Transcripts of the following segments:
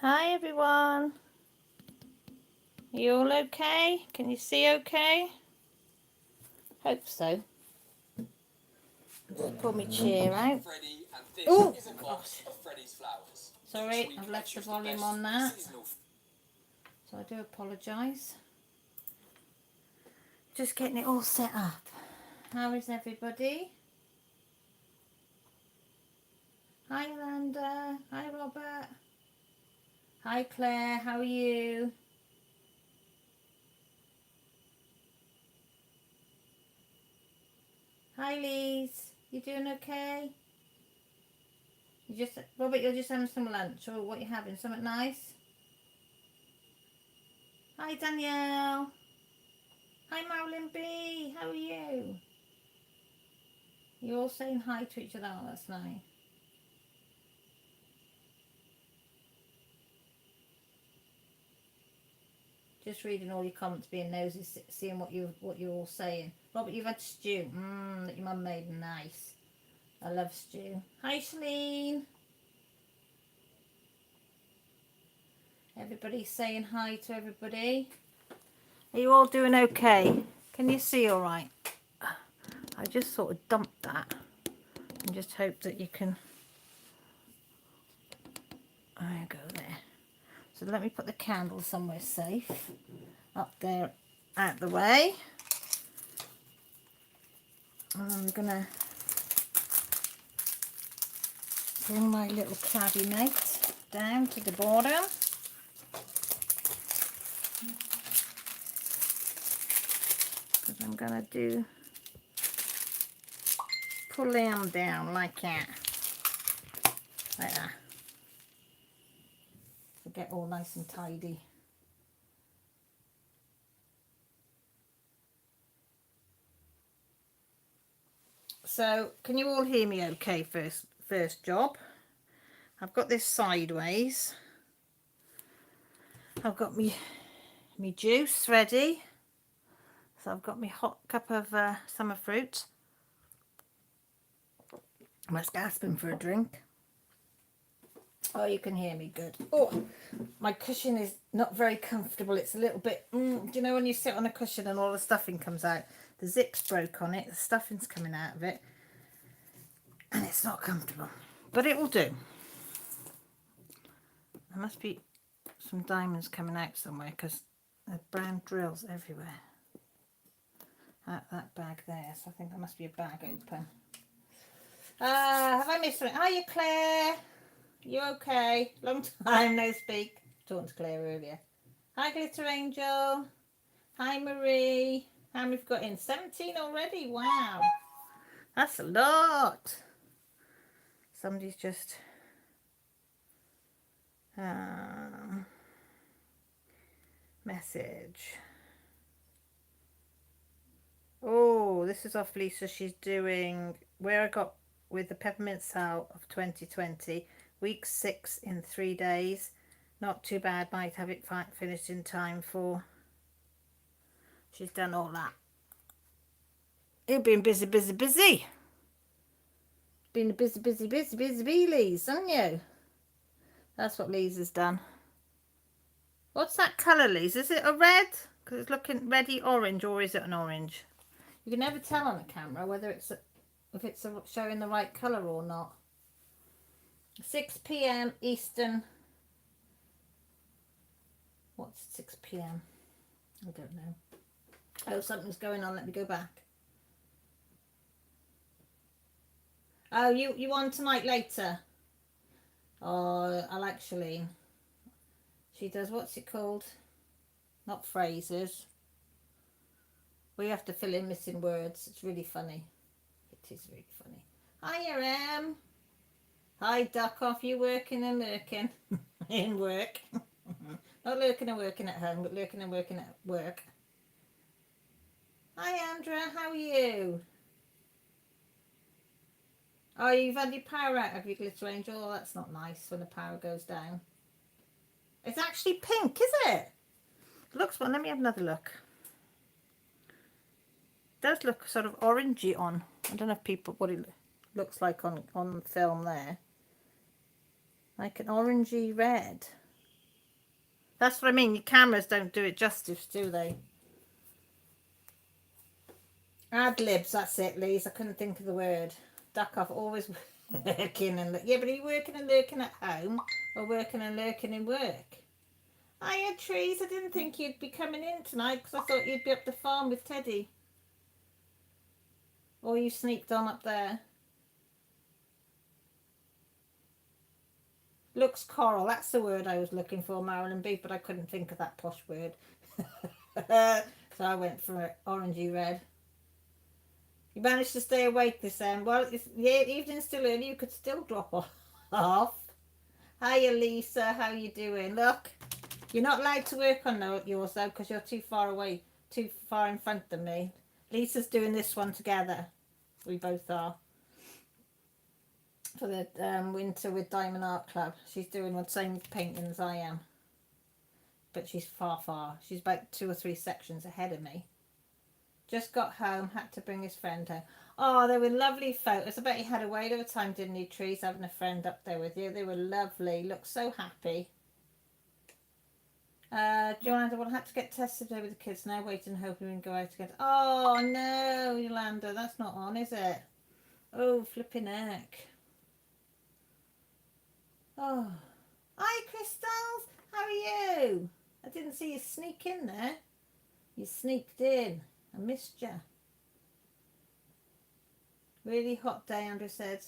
Hi everyone. Are you all okay? Can you see okay? Hope so. Just pull my chair out. Oh, sorry, I've left the volume on that. So I do apologise. Just getting it all set up. How is everybody? Hi Amanda. Hi Robert. Hi Claire. How are you? Hi Lise. You doing okay? Robert, you're just having some lunch, or what you having? Something nice? Hi Danielle. Hi Marilyn B. How are you? You're all saying hi to each other. Oh, that's nice. Just reading all your comments, being nosy, seeing what you're all saying. Robert, you've had stew. That your mum made. Nice. I love stew. Hi Shalene. Everybody's saying hi to everybody. Are you all doing okay? Can you see all right? I just sort of dumped that and just hope that you can. There you go there. So let me put the candle somewhere safe. Up there, out the way. And I'm gonna bring my little crabby mate down to the bottom. Because I'm gonna pull them down like that. Like that. To get all nice and tidy. So can you all hear me okay first job? I've got this sideways. I've got me juice ready. So I've got my hot cup of summer fruit. I was gasping for a drink. Oh, you can hear me good. Oh, my cushion is not very comfortable. It's a little bit, do you know when you sit on a cushion and all the stuffing comes out? The zip's broke on it, the stuffing's coming out of it, and it's not comfortable. But it will do. There must be some diamonds coming out somewhere because there are brown drills everywhere. That bag there, so I think there must be a bag open. Have I missed something? Hiya, Claire. You okay? Long time no speak. Talking to Claire earlier. Hi, Glitter Angel. Hi, Marie. How many have got in? 17 already. Wow. That's a lot. Somebody's just... message. Oh, this is off Lisa. She's doing Where I Got with the Peppermint Sal of 2020. Week 6 in 3 days. Not too bad. Might have it finished in time for... She's done all that. You've been busy. Been a busy Lees, haven't you? That's what Lees has done. What's that colour, Lees? Is it a red? Because it's looking reddy orange, or is it an orange? You can never tell on the camera whether if it's showing the right colour or not. 6 p.m. Eastern. What's 6 p.m.? I don't know. Oh, something's going on. Let me go back. Oh, you on tonight later? Oh, I like Shalene. She does, what's it called? Not phrases. We have to fill in missing words. It's really funny. It is really funny. Hi, Em. Hi, duck off. You working and lurking in work. Not lurking and working at home, but lurking and working at work. Hi, Andrea. How are you? Oh, you've had your power out of your Glitter Angel. Oh, that's not nice when the power goes down. It's actually pink, is it? It looks well. Let me have another look. It does look sort of orangey on. I don't know if people what it looks like on film there. Like an orangey red. That's what I mean. Your cameras don't do it justice, do they? Ad libs, that's it, Lise. I couldn't think of the word. Duck off, always working and yeah, but are you working and lurking at home or working and lurking in work? Hiya, Trees. I didn't think you'd be coming in tonight because I thought you'd be up the farm with Teddy. Or you sneaked on up there. Looks coral. That's the word I was looking for, Marilyn B, but I couldn't think of that posh word. So I went for orangey red. You managed to stay awake this end. Well, yeah, evening's still early. You could still drop off. Hiya, Lisa. How you doing? Look, you're not allowed to work on yours though because you're too far away, too far in front of me. Lisa's doing this one together. We both are. For the winter with Diamond Art Club. She's doing the same painting as I am. But she's far. She's about 2 or 3 sections ahead of me. Just got home, had to bring his friend home. Oh, they were lovely photos. I bet he had a whale of a time, didn't he, Trees, having a friend up there with you. They were lovely. Looked so happy. Yolanda, well, I had to get tested today with the kids. Now waiting, hoping we can go out again. Oh, no, Yolanda, that's not on, is it? Oh, flipping heck. Oh. Hi, Crystals. How are you? I didn't see you sneak in there. You sneaked in. I missed you. Really hot day, Andrew said.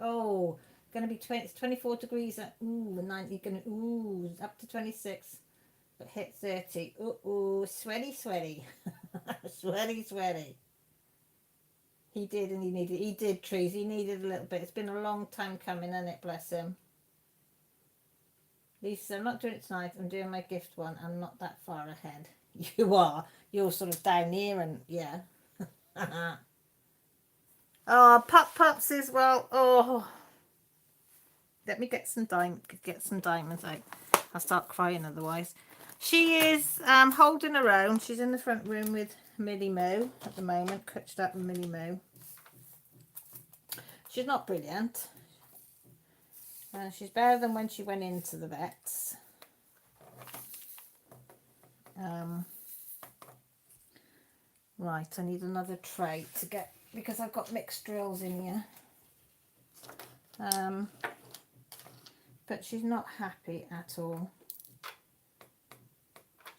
Oh, going to be 24 degrees. Ooh, 90. Ooh, up to 26. But hit 30. Ooh, sweaty. sweaty. He did, and he did, Trees. He needed a little bit. It's been a long time coming, hasn't it? Bless him. Lisa, I'm not doing it tonight. I'm doing my gift one. I'm not that far ahead. You are. You're sort of down here and yeah. Oh, Pups as well. Oh, let me get some diamonds out. I'll start crying otherwise. She is holding her own. She's in the front room with Millie Moo at the moment, coached up with Millie Moo. She's not brilliant. She's better than when she went into the vets. Right, I need another tray to get, because I've got mixed drills in here. But she's not happy at all.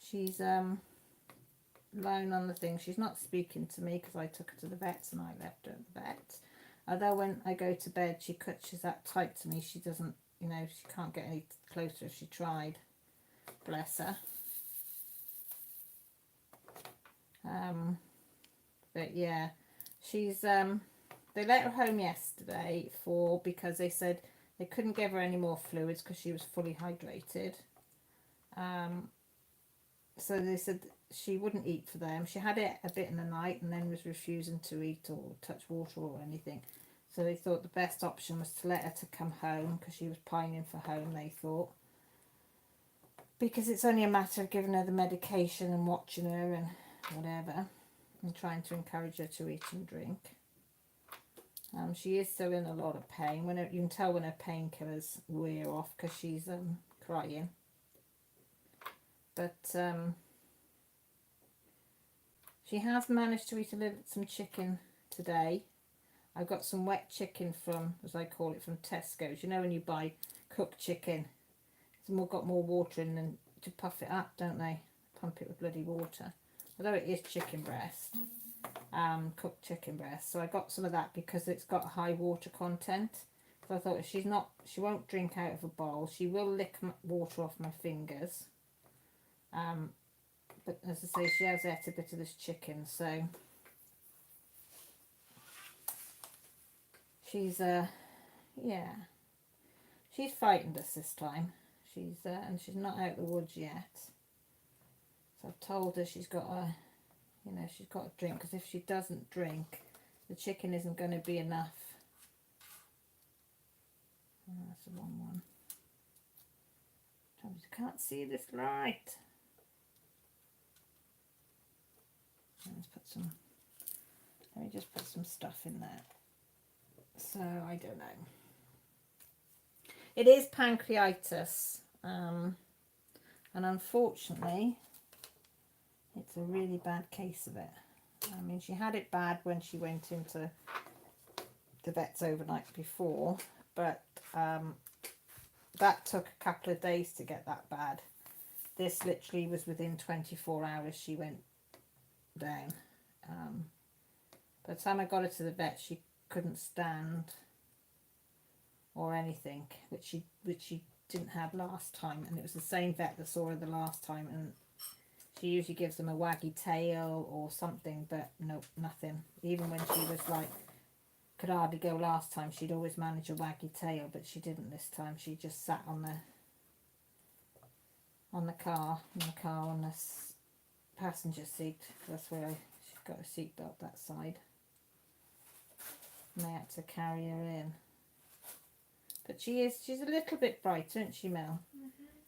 She's lying on the thing. She's not speaking to me because I took her to the vets and I left her at the vets. Although when I go to bed, she clutches that tight to me. She doesn't, you know, she can't get any closer if she tried. Bless her. But yeah, she's they let her home yesterday because they said they couldn't give her any more fluids because she was fully hydrated. So they said she wouldn't eat for them. She had it a bit in the night and then was refusing to eat or touch water or anything. So they thought the best option was to let her to come home because she was pining for home, they thought. Because it's only a matter of giving her the medication and watching her and whatever. And trying to encourage her to eat and drink. She is still in a lot of pain. You can tell when her painkillers wear off because she's crying. But she has managed to eat some chicken today. I've got some wet chicken from, as I call it, from Tesco's. You know when you buy cooked chicken, it's got more water in than to puff it up, don't they? Pump it with bloody water. Although it is chicken breast, cooked chicken breast. So I got some of that because it's got high water content. So I thought if she won't drink out of a bowl. She will lick water off my fingers. But as I say, she has ate a bit of this chicken, so she's yeah, she's frightened us this time. And she's not out of the woods yet. So I've told her she's got to drink, because if she doesn't drink, the chicken isn't going to be enough. Oh, that's the wrong one. I can't see this light. Let me just put some stuff in there. So I don't know. It is pancreatitis. And unfortunately, it's a really bad case of it. I mean, she had it bad when she went into the vet's overnight before, but that took a couple of days to get that bad. This literally was within 24 hours she went down. By the time I got her to the vet, she couldn't stand or anything, which she didn't have last time, and it was the same vet that saw her the last time, and she usually gives them a waggy tail or something, but no, nothing. Even when she was like, could hardly go last time, she'd always manage a waggy tail, but she didn't this time. She just sat on the car, on the passenger seat. That's where she's got a seatbelt that side. And they had to carry her in. But she's a little bit brighter, isn't she, Mel?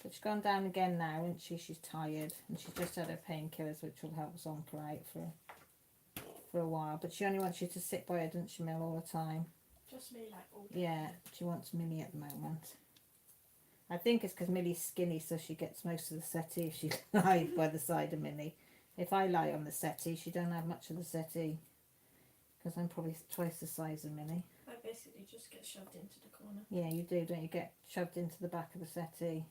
But she's gone down again now, isn't she? She's tired, and she's just had her painkillers, which will help zonk her out for a while. But she only wants you to sit by her, doesn't she, Mel, all the time? Just me, like, all day. Yeah, she wants Millie at the moment. I think it's because Millie's skinny, so she gets most of the settee if she lies by the side of Millie. If I lie on the settee, she don't have much of the settee, because I'm probably twice the size of Millie. I basically just get shoved into the corner. Yeah, you do, don't you? Get shoved into the back of the settee.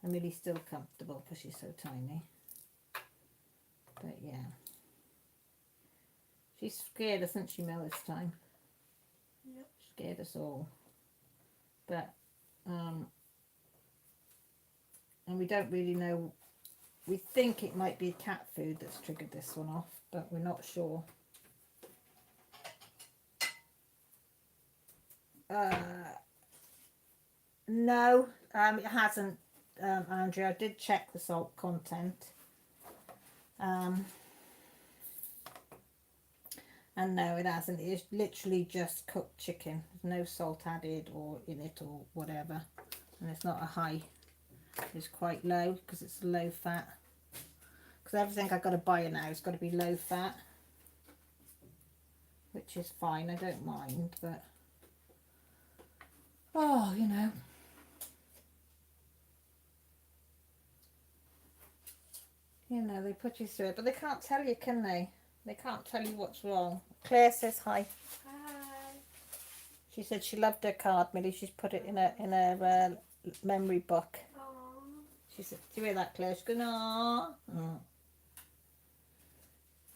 And Millie's still comfortable because she's so tiny. But yeah. She's scared, isn't she, Mel, this time? Yep. Scared us all. But, and we don't really know. We think it might be cat food that's triggered this one off, but we're not sure. No, it hasn't, Andrea. I did check the salt content. And no, it hasn't. It's literally just cooked chicken. There's no salt added or in it or whatever. And it's not a high. It's quite low because it's low fat. Because everything I've got to buy now has got to be low fat. Which is fine. I don't mind. But, oh, you know. You know, they put you through it. But they can't tell you, can they? They can't tell you what's wrong. Claire says hi. Hi. She said she loved her card, Millie. She's put it in her memory book. Aww. She said, do you hear that, Claire? She's going, aww. Oh.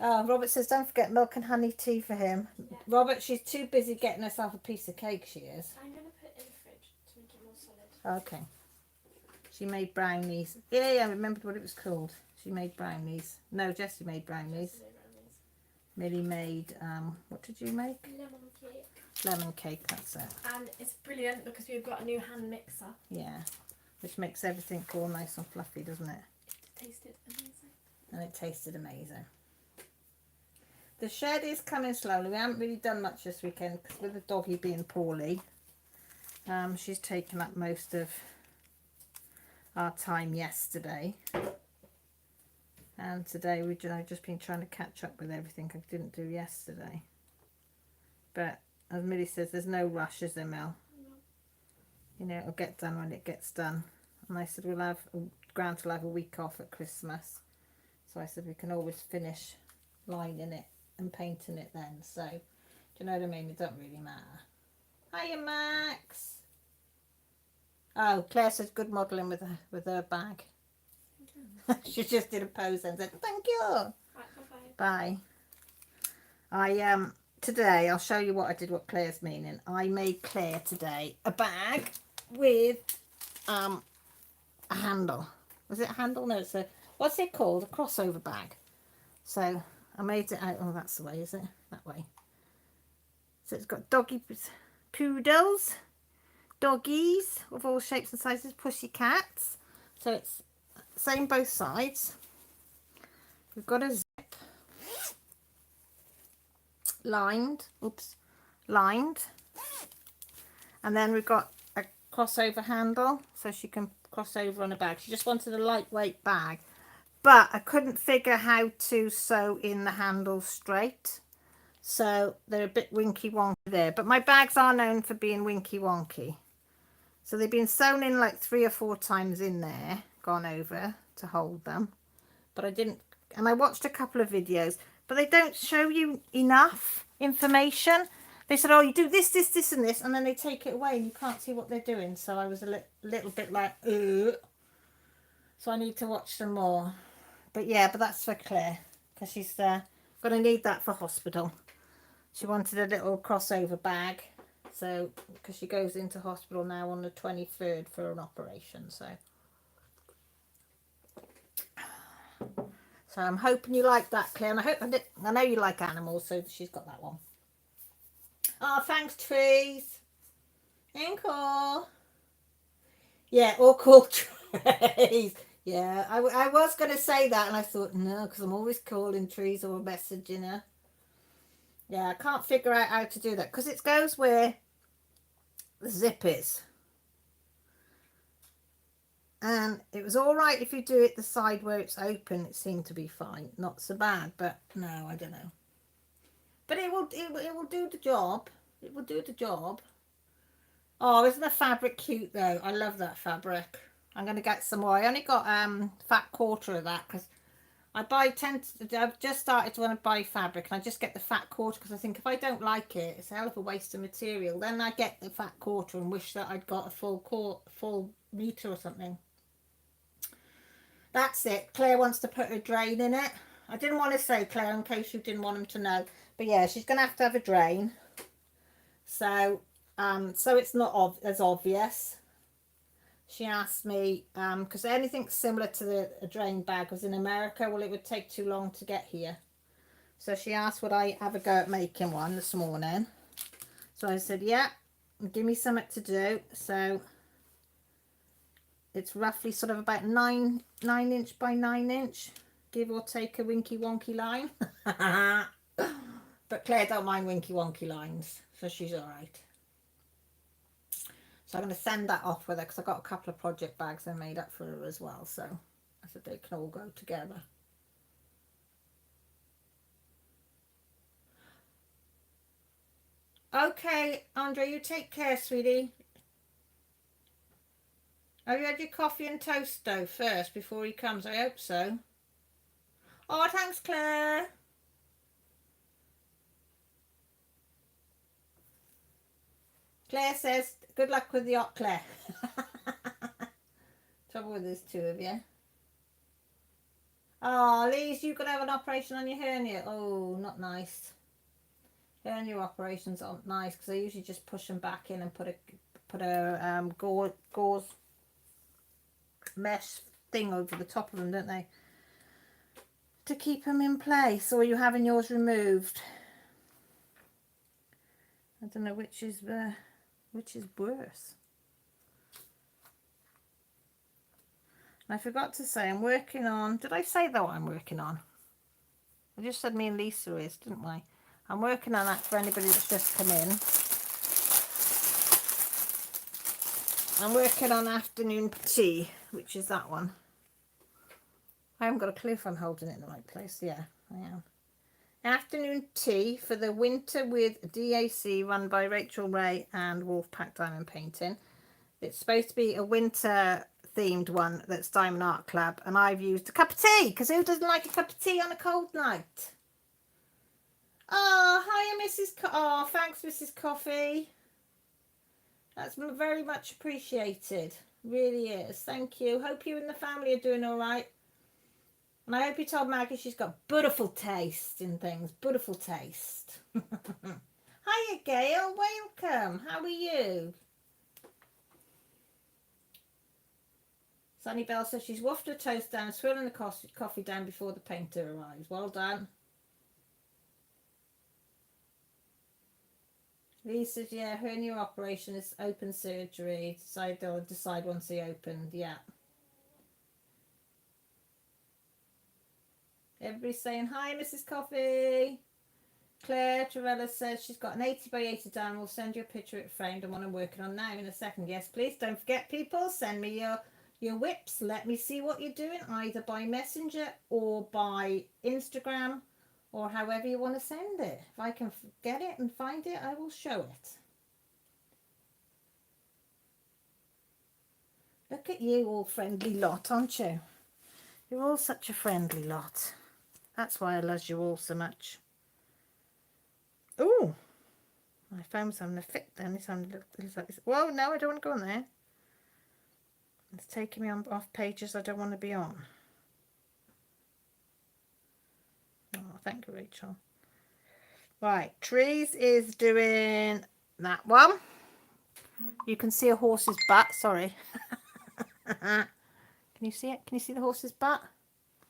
Oh, Robert says, don't forget milk and honey tea for him. Yeah. Robert, she's too busy getting herself a piece of cake, she is. I'm going to put it in the fridge to make it more solid. Okay. She made brownies. Yeah, I remembered what it was called. She made brownies. No, Jessie made brownies. Millie made, what did you make? Lemon cake. Lemon cake, that's it. And it's brilliant because we've got a new hand mixer. Yeah, which makes everything all nice and fluffy, doesn't it? It tasted amazing. And it tasted amazing. The shed is coming slowly. We haven't really done much this weekend because with the doggy being poorly, she's taken up most of our time yesterday. And today we've just been trying to catch up with everything I didn't do yesterday. But as Millie says, there's no rush, is there, Mel? No. You know, it'll get done when it gets done. And I said, Grant will have a week off at Christmas. So I said, we can always finish lining it and painting it then. So, do you know what I mean? It doesn't really matter. Hiya, Max. Oh, Claire says good modelling with her bag. She just did a pose and said, thank you. Right, bye. Bye. Today I'll show you what I did, what Claire's meaning. I made Claire today a bag with a handle. Was it a handle? No, it's what's it called? A crossover bag. So I made it out. Oh, that's the way, is it? That way. So it's got doggy poodles, doggies of all shapes and sizes, pussy cats. So it's same both sides. We've got a zip lined, and then we've got a crossover handle so she can cross over on a bag. She just wanted a lightweight bag, but I couldn't figure how to sew in the handles straight, so they're a bit winky wonky there. But my bags are known for being winky wonky, so they've been sewn in like 3 or 4 times in there. gone over to hold them, but I didn't. And I watched a couple of videos, but they don't show you enough information. They said, oh, you do this, this, this, and this, and then they take it away and you can't see what they're doing. So I was a little bit like, ugh. So I need to watch some more. But yeah, but that's for Claire, because she's going to need that for hospital. She wanted a little crossover bag, so because she goes into hospital now on the 23rd for an operation. So I'm hoping you like that, Claire, and I know you like animals, so she's got that one. Oh, thanks, trees. Encore. Yeah, all called trees. Yeah, I was going to say that, and I thought, no, because I'm always calling trees or messaging her. Yeah, I can't figure out how to do that, because it goes where the zip is. And it was all right if you do it the side where it's open. It seemed to be fine. Not so bad, but no, I don't know. But it will do the job. It will do the job. Oh, isn't the fabric cute though? I love that fabric. I'm going to get some more. I only got fat quarter of that because I've just started to want to buy fabric, and I just get the fat quarter because I think if I don't like it, it's a hell of a waste of material. Then I get the fat quarter and wish that I'd got a full meter or something. That's it. Claire wants to put a drain in it. I didn't want to say, Claire, in case you didn't want them to know. But yeah, she's going to have a drain. So it's not as obvious. She asked me, because anything similar to a drain bag was in America, well, it would take too long to get here. So she asked would I have a go at making one this morning. So I said, yeah, give me something to do. So it's roughly sort of about 9 inch by 9 inch, give or take a winky wonky line. But Claire don't mind winky wonky lines, so she's all right. So I'm going to send that off with her because I've got a couple of project bags I made up for her as well. So I said they can all go together. Okay, Andre, you take care, sweetie. Have you had your coffee and toast though first before he comes? I hope so. Oh, thanks, Claire. Claire says, good luck with the yacht, Claire. Trouble with this two of you. Oh, Lise, you're going to have an operation on your hernia. Oh, not nice. Hernia operations aren't nice because I usually just push them back in and put a gauze mesh thing over the top of them, don't they? To keep them in place. Or are you having yours removed? I don't know which is worse. And I forgot to say I'm working on. Did I say that what I'm working on? I just said me and Lisa is, didn't I? I'm working on that for anybody that's just come in. I'm working on afternoon tea, which is that one. I haven't got a clue if I'm holding it in the right place. Yeah, I am. Afternoon tea for the winter with DAC, run by Rachel Ray and Wolfpack Diamond Painting. It's supposed to be a winter themed one that's Diamond Art Club, and I've used a cup of tea because who doesn't like a cup of tea on a cold night? Oh, hiya, Mrs. Oh, thanks, Mrs. Coffee. That's very much appreciated. Really is. Thank you. Hope you and the family are doing all right. And I hope you told Maggie she's got beautiful taste in things. Beautiful taste. Hiya, Gail. Welcome. How are you? Sunny Bell says she's woofed her toast down, swirling the coffee down before the painter arrives. Well done. Lee says, yeah, hernia operation is open surgery. They'll decide once they opened. Yeah. Everybody's saying hi, Mrs. Coffee. Claire Trevella says she's got an 80 by 80 down. We'll send you a picture of it framed and one I'm working on now in a second. Yes, please. Don't forget, people. Send me your whips. Let me see what you're doing, either by Messenger or by Instagram, or however you want to send it. If I can get it and find it, I will show it. Look Look at you, all friendly lot, aren't you? You're all such a friendly lot. That's why I love you all so much. Oh, my phone's having a fit then. It's like this. Whoa, no, I don't want to go on there. It's taking me on off pages I don't want to be on. Oh, thank you, Rachel. Right, Trees is doing that one. You can see a horse's butt. Sorry. Can you see it? Can you see the horse's butt?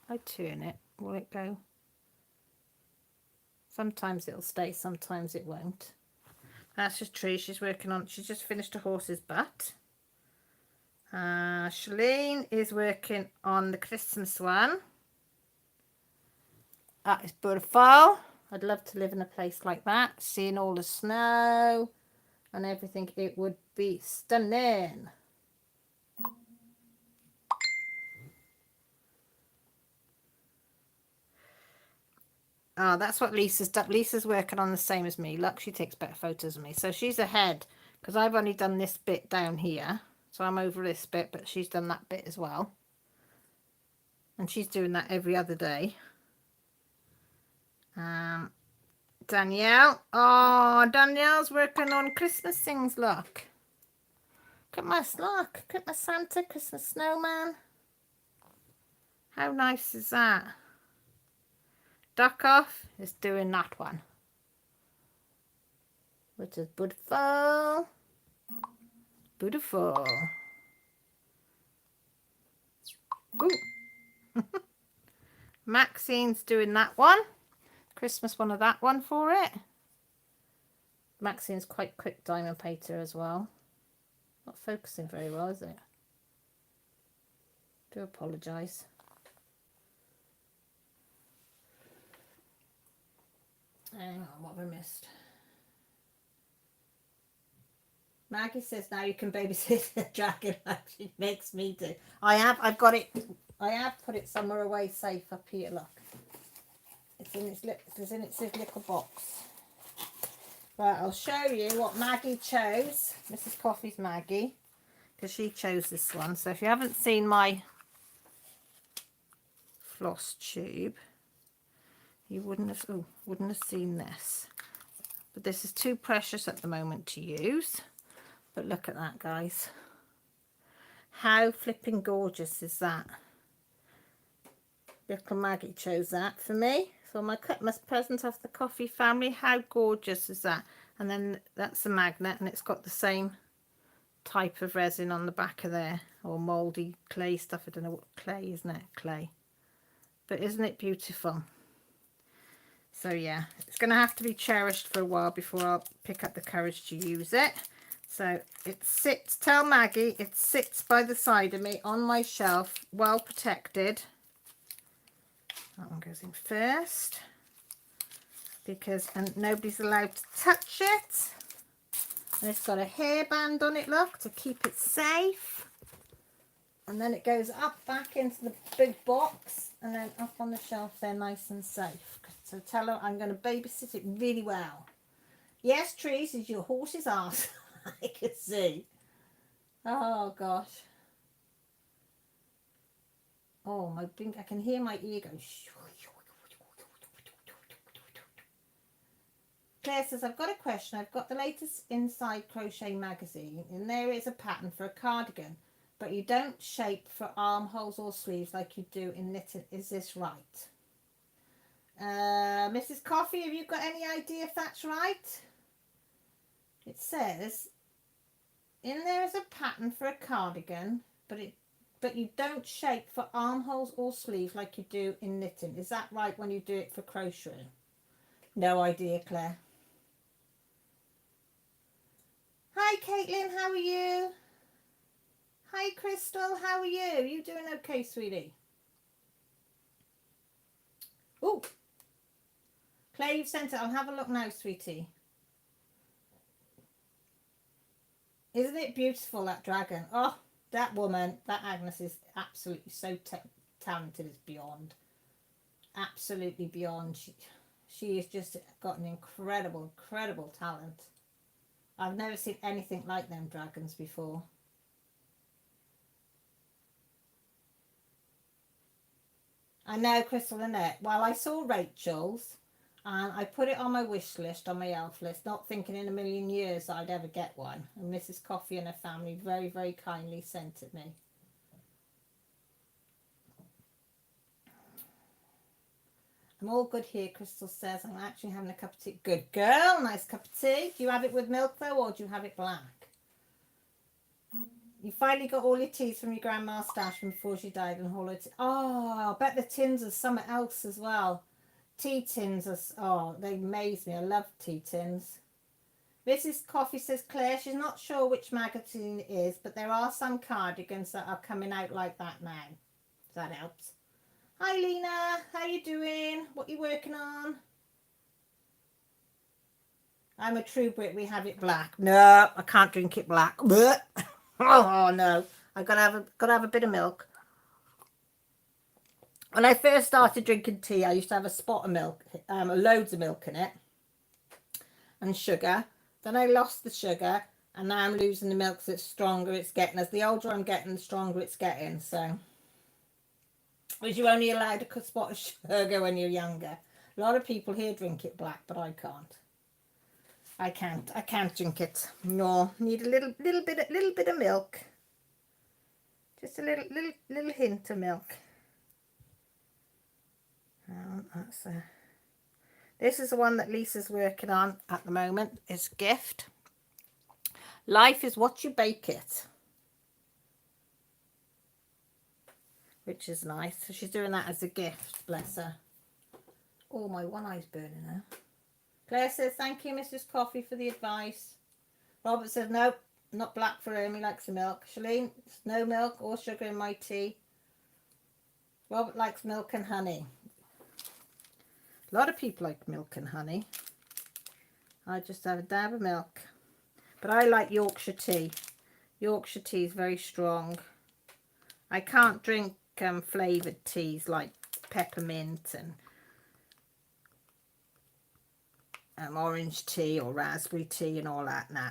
I turn it. Will it go? Sometimes it'll stay, sometimes it won't. That's just Tree. She's working on, she's just finished a horse's butt. Shalene is working on the Christmas one. That is beautiful. I'd love to live in a place like that, seeing all the snow and everything. It would be stunning. Oh, that's what Lisa's done. Lisa's working on the same as me. Look, she takes better photos of me. So she's ahead because I've only done this bit down here. So I'm over this bit, but she's done that bit as well. And she's doing that every other day. Danielle. Oh, Danielle's working on Christmas things, look. Look at my Santa, Christmas snowman. How nice is that? Duck Off is doing that one, which is beautiful. Beautiful. Ooh. Maxine's doing that one. Christmas one of that one for it. Maxine's quite quick diamond painter as well. Not focusing very well, is it? Do apologise. Hang on, what have I missed? Maggie says now you can babysit the dragon like she makes me do. I've got it. I have put it somewhere away safe up here, look. It's in its little box. Right, I'll show you what Maggie chose. Mrs. Coffee's Maggie, because she chose this one. So if you haven't seen my floss tube, you wouldn't have seen this. But this is too precious at the moment to use. But look at that, guys. How flipping gorgeous is that? Little Maggie chose that for me. For my Christmas present off the Coffee family. How gorgeous is that? And then that's a magnet, and it's got the same type of resin on the back of there. Or mouldy clay stuff. I don't know what clay, isn't it? Clay. But isn't it beautiful? So yeah, it's going to have to be cherished for a while before I'll pick up the courage to use it. So it sits, tell Maggie, it sits by the side of me on my shelf, well protected. That one goes in first because nobody's allowed to touch it. And it's got a hairband on it, look, to keep it safe. And then it goes up back into the big box and then up on the shelf there, nice and safe. So tell her I'm going to babysit it really well. Yes, Trees, is your horse's arse. I can see. Oh gosh. Oh, I can hear my ear go. Claire says, I've got a question. I've got the latest Inside Crochet magazine, and there is a pattern for a cardigan, but you don't shape for armholes or sleeves like you do in knitting. Is this right? Mrs. Coffee, have you got any idea if that's right? It says in there is a pattern for a cardigan, but you don't shape for armholes or sleeves like you do in knitting. Is that right when you do it for crocheting? No idea, Claire. Hi, Caitlin, how are you? Hi, Crystal, how are you? You doing okay, sweetie? Oh, Claire, you've sent it. I'll have a look now, sweetie. Isn't it beautiful, that dragon? Oh, that woman, that Agnes is absolutely so talented. It's beyond. Absolutely beyond. She has just got an incredible talent. I've never seen anything like them dragons before. I know, Crystal, Annette. Well, I saw Rachel's and I put it on my wish list, on my elf list, not thinking in a million years that I'd ever get one. And Mrs. Coffee and her family very, very kindly sent it me. I'm all good here, Crystal says. I'm actually having a cup of tea. Good girl, nice cup of tea. Do you have it with milk though, or do you have it black? You finally got all your teas from your grandma's stash from before she died and all her tea. Oh, I bet the tins are something else as well. Tea tins are, oh, they amaze me. I love tea tins. Mrs. Coffee says, Claire, she's not sure which magazine it is, but there are some cardigans that are coming out like that now. That helps. Hi, Lena. How you doing? What you working on? I'm a true Brit. We have it black. No, I can't drink it black. Oh no, I gotta have a bit of milk. When I first started drinking tea, I used to have a spot of milk, loads of milk in it, and sugar. Then I lost the sugar, and now I'm losing the milk, so it's stronger it's getting. As the older I'm getting, the stronger it's getting. So, was you only allowed a spot of sugar when you're younger? A lot of people here drink it black, but I can't. I can't drink it. No, need a little bit of milk. Just a little hint of milk. This is the one that Lisa's working on at the moment. It's a gift. Life is what you bake it. Which is nice. So she's doing that as a gift, bless her. Oh, my one eye's burning now. Claire says, thank you, Mrs. Coffee, for the advice. Robert says, nope, not black for him. He likes the milk. Shalene, no milk or sugar in my tea. Robert likes milk and honey. A lot of people like milk and honey. I just have a dab of milk. But I like Yorkshire tea. Yorkshire tea is very strong. I can't drink flavoured teas like peppermint and orange tea or raspberry tea and all that. Nah,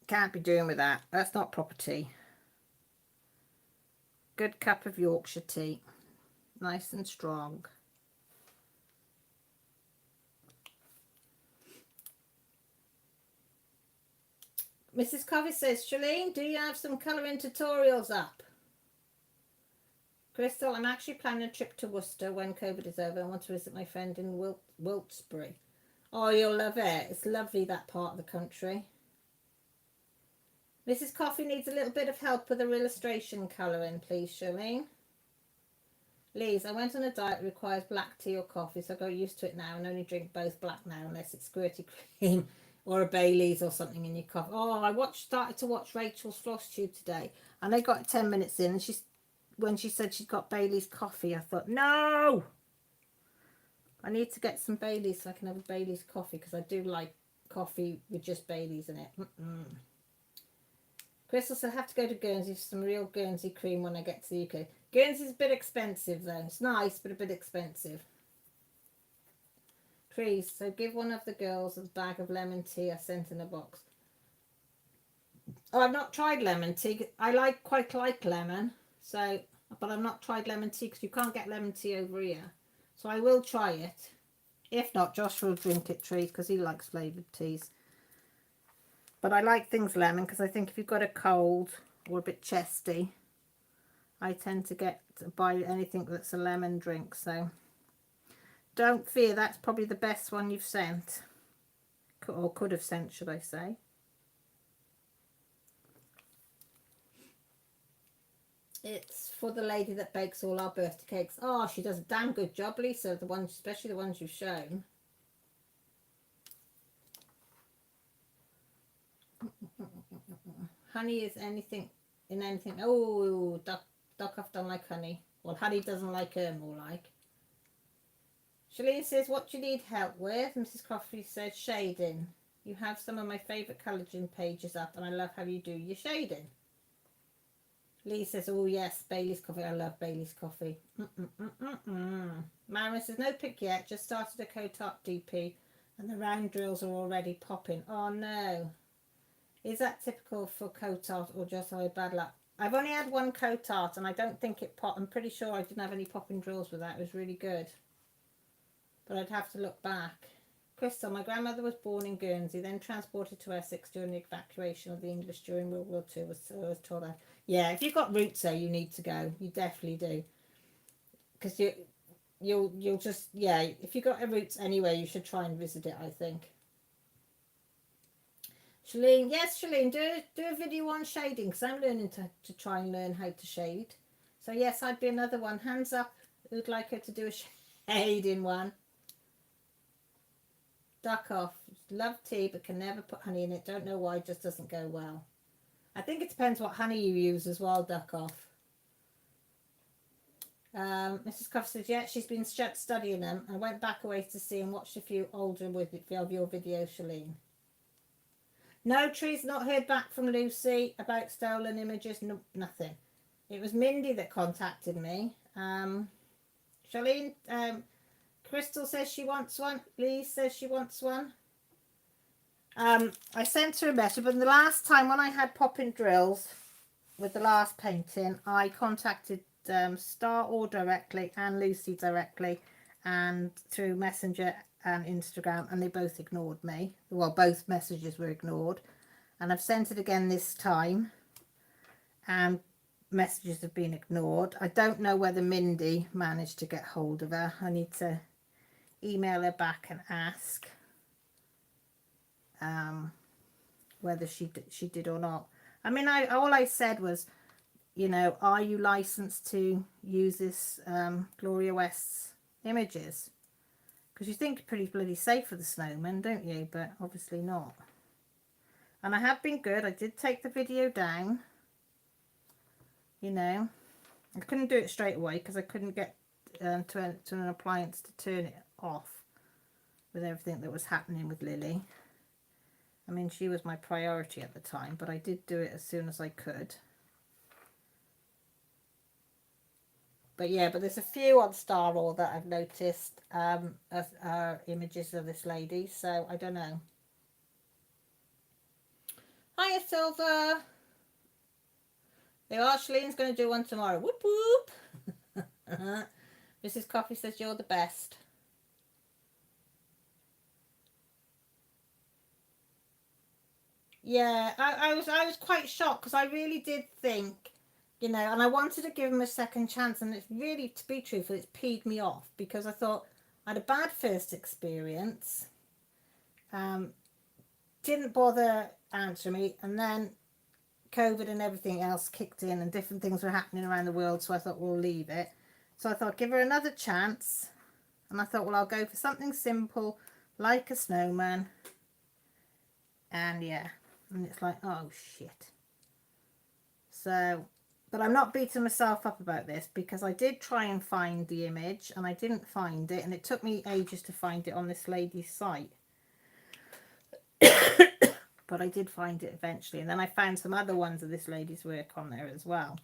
can't be doing with that. That's not proper tea. Good cup of Yorkshire tea. Nice and strong. Mrs. Coffee says, Shalene, do you have some colouring tutorials up? Crystal, I'm actually planning a trip to Worcester when COVID is over. I want to visit my friend in Wilkesbury. Oh, you'll love it. It's lovely, that part of the country. Mrs. Coffee needs a little bit of help with her illustration colouring, please, Shalene. Lise, I went on a diet that requires black tea or coffee, so I got used to it now and only drink both black now unless it's squirty cream or a Bailey's or something in your coffee. Oh, I started to watch Rachel's Floss Tube today, and I got 10 minutes in, and when she said she'd got Bailey's coffee, I thought, no! I need to get some Bailey's so I can have a Bailey's coffee, because I do like coffee with just Bailey's in it. Crystal said I have to go to Guernsey for some real Guernsey cream when I get to the UK. Guernsey's a bit expensive though. It's nice, but a bit expensive. Trees, so give one of the girls a bag of lemon tea I sent in a box. Oh, I've not tried lemon tea. I quite like lemon, so, but I've not tried lemon tea because you can't get lemon tea over here. So I will try it. If not, Josh will drink it, Trees, because he likes flavoured teas. But I like things lemon because I think if you've got a cold or a bit chesty, I tend to buy anything that's a lemon drink. So don't fear, that's probably the best one you've sent. Or could have sent, should I say. It's for the lady that bakes all our birthday cakes. Oh, she does a damn good job, Lisa. Especially the ones you've shown. Honey is anything in anything. Oh, Duck don't like honey. Well, honey doesn't like her more like. Shalene says, what do you need help with? Mrs. Coffee says, shading. You have some of my favourite collagen pages up and I love how you do your shading. Lee says, oh yes, Bailey's coffee. I love Bailey's coffee. Mara says, no pick yet. Just started a coat art DP and the round drills are already popping. Oh no. Is that typical for coat art or just have bad luck? I've only had one coat art, and I don't think it popped. I'm pretty sure I didn't have any popping drills with that. It was really good. But I'd have to look back. Crystal, my grandmother was born in Guernsey, then transported to Essex during the evacuation of the English during World War II. I was told that. Yeah, if you've got roots there, you need to go. You definitely do. Because you'll just, yeah, if you've got roots anywhere, you should try and visit it, I think. Shalene, yes, Shalene, do a video on shading, because I'm learning to try and learn how to shade. So yes, I'd be another one. Hands up who'd like her to do a shading one. Duck off. Love tea, but can never put honey in it. Don't know why, just doesn't go well. I think it depends what honey you use as well, duck off. Mrs. Cough says, yeah, she's been studying them. I went back away to see and watched a few older of your videos, Shalene. No, Tree's not heard back from Lucy about stolen images. No, nothing. It was Mindy that contacted me. Shalene, Crystal says she wants one. Lee says she wants one. I sent her a message, but the last time when I had popping drills with the last painting, I contacted Star or directly and Lucy directly and through Messenger and Instagram, and they both ignored me. Well, both messages were ignored, and I've sent it again this time and messages have been ignored. I don't know whether Mindy managed to get hold of her. I need to email her back and ask whether she did or not. I mean, all I said was, you know, are you licensed to use this Gloria West's images? Because you think you're pretty bloody safe for the snowman, don't you? But obviously not. And I have been good. I did take the video down. You know, I couldn't do it straight away because I couldn't get to an appliance to turn it off with everything that was happening with Lily. I mean, she was my priority at the time, but I did do it as soon as I could. But yeah, but there's a few on Star Raw that I've noticed images of this lady, so I don't know. Hiya, Silver. There are. Shalene's going to do one tomorrow. Whoop whoop. Mrs. Coffee says you're the best. Yeah, I was quite shocked because I really did think, you know, and I wanted to give him a second chance, and it's really, to be truthful, it's peed me off because I thought I had a bad first experience, didn't bother answering me, and then COVID and everything else kicked in and different things were happening around the world, so I thought we'll leave it. So I thought give her another chance, and I thought, well, I'll go for something simple like a snowman, and yeah, and it's like, oh shit. So, but I'm not beating myself up about this because I did try and find the image and I didn't find it, and it took me ages to find it on this lady's site. But I did find it eventually, and then I found some other ones of this lady's work on there as well.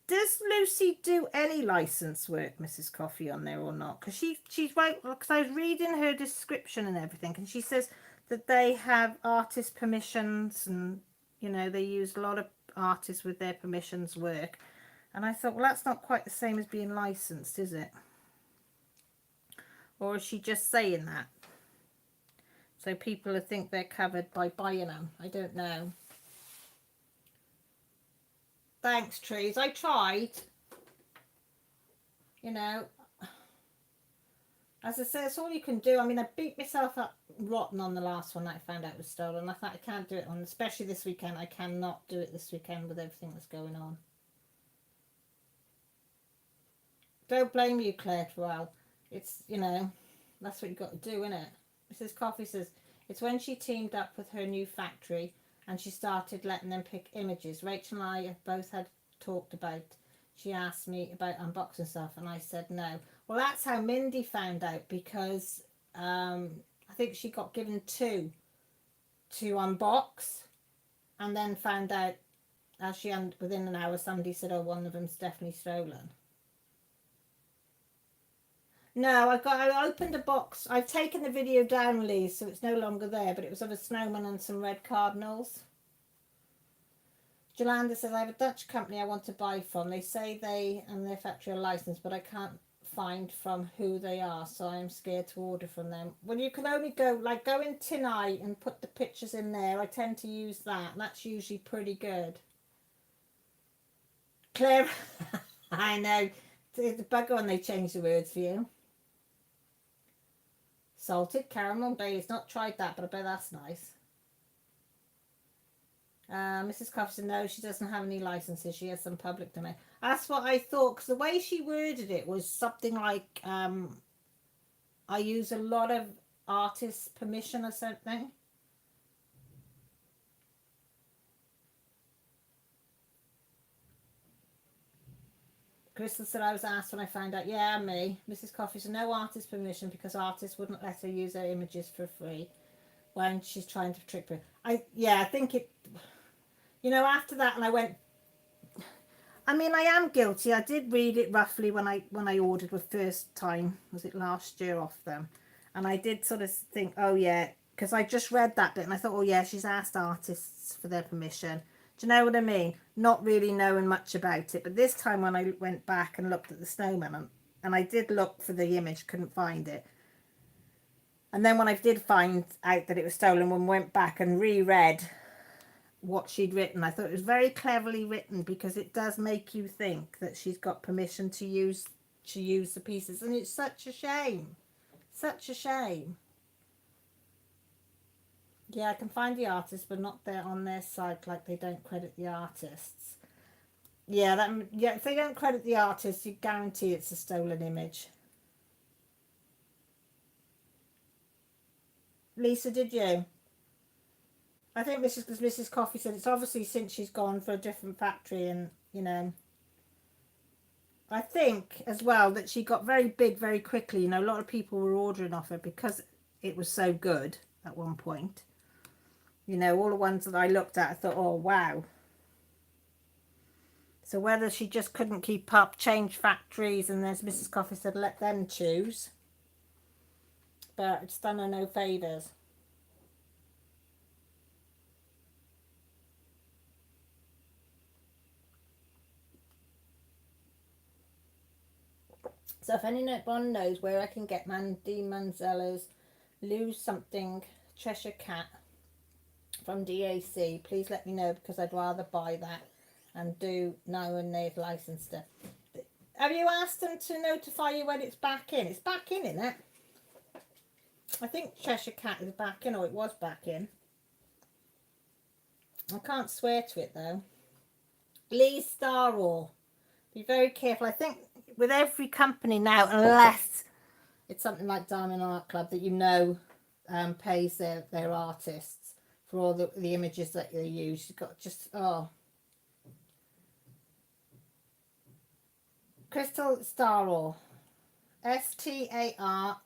Does Lucy do any license work, Mrs. Coffee, on there or not? Because she's right, because I was reading her description and everything, and she says that they have artist permissions, and you know, they use a lot of artists with their permissions work. And I thought, well, that's not quite the same as being licensed, is it? Or is she just saying that so people think they're covered by buying them? I don't know. Thanks, Trees. I tried. You know, as I say, it's all you can do. I mean, I beat myself up rotten on the last one that I found out was stolen. I thought I can't do it on, especially this weekend. I cannot do it this weekend with everything that's going on. Don't blame you, Claire. Well, it's, you know, that's what you've got to do, isn't it? Mrs. Coffee says, it's when she teamed up with her new factory and she started letting them pick images. Rachel and I have both had talked about, she asked me about unboxing stuff and I said no. Well, that's how Mindy found out, because I think she got given two to unbox and then found out as within an hour somebody said, oh, one of them's definitely stolen. No, I opened a box. I've taken the video down, Lee, so it's no longer there, but it was of a snowman and some red cardinals. Jolanda says, I have a Dutch company I want to buy from. They say they and their factory are licensed, but I can't find from who they are, so I'm scared to order from them. Well, you can only go, like, go in Tineye and put the pictures in there. I tend to use that. That's usually pretty good. Claire, I know. It's a bugger when they change the words for you. Salted caramel Baileys. Not tried that, but I bet that's nice. Mrs. Coffey said, no, she doesn't have any licenses. She has some public domain. That's what I thought, because the way she worded it was something like, I use a lot of artists' permission or something. Crystal said, I was asked when I found out. Yeah, me. Mrs. Coffey said, no artist permission because artists wouldn't let her use her images for free when she's trying to trick her. I think it, after that, and I went, I mean, I am guilty. I did read it roughly when I ordered the first time, was it last year, off them, and I did sort of think, oh yeah, because I just read that bit and I thought, oh yeah, she's asked artists for their permission. Do you know what I mean? Not really knowing much about it, but this time when I went back and looked at the snowman, and I did look for the image, couldn't find it. And then when I did find out that it was stolen, when I went back and reread what she'd written, I thought it was very cleverly written, because it does make you think that she's got permission to use the pieces, and it's such a shame. Such a shame. Yeah, I can find the artist, but not there on their site, like they don't credit the artists. Yeah, if they don't credit the artist, you guarantee it's a stolen image. Lisa, did you? I think this is because Mrs. Coffey said it's obviously since she's gone for a different factory, and I think as well that she got very big very quickly. A lot of people were ordering off her because it was so good at one point. All the ones that I looked at, I thought, oh wow. So whether she just couldn't keep up, change factories, and as Mrs. Coffey said, let them choose. But it's done her no favours. So if anyone knows where I can get Mandy Manzella's Lose Something Cheshire Cat from DAC, please let me know, because I'd rather buy that and do now when they've licensed it. Have you asked them to notify you when it's back in? It's back in, isn't it? I think Cheshire Cat is back in, or it was back in. I can't swear to it though. Lee Starall. Be very careful. I think with every company now, unless it's something like Diamond Art Club that pays their artists for all the images that they use. You've got just, Crystal Starall, STAROAR.com.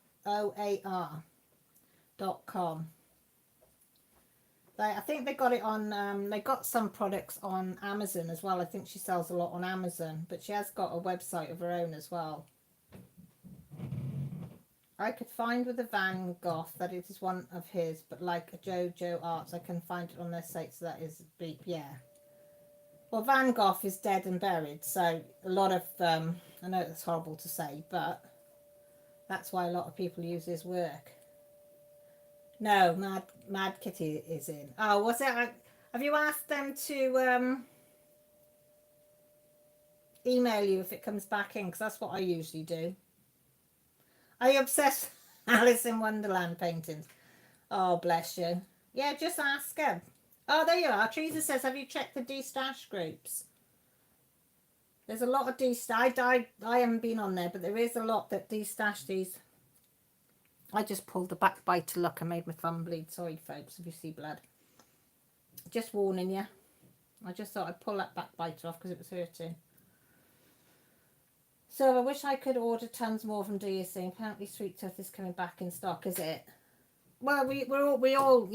I think they got it on, they got some products on Amazon as well. I think she sells a lot on Amazon, but she has got a website of her own as well. I could find with a Van Gogh that it is one of his, but like a JoJo Arts, I can find it on their site, so that is beep, yeah. Well, Van Gogh is dead and buried, so a lot of, I know it's horrible to say, but that's why a lot of people use his work. No, Mad Kitty is in. Oh, was it? Have you asked them to email you if it comes back in? Because that's what I usually do. Are you obsessed with Alice in Wonderland paintings? Oh, bless you. Yeah, just ask them. Oh, there you are. Teresa says, have you checked the D-Stash groups? There's a lot of D-Stash. I haven't been on there, but there is a lot that D-Stash these. I just pulled the back biter. Look, I made my thumb bleed. Sorry, folks, if you see blood. Just warning you. I just thought I'd pull that back biter off because it was hurting. So I wish I could order tons more from DSC. Apparently Sweet Tooth is coming back in stock, is it? Well, we all,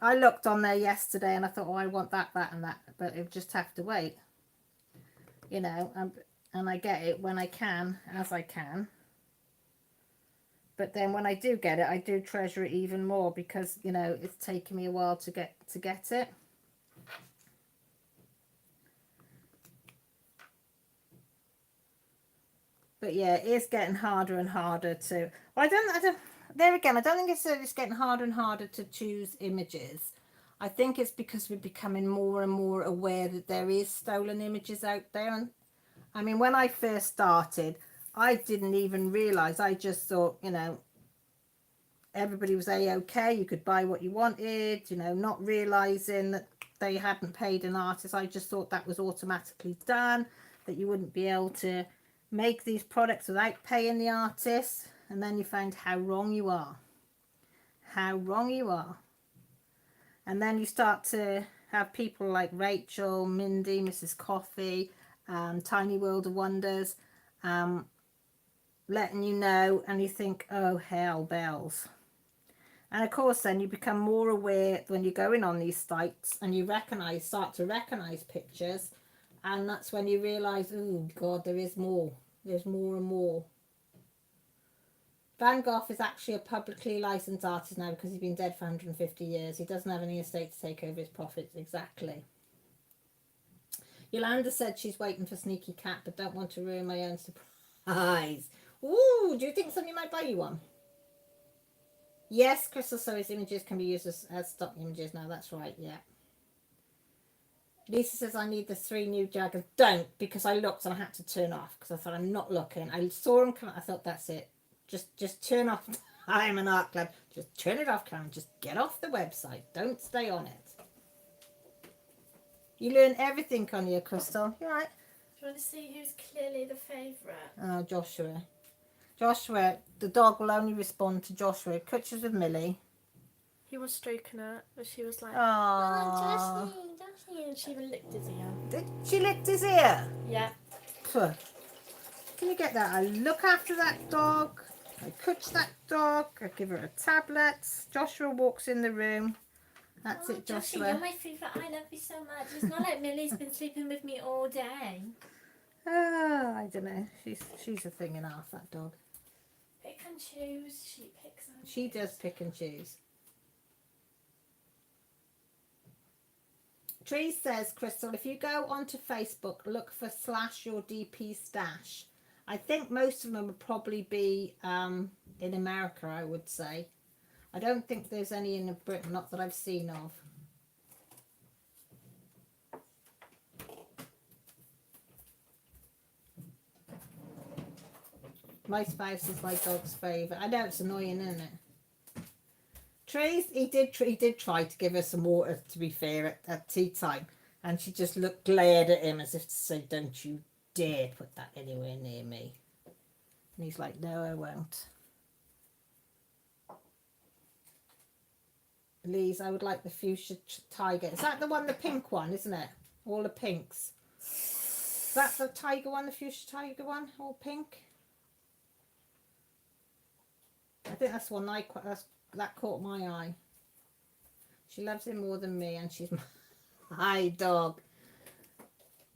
I looked on there yesterday and I thought, oh, I want that, and that. But it just have to wait. And I get it when I can, as I can. But then when I do get it, I do treasure it even more because, it's taken me a while to get it. But yeah, it is getting harder and harder to. Well, I don't. There again, I don't think it's getting harder and harder to choose images. I think it's because we're becoming more and more aware that there is stolen images out there. And I mean, when I first started, I didn't even realize. I just thought, everybody was a-okay. You could buy what you wanted, not realizing that they hadn't paid an artist. I just thought that was automatically done, that you wouldn't be able to make these products without paying the artist. And then you find how wrong you are. How wrong you are. And then you start to have people like Rachel, Mindy, Mrs. Coffee, Tiny World of Wonders, letting you know, and you think, oh, hell bells. And of course, then you become more aware when you're going on these sites and you start to recognize pictures. And that's when you realize, oh, God, there is more. There's more and more. Van Gogh is actually a publicly licensed artist now because he's been dead for 150 years. He doesn't have any estate to take over his profits. Exactly. Yolanda said she's waiting for Sneaky Cat, but don't want to ruin my own surprise. Ooh, do you think somebody might buy you one? Yes, Crystal Surrey's images can be used as stock images now. That's right, yeah. Lisa says, I need the 3 new Jaggers. Don't, because I looked and I had to turn off because I thought, I'm not looking. I saw them come. I thought, that's it. Just turn off. I'm an art club. Just turn it off, Karen. Just get off the website. Don't stay on it. You learn everything on here, Crystal. You all right? Do you want to see who's clearly the favourite? Oh, Joshua. Joshua, the dog will only respond to Joshua. Kutches with Millie. He was stroking her, but she was like, oh, Joshie, and she even licked his ear. Did she licked his ear? Yeah. Puh. Can you get that? I look after that dog. I coach that dog. I give her a tablet. Joshua walks in the room. That's it, Joshua. Joshie, you're my favourite. I love you so much. It's not like Millie's been sleeping with me all day. I don't know. She's a thing and a half, that dog. Pick and choose. She picks and She does pick and choose. Tree says, Crystal, if you go onto Facebook, look for /your-DP-stash. I think most of them would probably be in America, I would say. I don't think there's any in Britain, not that I've seen of. My spouse is my dog's favourite. I know it's annoying, isn't it? Trace, he did try to give her some water, to be fair, at tea time. And she just glared at him as if to say, don't you dare put that anywhere near me. And he's like, no, I won't. Lise, I would like the fuchsia tiger. Is that the one, the pink one, isn't it? All the pinks. Is that the tiger one, the fuchsia tiger one? All pink? I think that's the one that caught my eye. She loves him more than me, and she's my dog.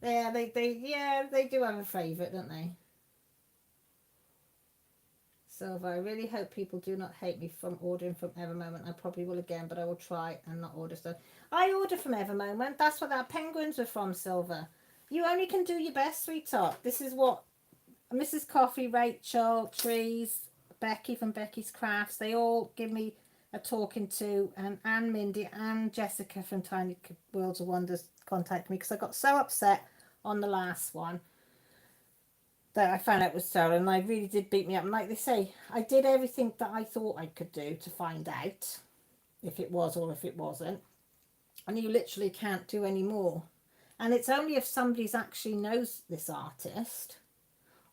Yeah, they do have a favourite, don't they? So I really hope people do not hate me from ordering from Evermoment. I probably will again, but I will try and not order stuff. I order from Evermoment. That's what our penguins are from, Silver. You only can do your best, sweetheart. This is what Mrs. Coffee, Rachel, Trees, Becky from Becky's Crafts, they all give me a talking to, and Mindy and Jessica from Tiny Worlds of Wonders contact me because I got so upset on the last one that I found out it was stolen, and I really did beat me up. And like they say, I did everything that I thought I could do to find out if it was or if it wasn't, and you literally can't do any more. And it's only if somebody's actually knows this artist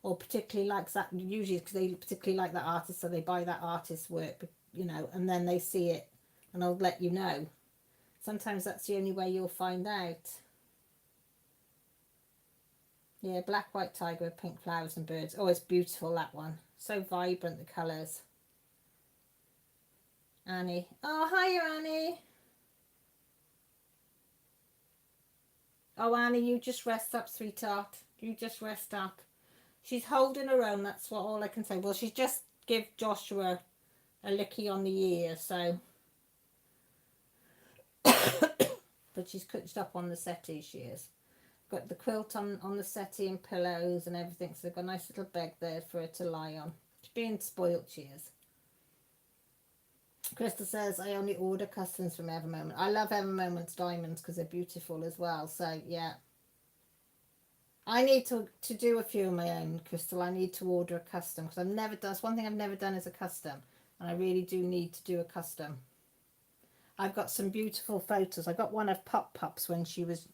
or particularly likes that, usually because they particularly like that artist, so they buy that artist's work, and then they see it and I'll let you know. Sometimes that's the only way you'll find out. Yeah, black, white tiger with pink flowers and birds. Oh, it's beautiful, that one. So vibrant, the colours. Annie. Oh, hiya, Annie. Oh, Annie, you just rest up, sweetheart. You just rest up. She's holding her own, that's all I can say. Well, she's just give Joshua a licky on the ear, so. But she's coached up on the settee, she is. got the quilt on the settee and pillows and everything. So they've got a nice little bed there for her to lie on. She's being spoilt, she is. Crystal says, I only order customs from Evermoment. I love Evermoment's diamonds because they're beautiful as well. So, yeah. I need to do a few of my own, Crystal. I need to order a custom because I've never done. That's one thing I've never done is a custom. And I really do need to do a custom. I've got some beautiful photos. I got one of Pop Pop's when she was,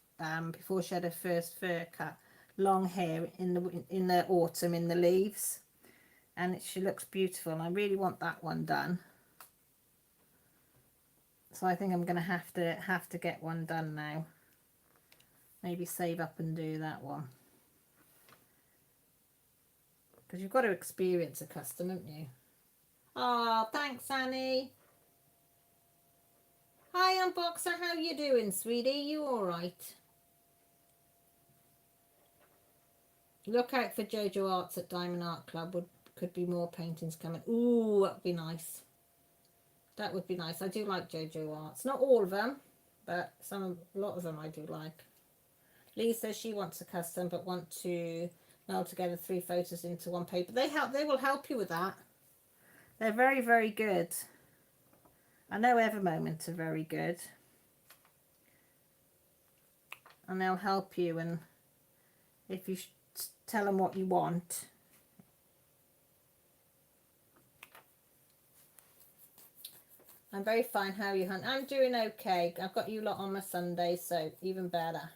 before she had her first fur cut. Long hair in the autumn in the leaves. And she looks beautiful. And I really want that one done. So I think I'm going to have to get one done now. Maybe save up and do that one. Because you've got to experience a custom, haven't you? Oh, thanks, Annie. Hi, Unboxer. How you doing, sweetie? You all right? Look out for JoJo Arts at Diamond Art Club. Could be more paintings coming. Ooh, that'd be nice. That would be nice. I do like JoJo Arts. Not all of them, but a lot of them I do like. Lee says she wants a custom, but want to meld together 3 photos into one paper. They will help you with that. They're very, very good. I know Evermoment are very good. And they'll help you, and if you tell them what you want. I'm very fine. How are you, hon? I'm doing okay. I've got you lot on my Sunday, so even better.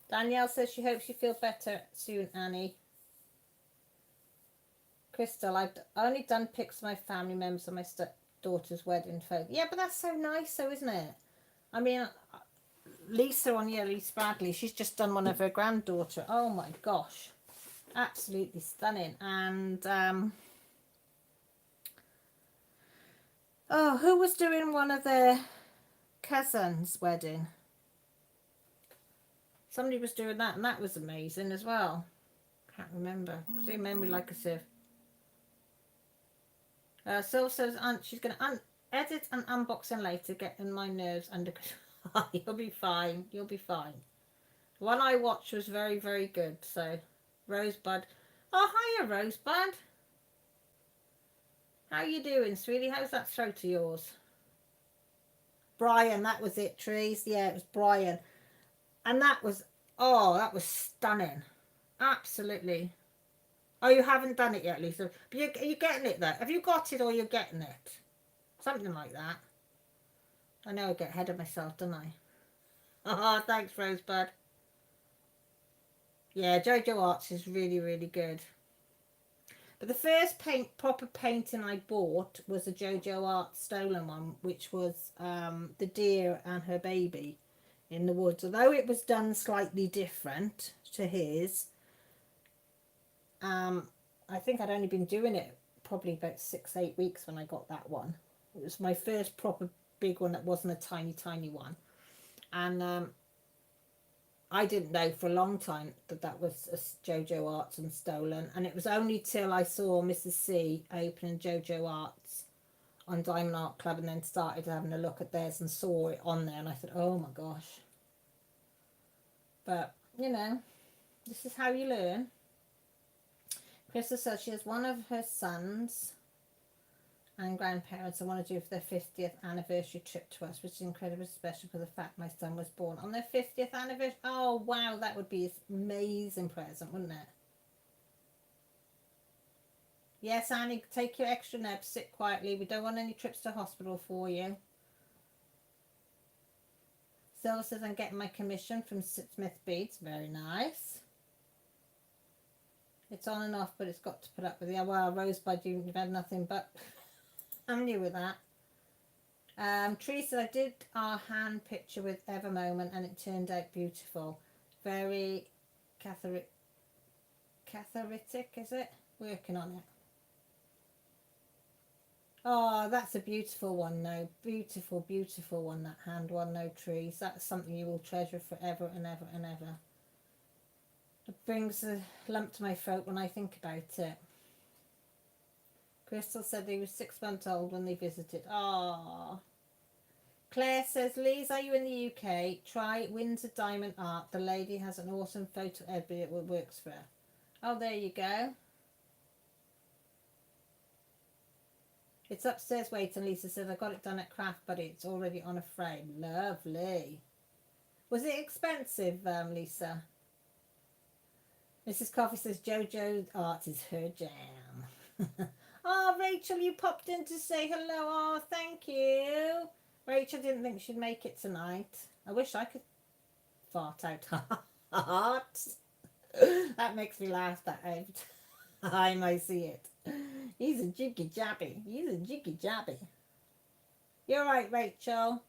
Danielle says she hopes you feel better soon, Annie. Crystal, I've only done pics of my family members of my stepdaughter's wedding photo. Yeah, but that's so nice, though, isn't it? I mean, Lisa Bradley, she's just done one of her granddaughter. Oh my gosh, absolutely stunning. And oh, who was doing one of their cousins' wedding? Somebody was doing that, and that was amazing as well. Can't remember. See, memory like a sieve. Syl says she's going to edit and unboxing later, getting my nerves under control. You'll be fine. You'll be fine. The one I watched was very, very good. So, Rosebud. Oh, hiya, Rosebud. How you doing, sweetie? How's that throat of yours? Brian, that was it, Trees. Yeah, it was Brian. And that was, oh, that was stunning. Absolutely. Oh, you haven't done it yet, Lisa. But you're getting it, though. Have you got it or you're getting it? Something like that. I know I get ahead of myself, don't I? Oh, thanks, Rosebud. Yeah, JoJo Arts is really, really good. But the first proper painting I bought was a JoJo Arts stolen one, which was the deer and her baby in the woods. Although it was done slightly different to his, I think I'd only been doing it probably about 6-8 weeks when I got that one. It was my first proper big one that wasn't a tiny one. And I didn't know for a long time that was a JoJo Arts and stolen. And it was only till I saw Mrs. C opening JoJo Arts on Diamond Art Club and then started having a look at theirs and saw it on there. And I thought, oh my gosh. But, you know, this is how you learn. Krista says she has one of her sons and grandparents I want to do for their 50th anniversary trip to us, which is incredibly special for the fact my son was born on their 50th anniversary. Oh, wow, that would be an amazing present, wouldn't it? Yes, Annie, take your extra neb, sit quietly. We don't want any trips to hospital for you. Silver says I'm getting my commission from Smith Beads. Very nice. It's on and off, but it's got to put up with it. Yeah, well, Rosebud, you've had nothing but... I'm new with that. Teresa, I did our hand picture with Evermoment and it turned out beautiful. Very cathartic, is it? Working on it. Oh, that's a beautiful one, though. Beautiful, beautiful one, that hand one, no trees. That's something you will treasure forever and ever and ever. It brings a lump to my throat when I think about it. Crystal said they were 6 months old when they visited. Ah, Claire says, Liz, are you in the UK? Try Windsor Diamond Art. The lady has an awesome photo editor that works for her. Oh, there you go. It's upstairs waiting. Lisa says, I got it done at Craft, but it's already on a frame. Lovely. Was it expensive, Lisa? Mrs. Coffee says, Jojo art is her jam. Oh, Rachel, you popped in to say hello. Oh, thank you. Rachel didn't think she'd make it tonight. I wish I could fart out heart. That makes me laugh that every time I see it. He's a jiggy jabby. He's a jiggy jabby. You're right, Rachel.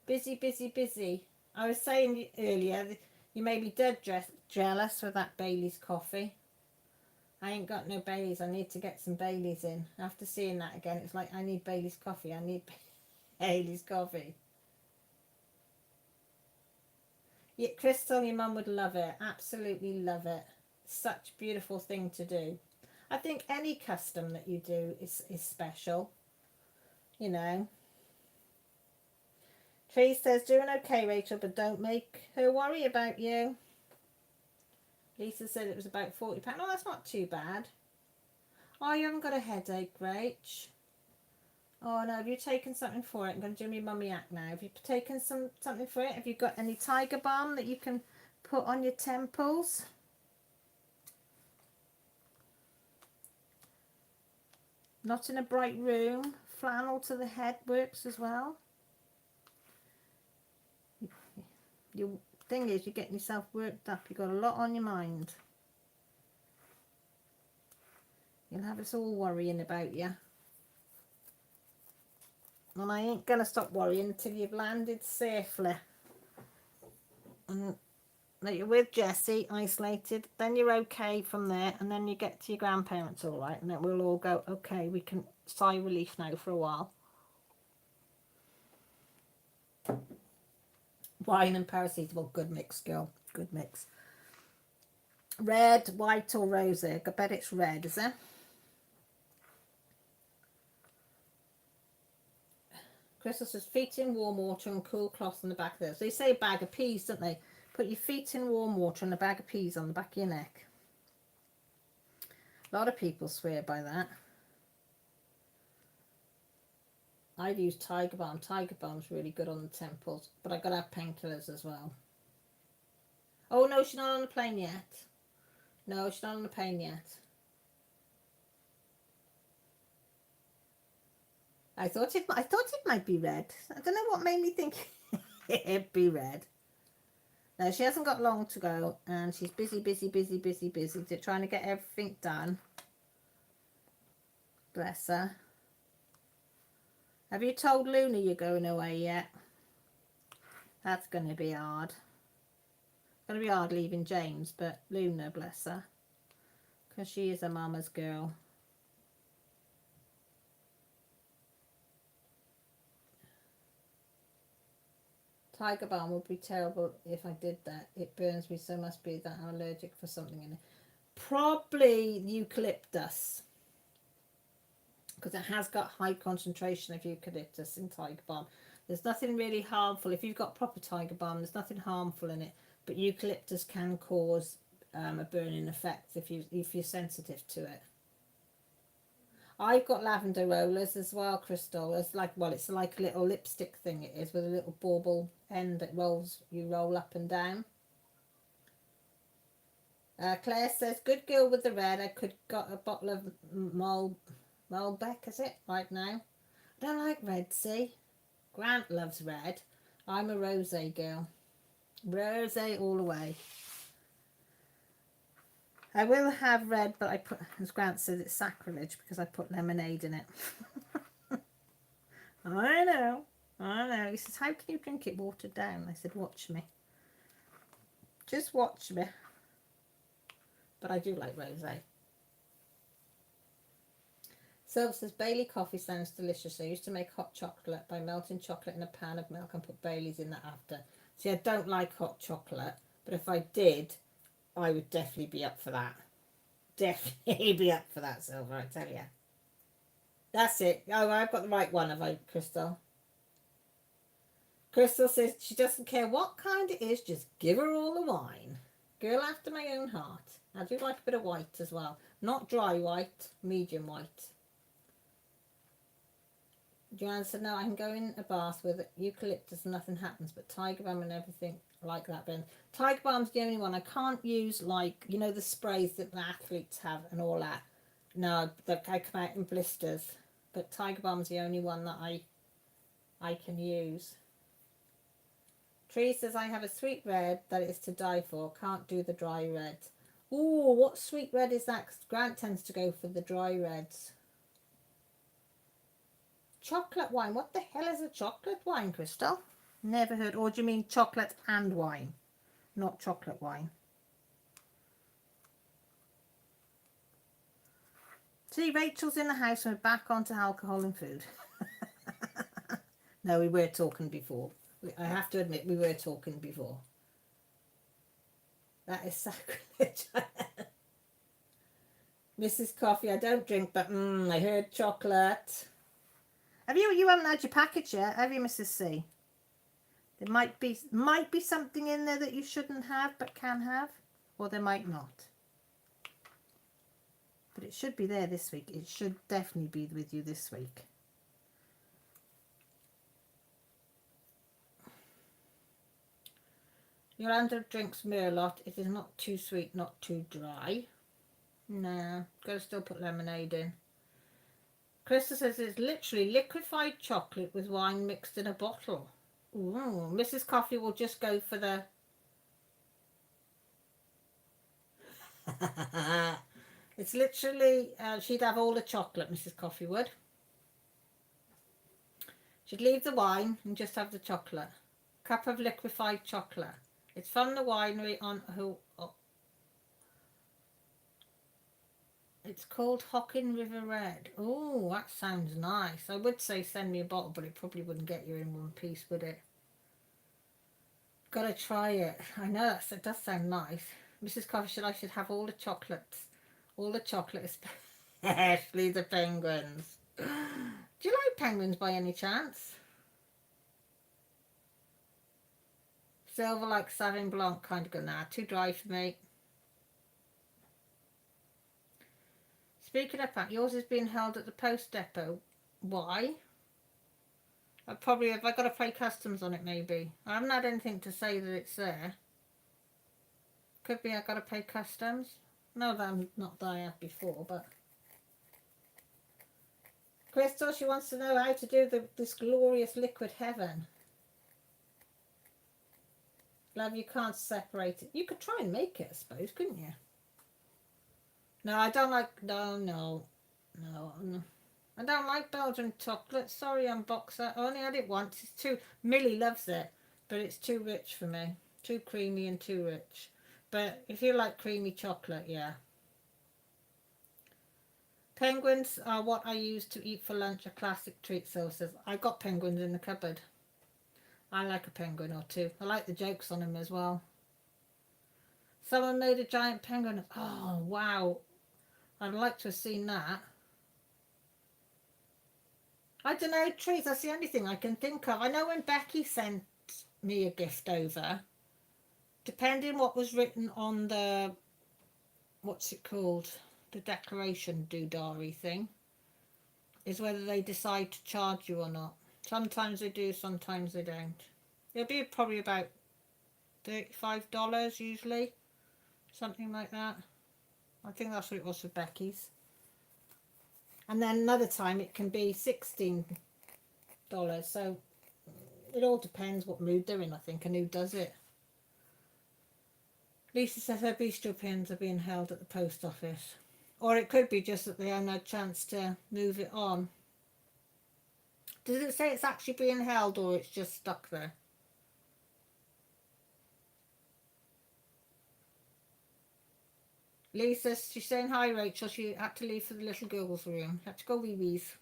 Busy, busy, busy. I was saying earlier, you made me dead jealous with that Bailey's coffee. I ain't got no Baileys. I need to get some Baileys in. After seeing that again, it's like, I need Bailey's coffee. I need Bailey's coffee. Yeah, Crystal, your mum would love it. Absolutely love it. Such a beautiful thing to do. I think any custom that you do is special. You know. Tree says, doing okay, Rachel, but don't make her worry about you. Lisa said it was about £40. Oh, that's not too bad. Oh, you haven't got a headache, Rach. Oh, no, have you taken something for it? I'm going to do my mummy act now. Have you taken something for it? Have you got any tiger balm that you can put on your temples? Not in a bright room. Flannel to the head works as well. Your thing is, you're getting yourself worked up. You've got a lot on your mind. You'll have us all worrying about you. And I ain't going to stop worrying until you've landed safely. And that you're with Jessie, isolated. Then you're okay from there. And then you get to your grandparents all right. And then we'll all go, okay, we can sigh relief now for a while. Wine and paracetamol. Good mix, girl. Good mix. Red, white or rosy? I bet it's red, is it? Crystal says, feet in warm water and cool cloth on the back there. So they say a bag of peas, don't they? Put your feet in warm water and a bag of peas on the back of your neck. A lot of people swear by that. I've used Tiger Balm. Tiger Balm's really good on the temples. But I've got to have painkillers as well. Oh, no, she's not on the plane yet. No, she's not on the plane yet. I thought it might be red. I don't know what made me think it'd be red. No, she hasn't got long to go, and she's busy trying to get everything done. Bless her. Have you told Luna you're going away yet? That's going to be hard. It's going to be hard leaving James, but Luna, bless her, because she is a mama's girl. Tiger Balm would be terrible if I did that. It burns me, so must be that I'm allergic for something in it. Probably eucalyptus, because it has got high concentration of eucalyptus in Tiger Balm. There's nothing really harmful. If you've got proper Tiger Balm, there's nothing harmful in it. But eucalyptus can cause a burning effect if you're sensitive to it. I've got lavender rollers as well, Crystal. It's like a little lipstick thing it is, with a little bauble end that you roll up and down. Claire says, good girl with the red. I could got a bottle of Malbec, is it, right now? I don't like red, see? Grant loves red. I'm a rosé girl. Rosé all the way. I will have red, but I put, as Grant says, it's sacrilege because I put lemonade in it. I know. He says, how can you drink it watered down? I said, watch me. Just watch me. But I do like rosé. Sylv says, Bailey coffee sounds delicious. I used to make hot chocolate by melting chocolate in a pan of milk and put Bailey's in that after. See, I don't like hot chocolate, but if I did, I would definitely be up for that. Definitely be up for that, Silver, I tell you. That's it. Oh, I've got the right one, have I, Crystal? Crystal says she doesn't care what kind it is, just give her all the wine. Girl after my own heart. I do like a bit of white as well. Not dry white, medium white. Joanne said, no, I can go in a bath with eucalyptus and nothing happens, but tiger balm and everything like that. Ben, tiger balm's the only one. I can't use, like, you know, the sprays that the athletes have and all that. No, I come out in blisters. But tiger balm's the only one that I can use. Tree says, I have a sweet red that is to die for. Can't do the dry reds. Ooh, what sweet red is that? 'Cause Grant tends to go for the dry reds. Chocolate wine. What the hell is a chocolate wine, Crystal? Never heard. Or do you mean chocolate and wine? Not chocolate wine. See, Rachel's in the house and we're back onto alcohol and food. No, we were talking before. I have to admit, we were talking before. That is sacrilege. Mrs. Coffee, I don't drink, but I heard chocolate. You haven't had your package yet, have you, Mrs. C? There might be something in there that you shouldn't have but can have, or there might not. But it should be there this week. It should definitely be with you this week. Yolanda drinks Merlot. It is not too sweet, not too dry. Nah, gotta still put lemonade in. Krista says it's literally liquefied chocolate with wine mixed in a bottle. Ooh, Mrs. Coffee will just go for the... It's literally, she'd have all the chocolate, Mrs. Coffee would. She'd leave the wine and just have the chocolate. Cup of liquefied chocolate. It's from the winery on who... Oh. It's called Hockin River Red. Oh, that sounds nice. I would say send me a bottle, but it probably wouldn't get you in one piece, would it? Gotta try it. I know that does sound nice. Mrs. Coffee said I should have all the chocolates. All the chocolate, especially the penguins. Do you like penguins by any chance? Silver like Sauvignon Blanc, kind of good now. Too dry for me. Speaking of that, yours is being held at the post depot. Why? Have I got to pay customs on it maybe. I haven't had anything to say that it's there. Could be I got to pay customs. No, not that I have before, but... Crystal, she wants to know how to do this glorious liquid heaven. Love, you can't separate it. You could try and make it, I suppose, couldn't you? No, I don't like... No. I don't like Belgian chocolate. Sorry, unboxer. I only had it once. It's too... Millie loves it, but it's too rich for me. Too creamy and too rich. But if you like creamy chocolate, yeah. Penguins are what I use to eat for lunch, a classic treat, so says. I got penguins in the cupboard. I like a penguin or two. I like the jokes on them as well. Someone made a giant penguin. Oh, wow. I'd like to have seen that. I don't know, treats, that's the only thing I can think of. I know when Becky sent me a gift over, depending what was written on the, what's it called, the declaration doodary thing, is whether they decide to charge you or not. Sometimes they do, sometimes they don't. It'll be probably about $35 usually, something like that. I think that's what it was for Becky's. And then another time it can be $16. So it all depends what mood they're in, I think, and who does it. Lisa says her bistro pins are being held at the post office. Or it could be just that they haven't had a chance to move it on. Does it say it's actually being held or it's just stuck there? Lisa, she's saying hi, Rachel. She had to leave for the little girl's room. Had to go wee-wees.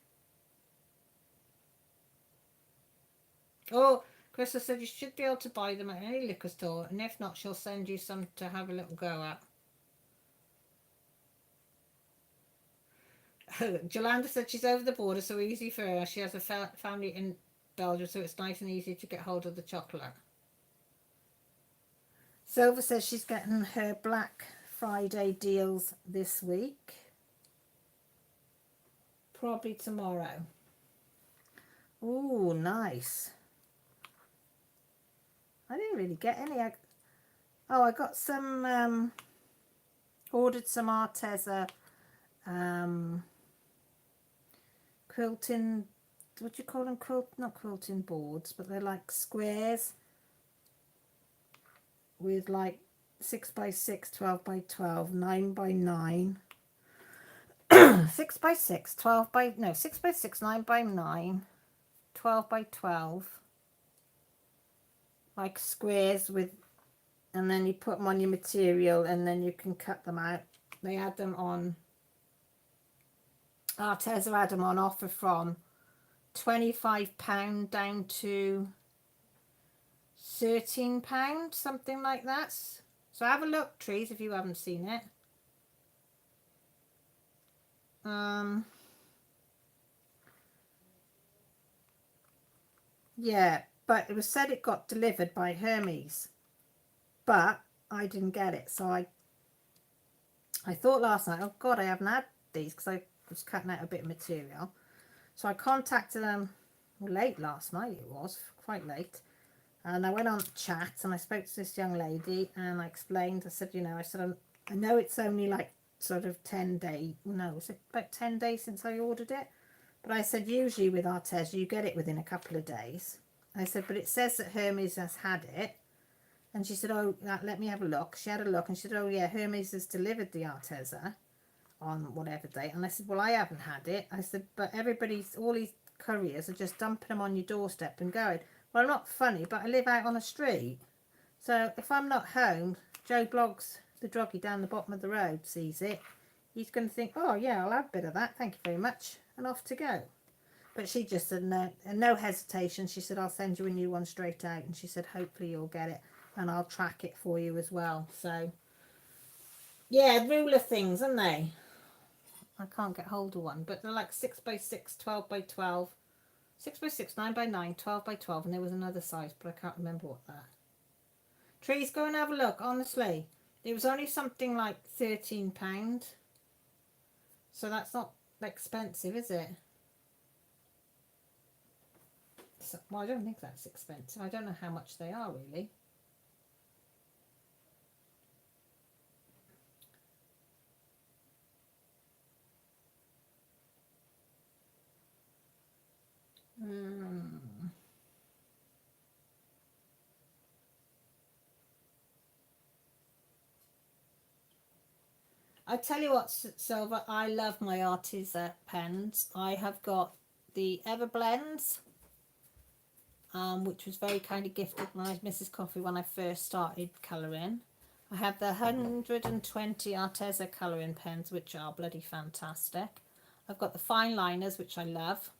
Oh, Krista said you should be able to buy them at any liquor store, and if not, she'll send you some to have a little go at. Jolanda said she's over the border, so easy for her. She has a family in Belgium, so it's nice and easy to get hold of the chocolate. Silver says she's getting her Black Friday deals this week. Probably tomorrow. Ooh, nice. I didn't really get any. I got some, ordered some Arteza quilting, what do you call them? Not quilting boards, but they're like squares with like 6x6, 12x12, 9x9. 6x6, 6x6, 9x9, 12x12, like squares with, and then you put them on your material and then you can cut them out. They had them on, Arteza had them on offer from £25 down to £13, something like that. So have a look, Trees, if you haven't seen it. Yeah, but it was said it got delivered by Hermes, but I didn't get it. So I thought last night, oh God, I haven't had these because I was cutting out a bit of material. So I contacted them late last night. It was quite late. And I went on chat and I spoke to this young lady and I explained, I said, I know it's only like sort of 10 days, no, was it about 10 days since I ordered it? But I said, usually with Arteza, you get it within a couple of days. I said, but it says that Hermes has had it. And she said, oh, let me have a look. She had a look and she said, oh yeah, Hermes has delivered the Arteza on whatever date. And I said, well, I haven't had it. I said, but all these couriers are just dumping them on your doorstep and going, well, I'm not funny, but I live out on a street. So if I'm not home, Joe Bloggs, the druggie down the bottom of the road, sees it. He's going to think, oh, yeah, I'll have a bit of that. Thank you very much. And off to go. But she just said no hesitation. She said, I'll send you a new one straight out. And she said, hopefully you'll get it. And I'll track it for you as well. So, yeah, ruler things, aren't they? I can't get hold of one. But they're like 6x6, 12x12. 6x6, 9x9, 12x12, and there was another size, but I can't remember what that. Trees, go and have a look, honestly. It was only something like £13. So that's not expensive, is it? So, well, I don't think that's expensive. I don't know how much they are, really. I tell you what, Silver, I love my Arteza pens. I have got the Everblends, which was very kindly gifted by Mrs. Coffee when I first started colouring. I have the 120 Arteza colouring pens, which are bloody fantastic. I've got the fine liners, which I love.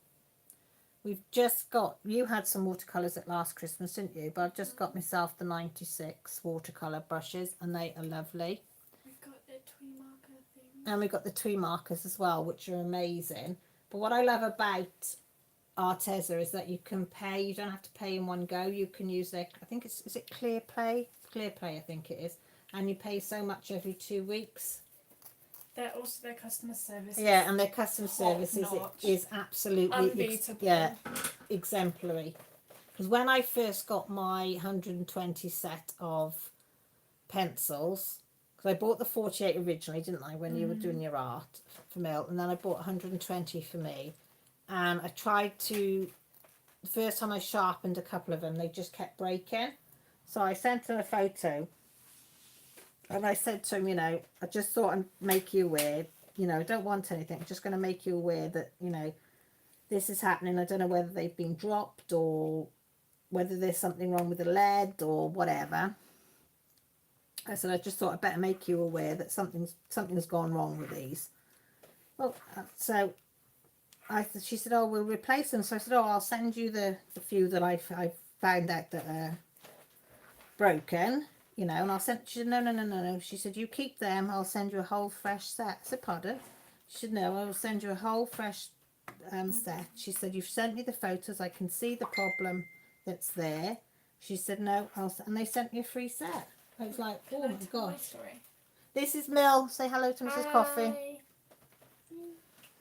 We've just got, you had some watercolours at last Christmas, didn't you? But I've just got myself the 96 watercolour brushes, and they are lovely. We've got the twee marker thing. And we've got the twee markers as well, which are amazing. But what I love about Arteza is that you can pay, you don't have to pay in one go. You can use their, I think is it Clear Play? Clear Play, I think it is. And you pay so much every 2 weeks. They're also their customer service. Yeah, and their customer service is absolutely unbeatable. Exemplary. Because when I first got my 120 set of pencils, because I bought the 48 originally, didn't I, when you were doing your art for Mill, and then I bought 120 for me. And I tried to, the first time I sharpened a couple of them, they just kept breaking. So I sent him a photo. And I said to him, I just thought I'd make you aware, I don't want anything. I'm just going to make you aware that, this is happening. I don't know whether they've been dropped or whether there's something wrong with the lead or whatever. I said, I just thought I'd better make you aware that something's gone wrong with these. Well, so she said, oh, we'll replace them. So I said, oh, I'll send you the few that I found out that are broken. And I'll send, she said, no. She said, you keep them, I'll send you a whole fresh set. I said, pardon? She said, no, I will send you a whole fresh set. She said, you've sent me the photos. I can see the problem that's there. She said, no, and they sent me a free set. I was like, oh Can I my tell my gosh. story? This is Mill. Say hello to Mrs. Coffee. Hi.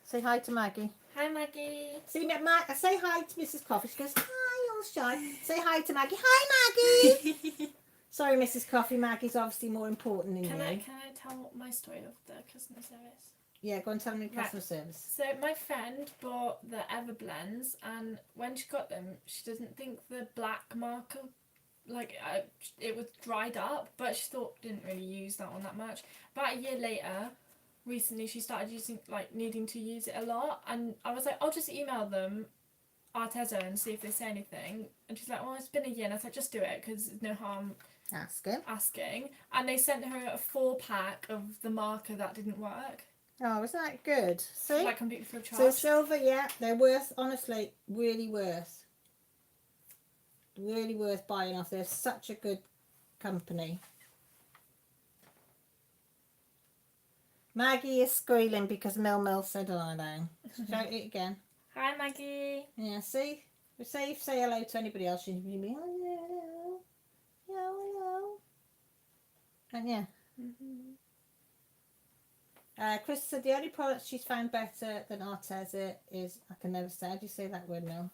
Say hi to Maggie. Hi, Maggie. See, say hi to Mrs. Coffee. She goes, hi, all shy. Say hi to Maggie. Hi, Maggie. Sorry, Mrs. Coffee. Maggie's obviously more important than you. Can I tell my story of the customer service? Yeah, go and tell me Right. customer service. So my friend bought the Everblends, and when she got them, she doesn't think the black marker, it was dried up, but she thought didn't really use that one that much. About a year later, recently she started needing to use it a lot, and I was like, I'll just email them Arteza and see if they say anything. And she's like, well, it's been a year, and I was like, just do it because there's no harm asking. And they sent her a 4-pack of the marker that didn't work. Oh, isn't that good? See? Like completely free of charge. So silver, yeah, they're worth, honestly, really worth buying off. They're such a good company. Maggie is squealing because Mill said hello down. Shout it again. Hi, Maggie. Yeah, see? Say hello to anybody else, you'd be hello. Hello. And yeah. Chris said the only product she's found better than Arteza is, I can never say, how do you say that word now?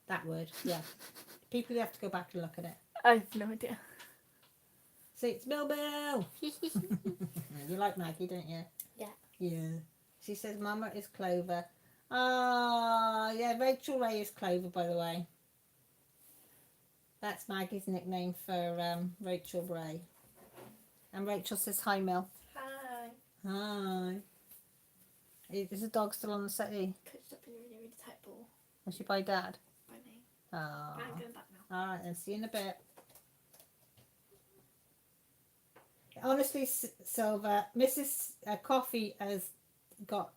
That word, yeah. People have to go back and look at it. I have no idea. See, it's Mill. You like Maggie, don't you? Yeah. Yeah. She says Mama is Clover. Ah, yeah, Rachel Ray is Clover, by the way. That's Maggie's nickname for Rachel Ray. And Rachel says, hi, Mill. Hi. Hi. Is the dog still on the settee? Pushed up in a really, really tight ball Was she by Dad? by me. Oh. I'm going back now. All right, then. See you in a bit. Honestly, Silver, Mrs. Coffee has got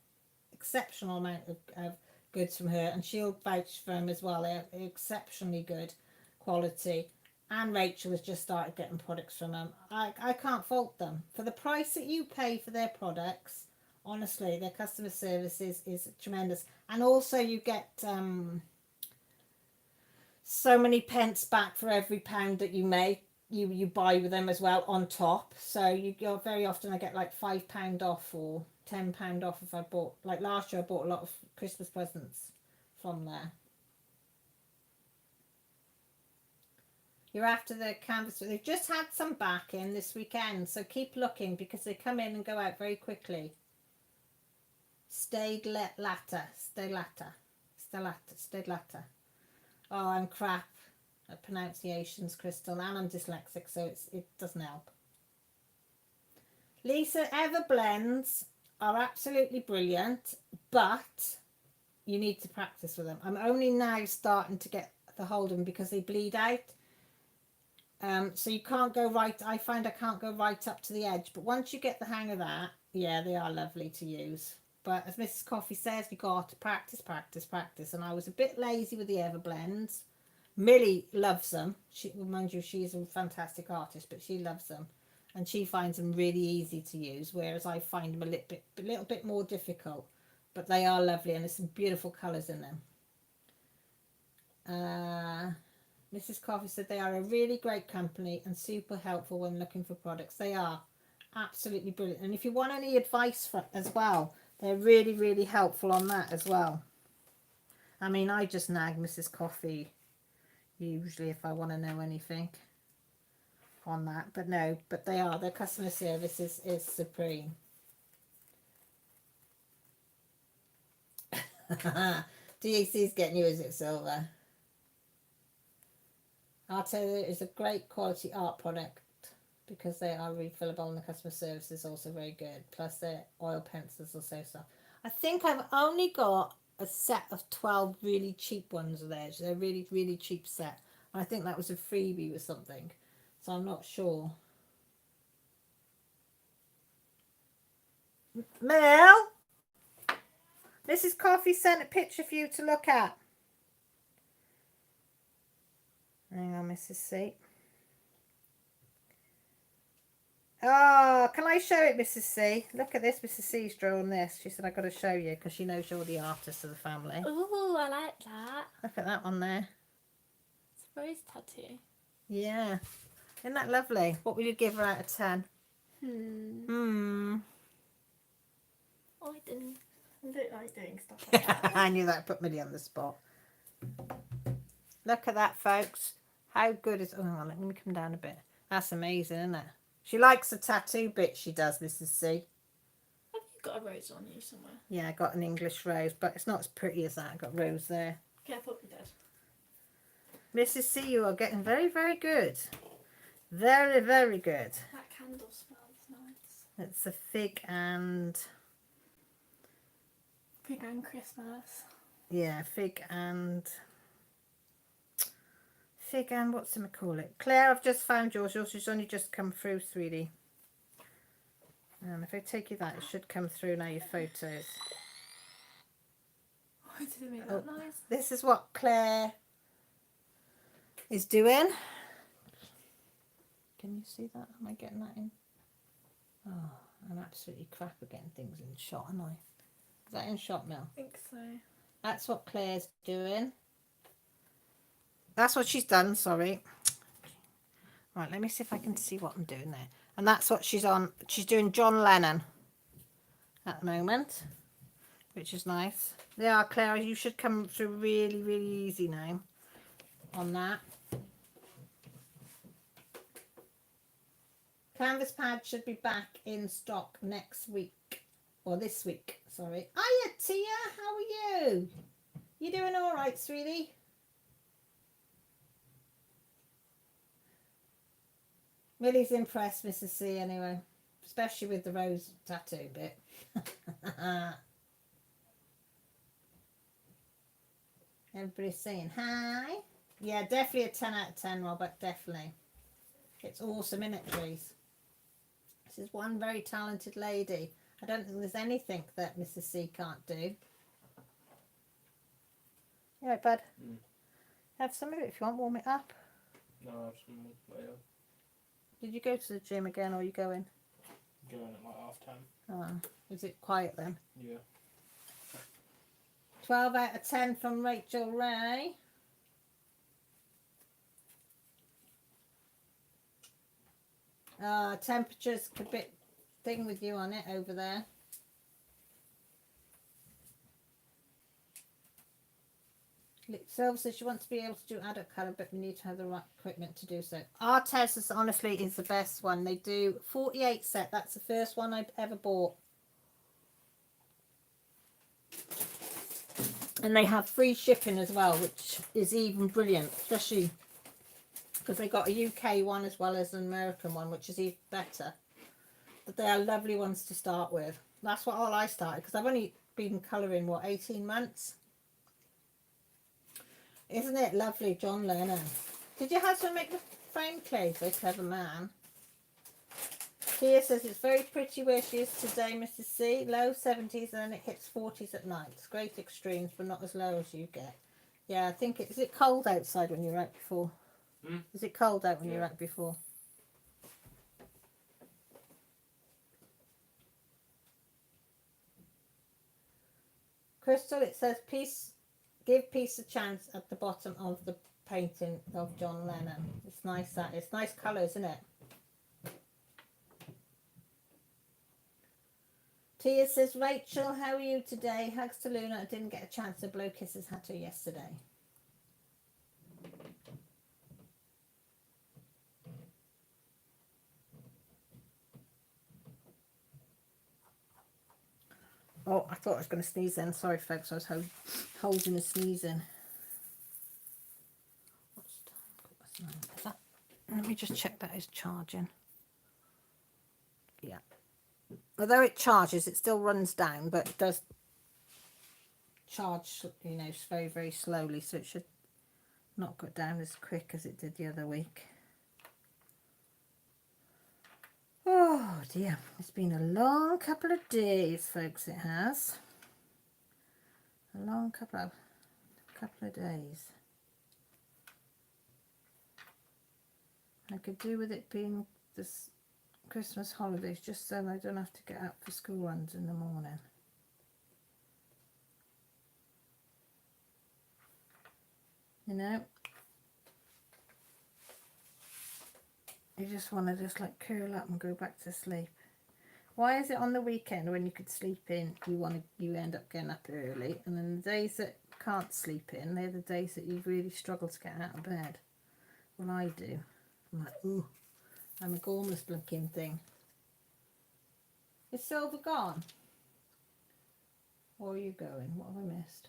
exceptional amount of goods from her, and she'll vouch for them as well. They're exceptionally good quality. And Rachel has just started getting products from them. I can't fault them. For the price that you pay for their products, honestly, their customer service is tremendous. And also you get so many pence back for every pound that you make. You buy with them as well on top. So you go very often I get like £5 off or £10 off if I bought, like last year I bought a lot of Christmas presents from there. You're after the canvas. They've just had some back in this weekend, so keep looking because they come in and go out very quickly. Stayed latter. Oh, I'm crap at pronunciations, Crystal, and I'm dyslexic, so it doesn't help. Lisa, Everblends are absolutely brilliant, but you need to practice with them. I'm only now starting to get the hold of them because they bleed out. So you can't go right, I find I can't go right up to the edge, but once you get the hang of that, yeah, they are lovely to use. But as Mrs. Coffee says, you got to practice, and I was a bit lazy with the Everblends. Millie loves them. Mind you, she's a fantastic artist, but she loves them, and she finds them really easy to use, whereas I find them a little bit more difficult. But they are lovely, and there's some beautiful colours in them. Mrs. Coffee said they are a really great company and super helpful when looking for products. They are absolutely brilliant. And if you want any advice as well, they're really, really helpful on that as well. I mean, I just nag Mrs. Coffee usually if I want to know anything on that. But no, but they are. Their customer service is supreme. DAC's getting you, is it, Silver? Arteza is a great quality art product because they are refillable and the customer service is also very good. Plus their oil pencils are so soft. I think I've only got a set of 12 really cheap ones of theirs. They're really, really cheap set. I think that was a freebie or something. So I'm not sure. Mel? Mrs. Coffee sent a picture for you to look at. Hang on, Mrs. C. Oh, can I show it, Mrs. C? Look at this. Mrs. C's drawn this. She said, I've got to show you because she knows you're the artist of the family. Ooh, I like that. Look at that one there. It's a rose tattoo. Yeah. Isn't that lovely? What will you give her out of 10? I don't like doing stuff like that. I knew that put me on the spot. Look at that, folks. How good is... Oh, hang on, let me come down a bit. That's amazing, isn't it? She likes the tattoo bit, she does, Mrs. C. Have you got a rose on you somewhere? Yeah, I got an English rose, but it's not as pretty as that. I got rose there. Okay, I thought you did. Mrs. C, you are getting very, very good. Very, very good. That candle smells nice. It's a fig and... Fig and Christmas. Yeah, fig and what's it call it? Claire, I've just found yours. Yours has only just come through, sweetie. And if I take you that, it should come through now, your photos. Why did it make that nice? This is what Claire is doing. Can you see that? Am I getting that in? Oh, I'm absolutely crap at getting things in shot, am I? Is that in shot, Mel? I think so. That's what Claire's doing. That's what she's done, sorry. Right, let me see if I can see what I'm doing there. And that's what she's on. She's doing John Lennon at the moment, which is nice. Yeah, Claire, you should come through really, really easy now on that. Canvas pad should be back in stock next week. Or this week, sorry. Hiya, Tia, how are you? You doing all right, sweetie? Millie's impressed, Mrs. C, anyway. Especially with the rose tattoo bit. Everybody's saying hi. Yeah, definitely a 10 out of 10, Robert, definitely. It's awesome, isn't it, Trees? This is one very talented lady. I don't think there's anything that Mrs. C can't do. You right, bud? Have some of it if you want, warm it up. No, I have some later. Did you go to the gym again or are you going? Going at like 10:30. Oh, is it quiet then? Yeah. 12 out of 10 from Rachel Ray. Temperature's a bit thing with you on it over there. Silver says she wants to be able to do adult colour, but we need to have the right equipment to do so. Artes is honestly is the best one. They do 48 set. That's the first one I've ever bought. And they have free shipping as well, which is even brilliant, especially because they got a UK one as well as an American one, which is even better. But they are lovely ones to start with. That's what all I started, because I've only been colouring, what, 18 months? Isn't it lovely, John Lennon? Did your husband make the frame, Clay? Very clever man. Tia says it's very pretty where she is today, Mrs. C. Low 70s and then it hits 40s at night. It's great extremes, but not as low as you get. Yeah, I think is it cold outside when you were out before? Is it cold out when you were out before? Crystal, it says give peace a chance at the bottom of the painting of John Lennon. It's nice that. It's nice colours, isn't it? Tia says, Rachel, how are you today? Hugs to Luna. I didn't get a chance to blow kisses at her yesterday. Oh, I thought I was going to sneeze then. Sorry, folks. I was holding a sneeze in. Is that? Let me just check that is charging. Yeah. Although it charges, it still runs down, but it does charge, you know, very, very slowly. So it should not go down as quick as it did the other week. Oh dear, it's been a long couple of days, folks, it has. A long couple of days. I could do with it being this Christmas holidays just so I don't have to get up for school runs in the morning. You know? You just want to just like curl up and go back to sleep. Why is it on the weekend when you could sleep in, you end up getting up early, and then the days that can't sleep in, they're the days that you really struggle to get out of bed? Well, I do. I'm like, ooh, I'm a gormless blinking thing. Is Silver gone? Where are you going? What have I missed?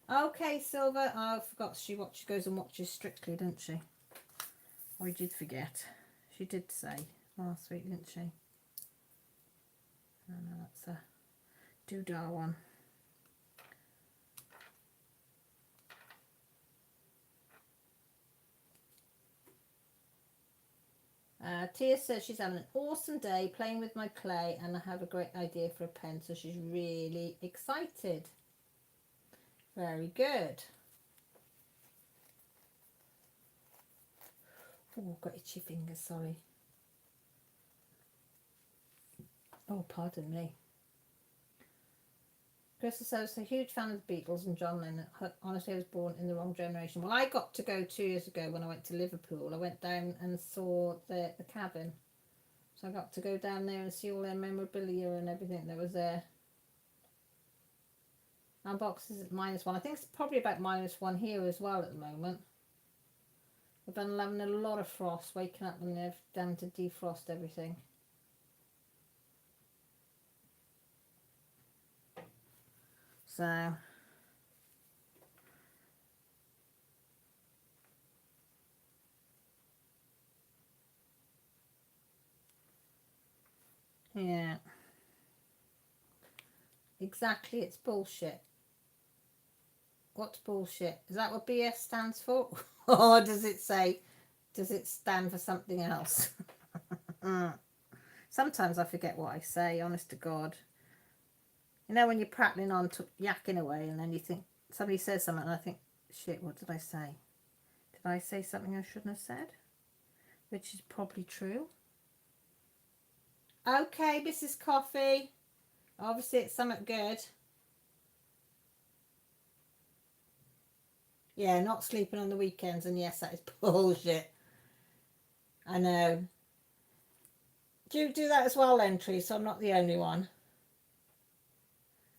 Okay, Silver. Oh, I forgot she goes and watches Strictly, doesn't she? I did forget. She did say last week, didn't she? Oh, no, that's a doodah one. Tia says she's having an awesome day playing with my clay and I have a great idea for a pen, so she's really excited. Very good. Oh, got itchy fingers, sorry. Oh, pardon me. Crystal says, a huge fan of the Beatles and John Lennon. Honestly, I was born in the wrong generation. Well, I got to go 2 years ago when I went to Liverpool. I went down and saw the cabin. So I got to go down there and see all their memorabilia and everything that was there. Our box is at -1. I think it's probably about -1 here as well at the moment. We've been having a lot of frost, waking up and they're down to defrost everything. So yeah, exactly, it's bullshit. What's bullshit? Is that what BS stands for? Or does it stand for something else? Sometimes I forget what I say, honest to God. You know when you're prattling on, yakking away, and then you think, somebody says something and I think, shit, what did I say? Did I say something I shouldn't have said? Which is probably true. Okay, Mrs. Coffee. Obviously it's something good. Yeah, not sleeping on the weekends, and yes, that is bullshit. I know. Do you do that as well, Entry? So I'm not the only one.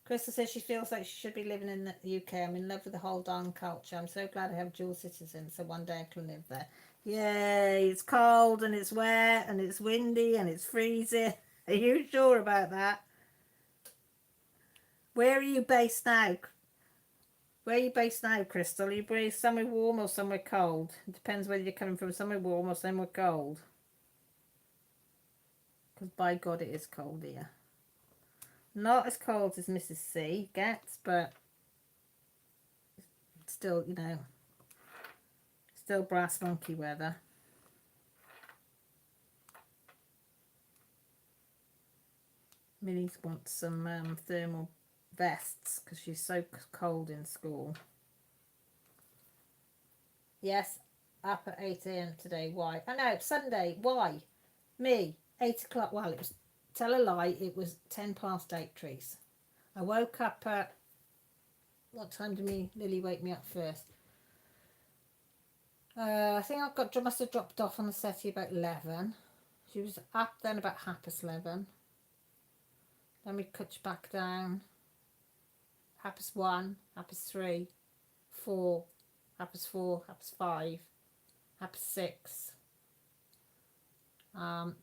Crystal says she feels like she should be living in the UK. I'm in love with the whole darn culture. I'm so glad I have dual citizen, so one day I can live there. Yay, it's cold and it's wet and it's windy and it's freezing. Are you sure about that? Where are you based now? Where are you based now, Crystal? Are you based somewhere warm or somewhere cold? It depends whether you're coming from somewhere warm or somewhere cold. Because by God, it is cold here. Not as cold as Mrs. C gets, but still, you know, still brass monkey weather. Minnie wants some thermal vests because she's so cold in school. Yes, up at 8 a.m. today. Why? I know, Sunday. Why? Me, 8 o'clock. Well, it was, tell a lie, it was 8:10, Trees. I woke up at, what time did Lily wake me up first? I think must have dropped off on the settee about 11. She was up then about 11:30. Then we cut back down. 1:30, 3:30, 4, 4:30, 5, 6.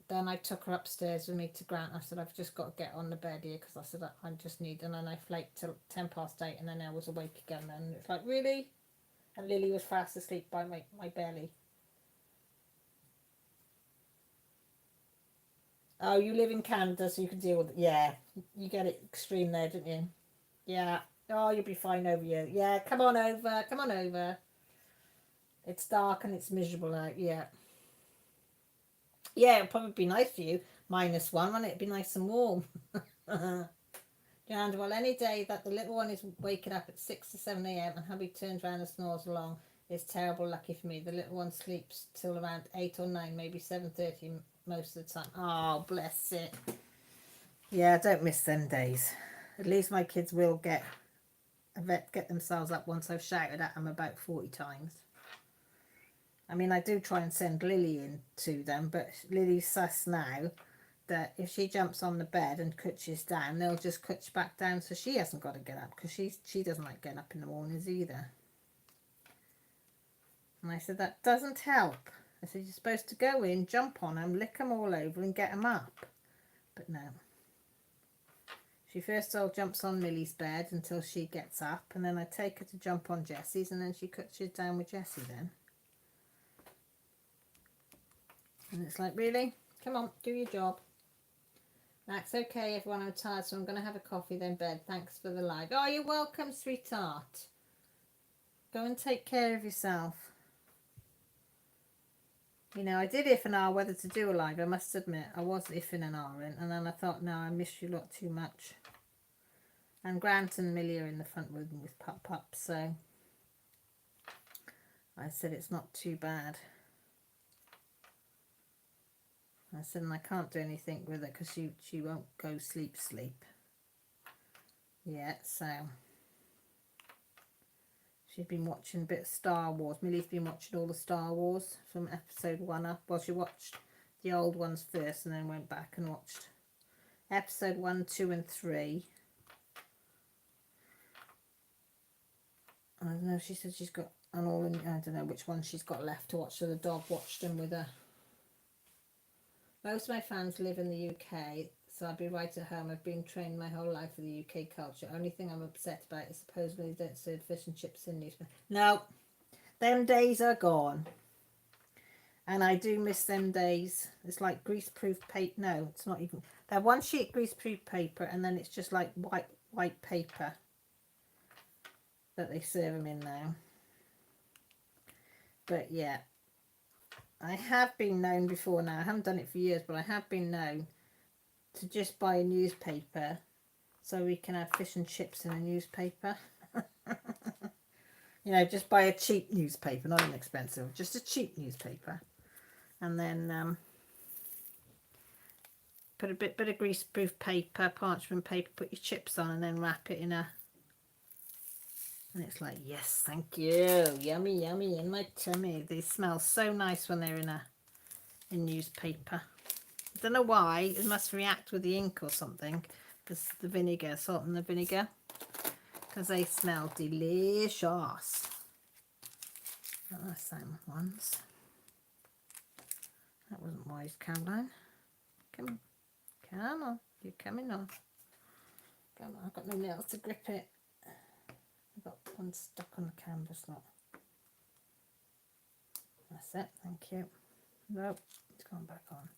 Then I took her upstairs with me to Grant. I said, I've just got to get on the bed here because I said I just need, and then I flaked till 8:10 and then I was awake again. And it's like, really? And Lily was fast asleep by my belly. Oh, you live in Canada, so you can deal with it. Yeah, you get it extreme there, don't you? Yeah. Oh, you'll be fine over here. Yeah, come on over. Come on over. It's dark and it's miserable out. Yeah. Yeah, it'll probably be nice for you. -1, won't it? It'd be nice and warm. And well, any day that the little one is waking up at 6 to 7 a.m. and hubby turns around and snores along is terrible lucky for me. The little one sleeps till around 8 or 9, maybe 7:30 most of the time. Oh, bless it. Yeah, I don't miss them days. At least my kids will get themselves up once I've shouted at them about 40 times. I mean, I do try and send Lily in to them, but Lily's sus now that if she jumps on the bed and crouches down, they'll just crouch back down, so she hasn't got to get up, because she doesn't like getting up in the mornings either. And I said, that doesn't help. I said, you're supposed to go in, jump on them, lick them all over and get them up. But no. She first all jumps on Millie's bed until she gets up, and then I take her to jump on Jessie's, and then she crouches down with Jessie then. And it's like, really? Come on, do your job. That's okay, everyone. I'm tired, so I'm going to have a coffee, then bed. Thanks for the live. Oh, you're welcome, sweetheart. Go and take care of yourself. You know, I did if and hour whether to do a live. I must admit, I was ifing and ahhing, and then I thought, no, I miss you lot too much. And Grant and Millie are in the front room with Pup, so I said it's not too bad. I said, and I can't do anything with her because she won't go sleep yet, so she's been watching a bit of Star Wars. Millie's been watching all the Star Wars from episode 1 up. Well, she watched the old ones first and then went back and watched episode 1, 2 and 3. I don't know, she said she's got an all in, I don't know which one she's got left to watch, so the dog watched them with her. Most of my fans live in the UK, so I'd be right at home. I've been trained my whole life for the UK culture. Only thing I'm upset about is supposedly they don't serve fish and chips in these. No, them days are gone. And I do miss them days. It's like greaseproof paper. No, it's not even. They're one sheet greaseproof paper, and then it's just like white paper that they serve them in now. But yeah. I have been known before now, I haven't done it for years, but I have been known to just buy a newspaper so we can have fish and chips in a newspaper. You know, just buy a cheap newspaper, not an expensive, just a cheap newspaper. And then put a bit of greaseproof paper, parchment paper, put your chips on, and then wrap it in a... And it's like, yes, thank you. Yummy, yummy in my tummy. They smell so nice when they're in newspaper. I don't know why. It must react with the ink or something. Because the vinegar, salt and the vinegar. Because they smell delicious. That's them ones. That wasn't wise, Caroline. Come on. Come on. You're coming on. Come on. I've got no nails to grip it. I've got one stuck on the canvas lot. That's it, thank you. Nope, it's gone back on.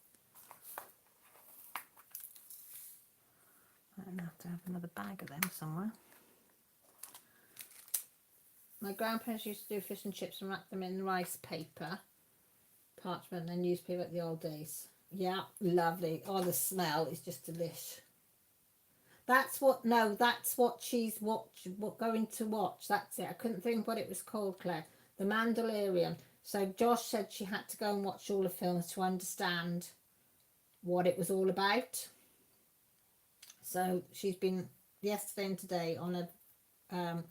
I'm going to have another bag of them somewhere. My grandparents used to do fish and chips and wrap them in rice paper, parchment and newspaper at the old days. Yeah, lovely. Oh, the smell is just delish. That's what she's going to watch. That's it. I couldn't think what it was called, Claire. The Mandalorian. So Josh said she had to go and watch all the films to understand what it was all about. So she's been yesterday and today on a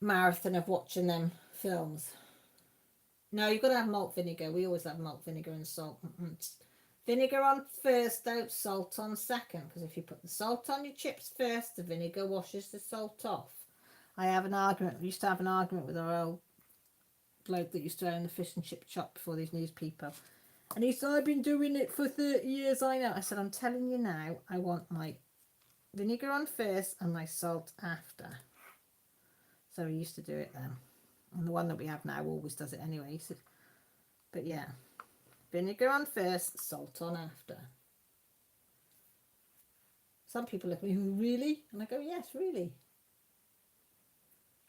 marathon of watching them films. No, you've got to have malt vinegar. We always have malt vinegar and salt. Vinegar on first, though, salt on second. Because if you put the salt on your chips first, the vinegar washes the salt off. We used to have an argument with our old bloke that used to own the fish and chip shop before these news people. And he said, I've been doing it for 30 years, I know. I said, I'm telling you now, I want my vinegar on first and my salt after. So he used to do it then. And the one that we have now always does it anyway. He said, but yeah. Vinegar on first, salt on after. Some people look at me, really? And I go, yes, really.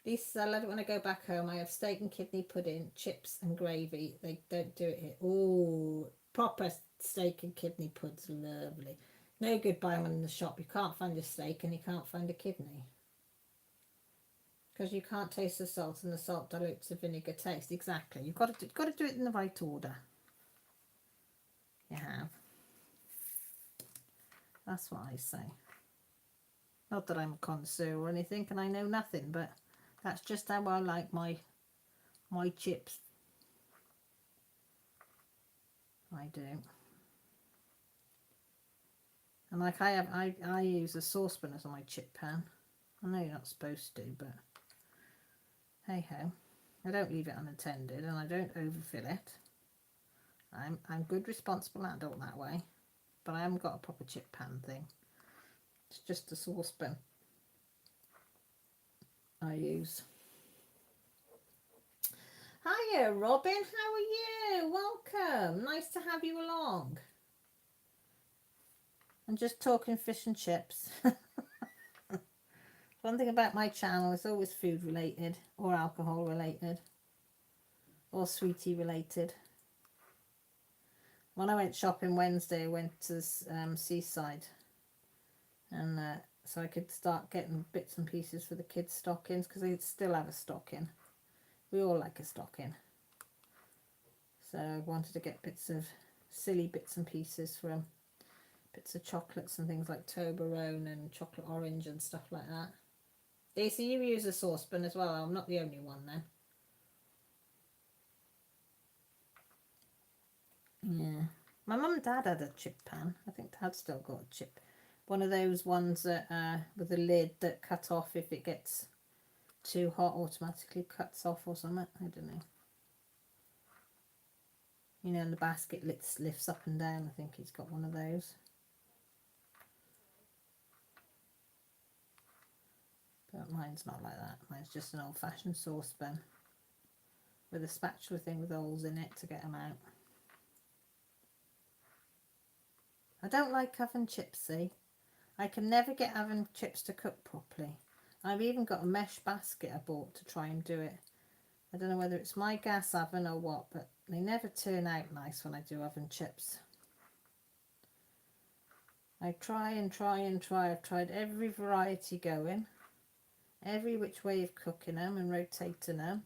Lisa, I love it when I go back home. I have steak and kidney pudding, chips and gravy. They don't do it here. Oh, proper steak and kidney pud's lovely. No good buying one in the shop. You can't find a steak and you can't find a kidney. Because you can't taste the salt and the salt dilutes the vinegar taste. Exactly. You've got to do it in the right order. You have. That's what I say. Not that I'm a connoisseur or anything, and I know nothing, but that's just how I like my chips. I do. And like I use a saucepan as my chip pan. I know you're not supposed to, but hey ho. I don't leave it unattended, and I don't overfill it. I'm good responsible adult that way, but I haven't got a proper chip pan thing. It's just a saucepan I use. Hiya Robin, how are you? Welcome. Nice to have you along. I'm just talking fish and chips. One thing about my channel is always food related or alcohol related or sweetie related. When I went shopping Wednesday, I went to Seaside, and so I could start getting bits and pieces for the kids' stockings, because they still have a stocking. We all like a stocking. So I wanted to get silly bits and pieces for them. Bits of chocolates and things like Toblerone and chocolate orange and stuff like that. Daisy, you use a saucepan as well. I'm not the only one then. Yeah. My mum and dad had a chip pan. I think Dad's still got a chip. One of those ones that with a lid that cut off if it gets too hot, automatically cuts off or something. I don't know. You know, and the basket lifts up and down. I think he's got one of those. But mine's not like that. Mine's just an old-fashioned saucepan with a spatula thing with holes in it to get them out. I don't like oven chips, see. I can never get oven chips to cook properly. I've even got a mesh basket I bought to try and do it. I don't know whether it's my gas oven or what, but they never turn out nice when I do oven chips. I try and try and try. I've tried every variety going. Every which way of cooking them and rotating them.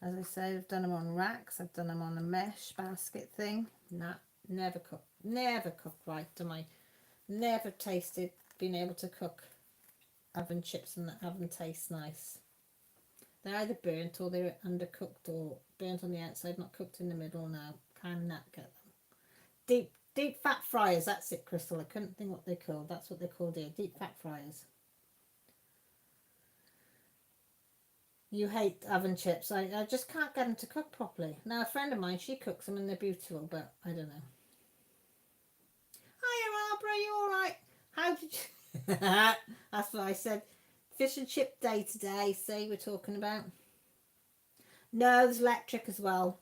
As I say, I've done them on racks. I've done them on a mesh basket thing. Nah, never cook right to my... Never tasted being able to cook oven chips and the oven tastes nice. They're either burnt or they're undercooked or burnt on the outside, not cooked in the middle now. Cannot get them. Deep fat fryers, that's it, Crystal. I couldn't think what they're called. That's what they're called here, deep fat fryers. You hate oven chips. I just can't get them to cook properly. Now, a friend of mine, she cooks them and they're beautiful, but I don't know. Hiya, Barbara, you all right? How did you... That's what I said. Fish and chip day today, see, we're talking about. No, there's electric as well.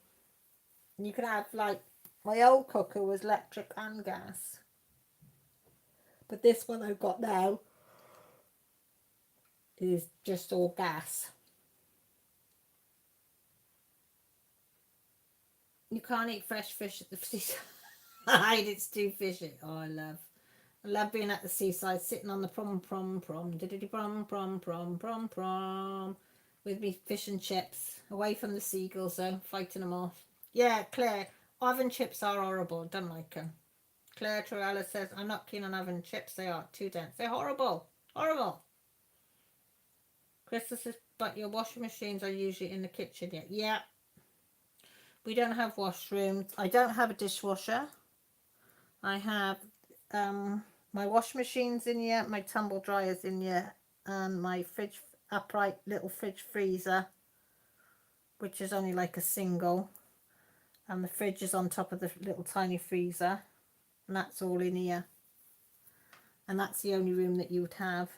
You can have, like, my old cooker was electric and gas. But this one I've got now is just all gas. You can't eat fresh fish at the seaside. It's too fishy. Oh, I love being at the seaside, sitting on the prom, diddity prom, with me fish and chips, away from the seagulls though, fighting them off. Yeah, Claire, oven chips are horrible, don't like them. Claire Torella says, I'm not keen on oven chips, they are too dense. They're horrible, horrible. Krista says, but your washing machines are usually in the kitchen yet. Yeah. We don't have washrooms. I don't have a dishwasher. I have my washing machine's in here, my tumble dryer's in here, and my upright little fridge freezer, which is only like a single, and the fridge is on top of the little tiny freezer, and that's all in here. And that's the only room that you would have.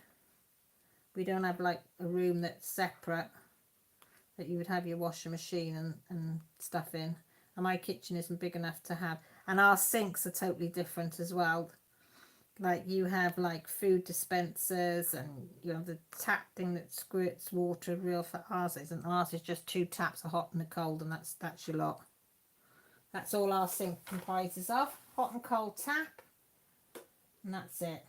We don't have like a room that's separate that you would have your washing machine and stuff in. And my kitchen isn't big enough to have. And our sinks are totally different as well. Like you have like food dispensers and you have the tap thing that squirts water real for ours isn't. Ours is just 2 taps, a hot and a cold, and that's your lot. That's all our sink comprises of. Hot and cold tap. And that's it.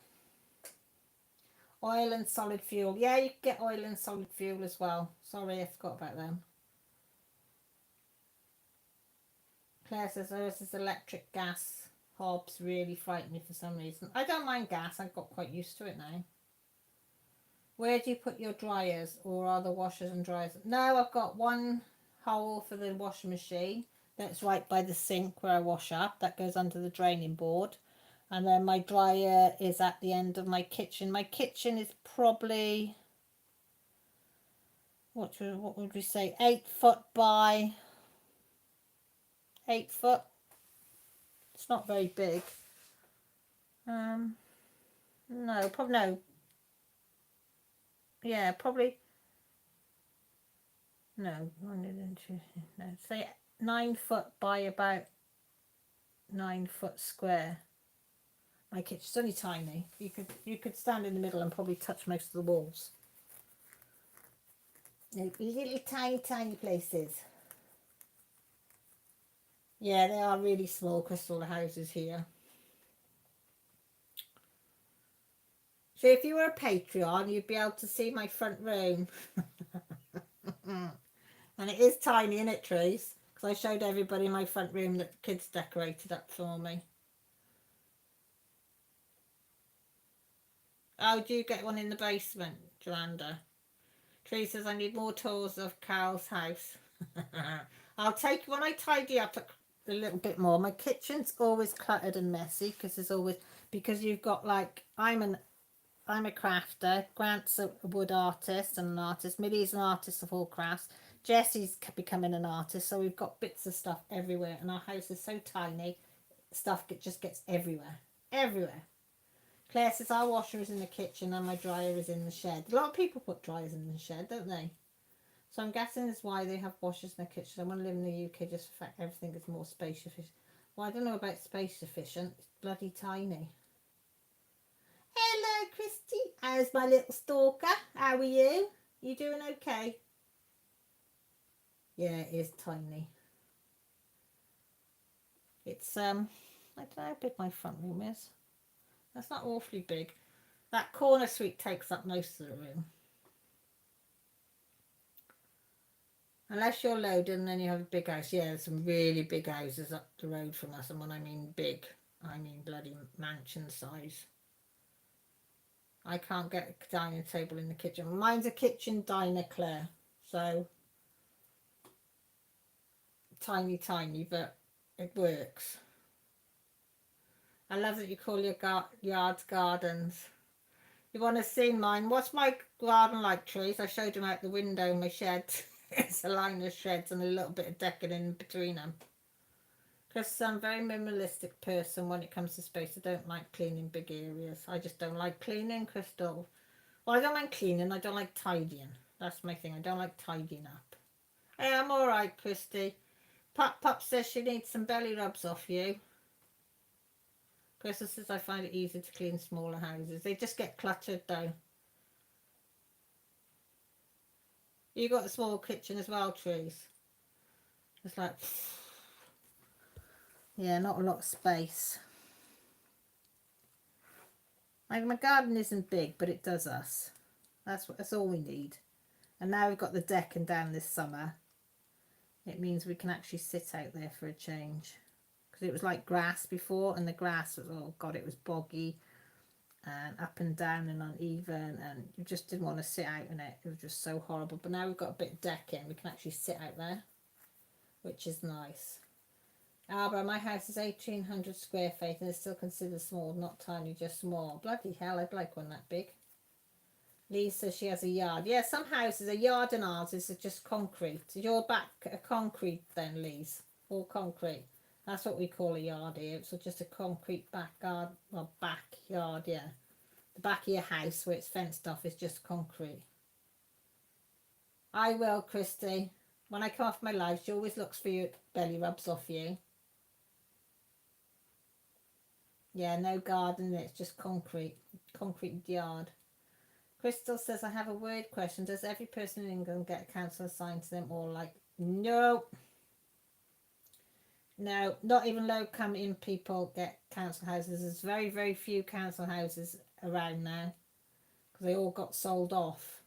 Oil and solid fuel. Yeah, you can get oil and solid fuel as well. Sorry, I forgot about them. Claire says, oh, this is electric gas. Hobs really frighten me for some reason. I don't mind gas. I've got quite used to it now. Where do you put your dryers, or are the washers and dryers? No, I've got one hole for the washing machine that's right by the sink where I wash up. That goes under the draining board. And then my dryer is at the end of my kitchen. My kitchen is probably, what would we say, 8 foot by 8 foot. It's not very big. No, probably no. Yeah, probably no. No, say 9 foot by about 9 foot square. My kitchen's only tiny. You could stand in the middle and probably touch most of the walls. Little tiny places. Yeah, they are really small, Crystal, the houses here. So if you were a Patreon, you'd be able to see my front room. And it is tiny, isn't it, Trace? Because I showed everybody my front room that the kids decorated up for me. Oh, do you get one in the basement, Jolanda? Tree says, I need more tours of Carol's house. I'll take, when I tidy up a little bit more. My kitchen's always cluttered and messy because there's always, because you've got like, I'm a crafter, Grant's a wood artist and an artist, Millie's an artist of all crafts, Jessie's becoming an artist, so we've got bits of stuff everywhere, and our house is so tiny, stuff just gets everywhere. Claire says our washer is in the kitchen and my dryer is in the shed. A lot of people put dryers in the shed, don't they? So I'm guessing that's why they have washers in the kitchen. I want to live in the UK just for the fact everything is more space efficient. Well, I don't know about space efficient. It's bloody tiny. Hello, Christy. How's my little stalker? How are you? You doing okay? Yeah, it is tiny. It's, I don't know how big my front room is. That's not awfully big. That corner suite takes up most of the room. Unless you're loaded and then you have a big house. Yeah, there's some really big houses up the road from us. And when I mean big, I mean bloody mansion size. I can't get a dining table in the kitchen. Mine's a kitchen diner, Claire. So, tiny, but it works. I love that you call your yards gardens. You want to see mine? What's my garden like, Trees? I showed them out the window in my shed. It's a line of sheds and a little bit of decking in between them. Because I'm a very minimalistic person when it comes to space. I don't like cleaning big areas. I just don't like cleaning, Crystal. Well, I don't like cleaning. I don't like tidying. That's my thing. I don't like tidying up. Hey, I'm all right, Christy. Pup says she needs some belly rubs off you. Crystal says I find it easy to clean smaller houses. They just get cluttered though. You got a small kitchen as well, Trees. It's like, yeah, not a lot of space. Like my garden isn't big, but it does us. That's all we need. And now we've got the decking down this summer. It means we can actually sit out there for a change. Because it was like grass before, and the grass was, oh God, it was boggy and up and down and uneven, and you just didn't want to sit out in it. It was just so horrible. But now we've got a bit of decking, we can actually sit out there, which is nice. Albert, my house is 1,800 square feet and is still considered small, not tiny, just small. Bloody hell, I'd like one that big. Lee says she has a yard. Yeah, some houses, a yard and ours is just concrete. Is your back a concrete then, Lee's? All concrete. That's what we call a yard here. It's just a concrete backyard, well, backyard, yeah. The back of your house where it's fenced off is just concrete. I will, Christy. When I come off my live, she always looks for your belly rubs off you. Yeah, no garden, it's just concrete yard. Crystal says, I have a word question. Does every person in England get a council assigned to them, or like, no. No, not even low-income people get council houses. There's very, very few council houses around now because they all got sold off.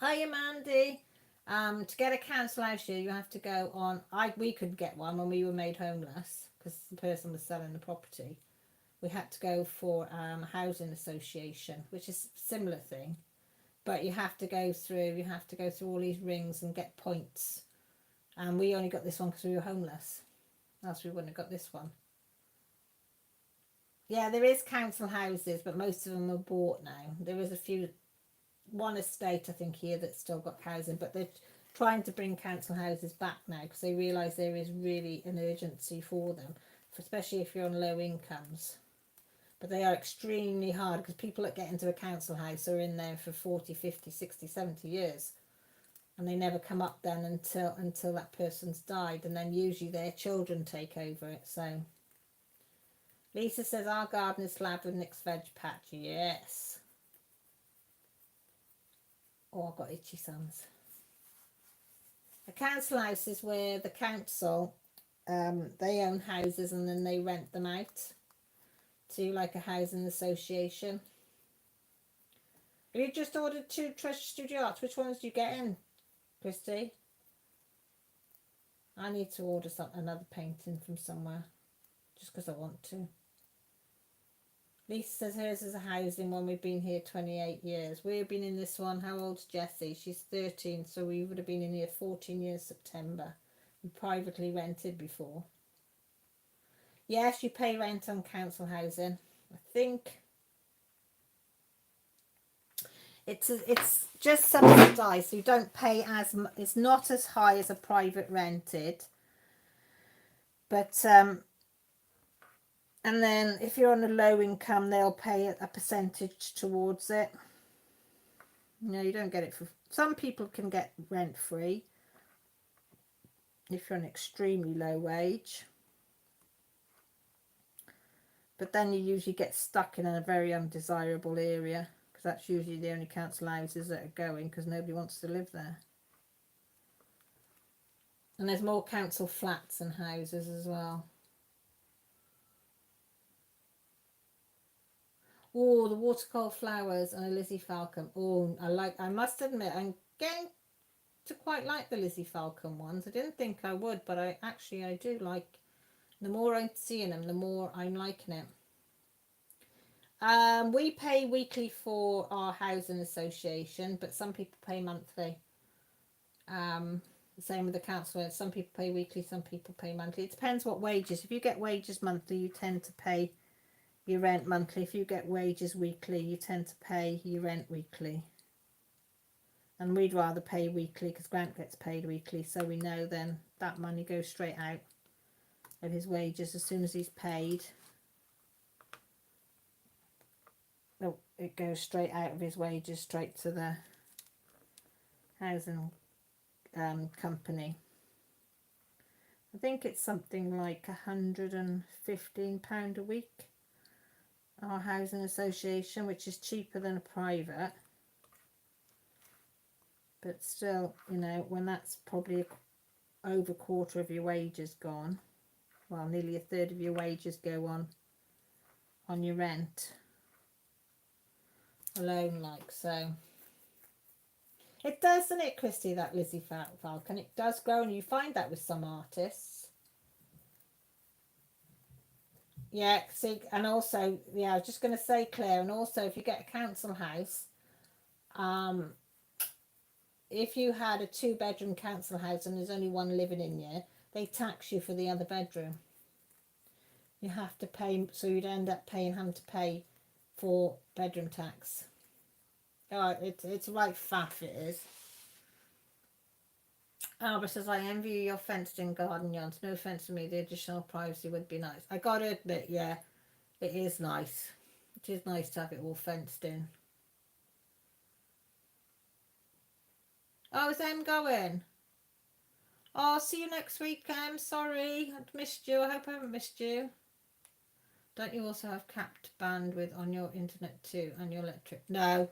Hiya, Mandy. To get a council house here, you have to go on. We could get one when we were made homeless because the person was selling the property. We had to go for housing association, which is a similar thing, but you have to go through all these rings and get points. And we only got this one because we were homeless. Else we wouldn't have got this one. Yeah, there is council houses, but most of them are bought now. There is a few, one estate I think here that's still got housing, but they're trying to bring council houses back now because they realise there is really an urgency for them, especially if you're on low incomes. But they are extremely hard because people that get into a council house are in there for 40, 50, 60, 70 years. And they never come up then until that person's died, and then usually their children take over it. So Lisa says our garden is slabbed with Nick's veg patch. Yes. Oh, I've got itchy thumbs. A council house is where the council they own houses and then they rent them out to like a housing association. Have you just ordered 2 Treasure Studio Arts? Which ones do you get in, Christy? I need to order another painting from somewhere just because I want to. Lisa says hers is a housing one. We've been here 28 years. We've been in this one. How old's Jessie? She's 13, so we would have been in here 14 years September. We privately rented before. Yes, you pay rent on council housing. I think it's just subsidised, so you don't pay as much. It's not as high as a private rented, but and then if you're on a low income, they'll pay a percentage towards it. No, you don't get it for. Some people can get rent free if you're on extremely low wage. But then you usually get stuck in a very undesirable area because that's usually the only council houses that are going because nobody wants to live there. And there's more council flats and houses as well. Oh, the watercolour flowers and a Lizzie Falcon. Oh, I must admit, I'm getting to quite like the Lizzie Falcon ones. I didn't think I would, but I do like. The more I'm seeing them, the more I'm liking it. We pay weekly for our housing association, but some people pay monthly. The same with the council. Some people pay weekly, some people pay monthly. It depends what wages. If you get wages monthly, you tend to pay your rent monthly. If you get wages weekly, you tend to pay your rent weekly. And we'd rather pay weekly because Grant gets paid weekly, so we know then that money goes straight out of his wages as soon as he's paid. Oh, it goes straight out of his wages straight to the housing company. I think it's something like £115 a week, our housing association, which is cheaper than a private. But still, you know, when that's probably over a quarter of your wages gone, well, nearly a third of your wages go on your rent alone, like so. It does, doesn't it, Christy, that Lizzie Falcon? It does grow, and you find that with some artists. Yeah, see, and also, yeah, I was just going to say, Claire, and also if you get a council house, if you had a 2-bedroom council house and there's only one living in there, they tax you for the other bedroom. You have to pay, so you'd end up having to pay for bedroom tax. Oh, it's right faff, it is. Albert says, I envy your fenced-in garden yards. No offence to me, the additional privacy would be nice. I got to admit, yeah, it is nice. It is nice to have it all fenced in. Oh, is Em going? Oh, see you next week, Em. Sorry, I've missed you. I hope I haven't missed you. Don't you also have capped bandwidth on your internet too and your electric? No.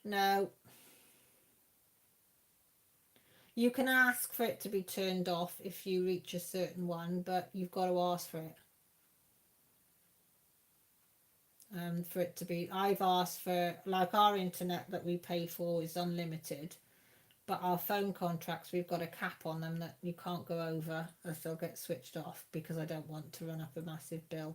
No. You can ask for it to be turned off if you reach a certain one, but you've got to ask for it. For it to be, I've asked for, like our internet that we pay for is unlimited, but our phone contracts, we've got a cap on them that you can't go over, or they'll get switched off, because I don't want to run up a massive bill.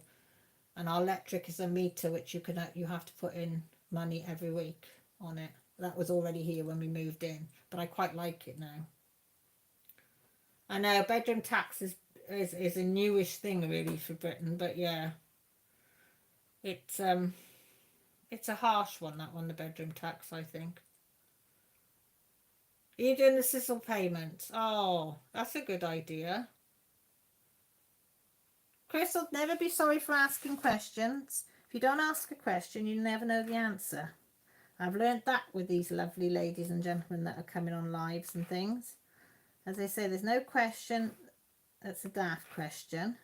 And our electric is a meter which you have to put in money every week on it. That was already here when we moved in, but I quite like it now. I know bedroom tax is a newish thing really for Britain, but yeah, it's a harsh one, that one, the bedroom tax, I think. Are you doing the sizzle payments? Oh, that's a good idea. Crystal, never be sorry for asking questions. If you don't ask a question, you never know the answer. I've learnt that with these lovely ladies and gentlemen that are coming on lives and things. As they say, there's no question that's a daft question.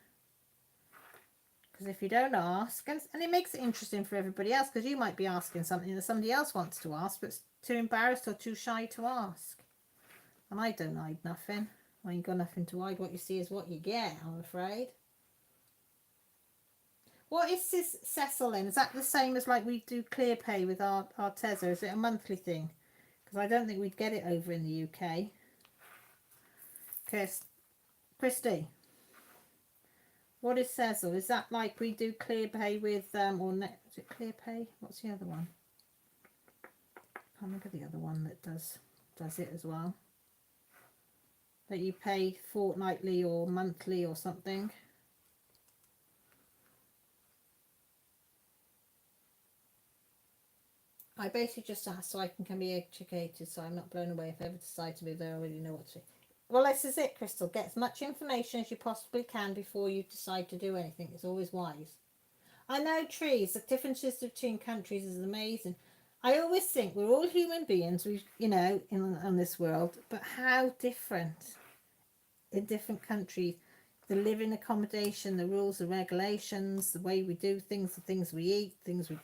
Because if you don't ask, and it makes it interesting for everybody else, because you might be asking something that somebody else wants to ask, but too embarrassed or too shy to ask. And I don't hide nothing. I ain't got nothing to hide. What you see is what you get, I'm afraid. What is this Cecil in? Is that the same as like we do clear pay with our Tesla? Is it a monthly thing? Because I don't think we'd get it over in the UK. Christy, what is Cecil? Is that like we do clear pay with is it clear pay? What's the other one? I can't remember the other one that does it as well. That you pay fortnightly or monthly or something. I basically just asked so I can be educated, so I'm not blown away if I ever decide to move there. I already know what to do. Well, this is it, Crystal. Get as much information as you possibly can before you decide to do anything. It's always wise. I know trees, the differences between countries is amazing. I always think we're all human beings, in this world, but how different in different countries. The living accommodation, the rules, the regulations, the way we do things, the things we eat, things we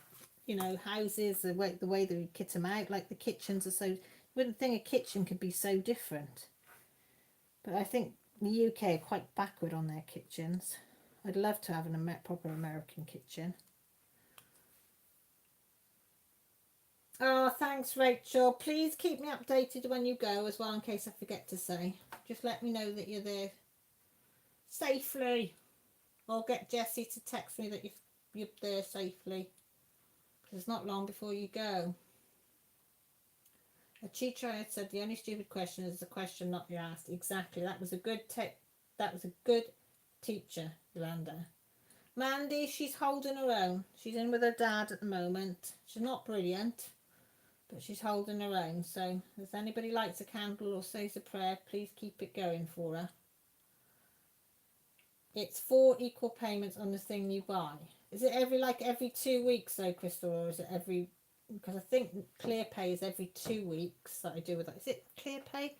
houses, the way that we kit them out, like the kitchens are so, you wouldn't think a kitchen could be so different. But I think the UK are quite backward on their kitchens. I'd love to have a proper American kitchen. Oh, thanks, Rachel. Please keep me updated when you go as well, in case I forget to say. Just let me know that you're there safely. Or get Jessie to text me that you're there safely. It's not long before you go. A teacher had said the only stupid question is the question not you asked. Exactly. That was a good teacher, Yolanda. Mandy, she's holding her own. She's in with her dad at the moment. She's not brilliant, but she's holding her own. So if anybody lights a candle or says a prayer, please keep it going for her. It's 4 equal payments on the thing you buy. Is it every 2 weeks though, Crystal, or is it every? Because I think clear pay is every 2 weeks that I do with that. Is it clear pay?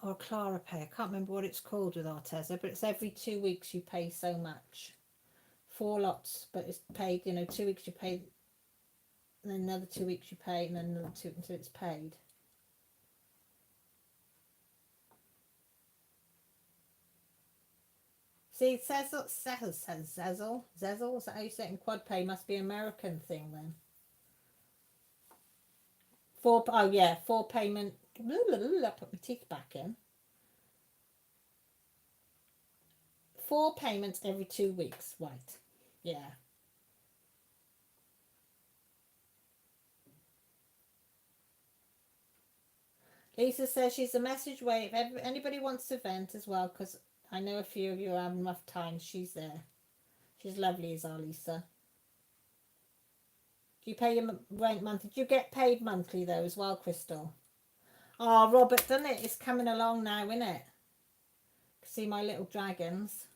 Or Clara pay? I can't remember what it's called with Arteza, but it's every 2 weeks you pay so much. 4 lots, but it's paid. 2 weeks you pay, and then another 2 weeks you pay, and then another 2 until it's paid. See, Zezel, is that how you say it in quad pay? Must be an American thing then. 4 payment. Put my teeth back in. 4 payments every 2 weeks, right? Yeah. Lisa says she's a message away if anybody wants to vent as well, because I know a few of you are having rough times. She's there. She's lovely as our Lisa. Do you pay your rent monthly? Do you get paid monthly though as well, Crystal? Oh, Robert, done it? It's coming along now, isn't it? See my little dragons.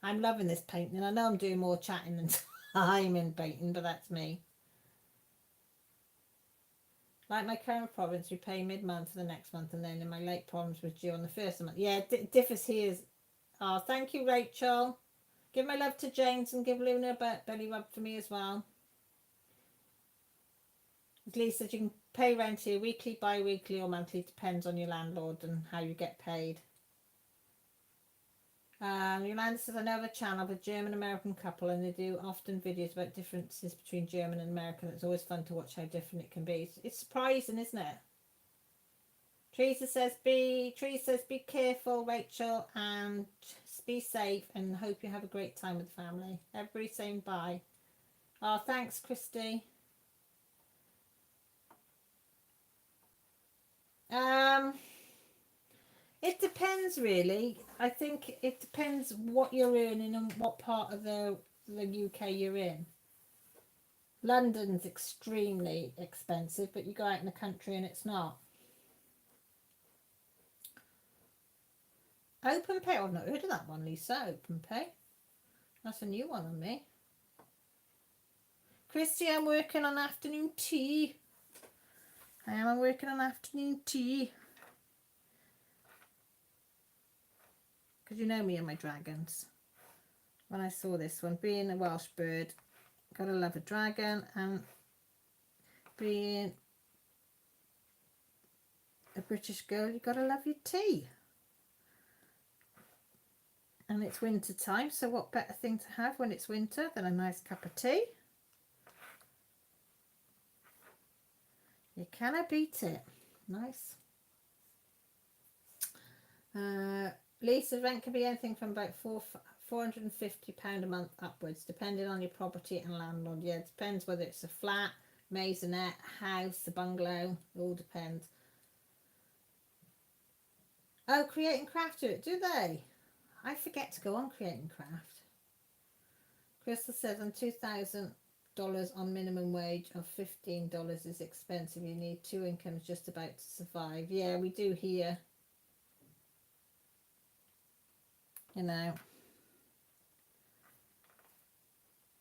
I'm loving this painting. I know I'm doing more chatting than time in painting, but that's me. Like my current province, we pay mid-month for the next month, and then in my late province was due on the first of the month. Yeah, differs here. Oh, thank you, Rachel. Give my love to James and give Luna a belly rub for me as well. As Lisa, you can pay rent here weekly, bi-weekly or monthly. Depends on your landlord and how you get paid. Yolanda says, I know of a channel of a German-American couple, and they do often videos about differences between German and American. It's always fun to watch how different it can be. It's surprising, isn't it? Teresa says be careful, Rachel, and be safe, and hope you have a great time with the family. Everybody saying bye. Oh, thanks, Christy. It depends, really. I think it depends what you're earning and what part of the UK you're in. London's extremely expensive, but you go out in the country and it's not. Open Pay. I've not heard of that one, Lisa. Open Pay. That's a new one on me. Christy, I'm working on afternoon tea. I'm working on afternoon tea. Because you know me and my dragons. When I saw this one, being a Welsh bird, gotta love a dragon, and being a British girl, you gotta love your tea. And it's winter time, so what better thing to have when it's winter than a nice cup of tea? You cannot beat it. Nice. Lease rent can be anything from about £450 a month upwards, depending on your property and landlord. Yeah, it depends whether it's a flat, maisonette, house, a bungalow. It all depends. Oh, Create and Craft do it, do they? I forget to go on Create and Craft. Crystal says on $2,000 on minimum wage of $15 is expensive. You need 2 incomes just about to survive. Yeah, we do here. You know,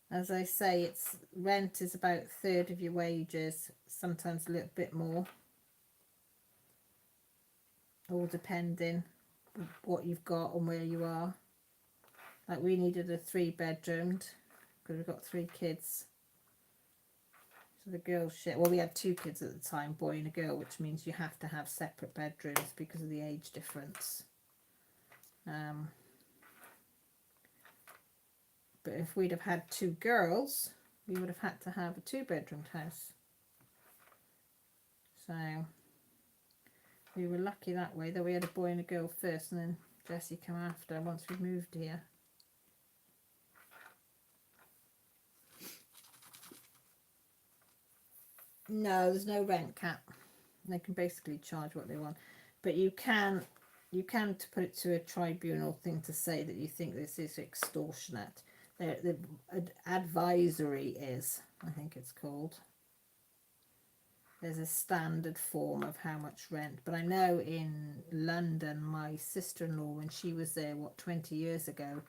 as I say, it's rent is about a third of your wages, sometimes a little bit more, all depending what you've got and where you are. Like we needed a 3-bedroomed because we've got 3 kids. So the girls share. Well, we had 2 kids at the time, boy and a girl, which means you have to have separate bedrooms because of the age difference. But if we'd have had 2 girls, we would have had to have a 2-bedroomed house. So we were lucky that way, though we had a boy and a girl first, and then Jessie came after once we moved here. No, there's no rent cap. They can basically charge what they want, but you can to put it to a tribunal thing to say that you think this is extortionate. The advisory is, I think it's called. There's a standard form of how much rent, but I know in London, my sister-in-law, when she was there, 20 years ago,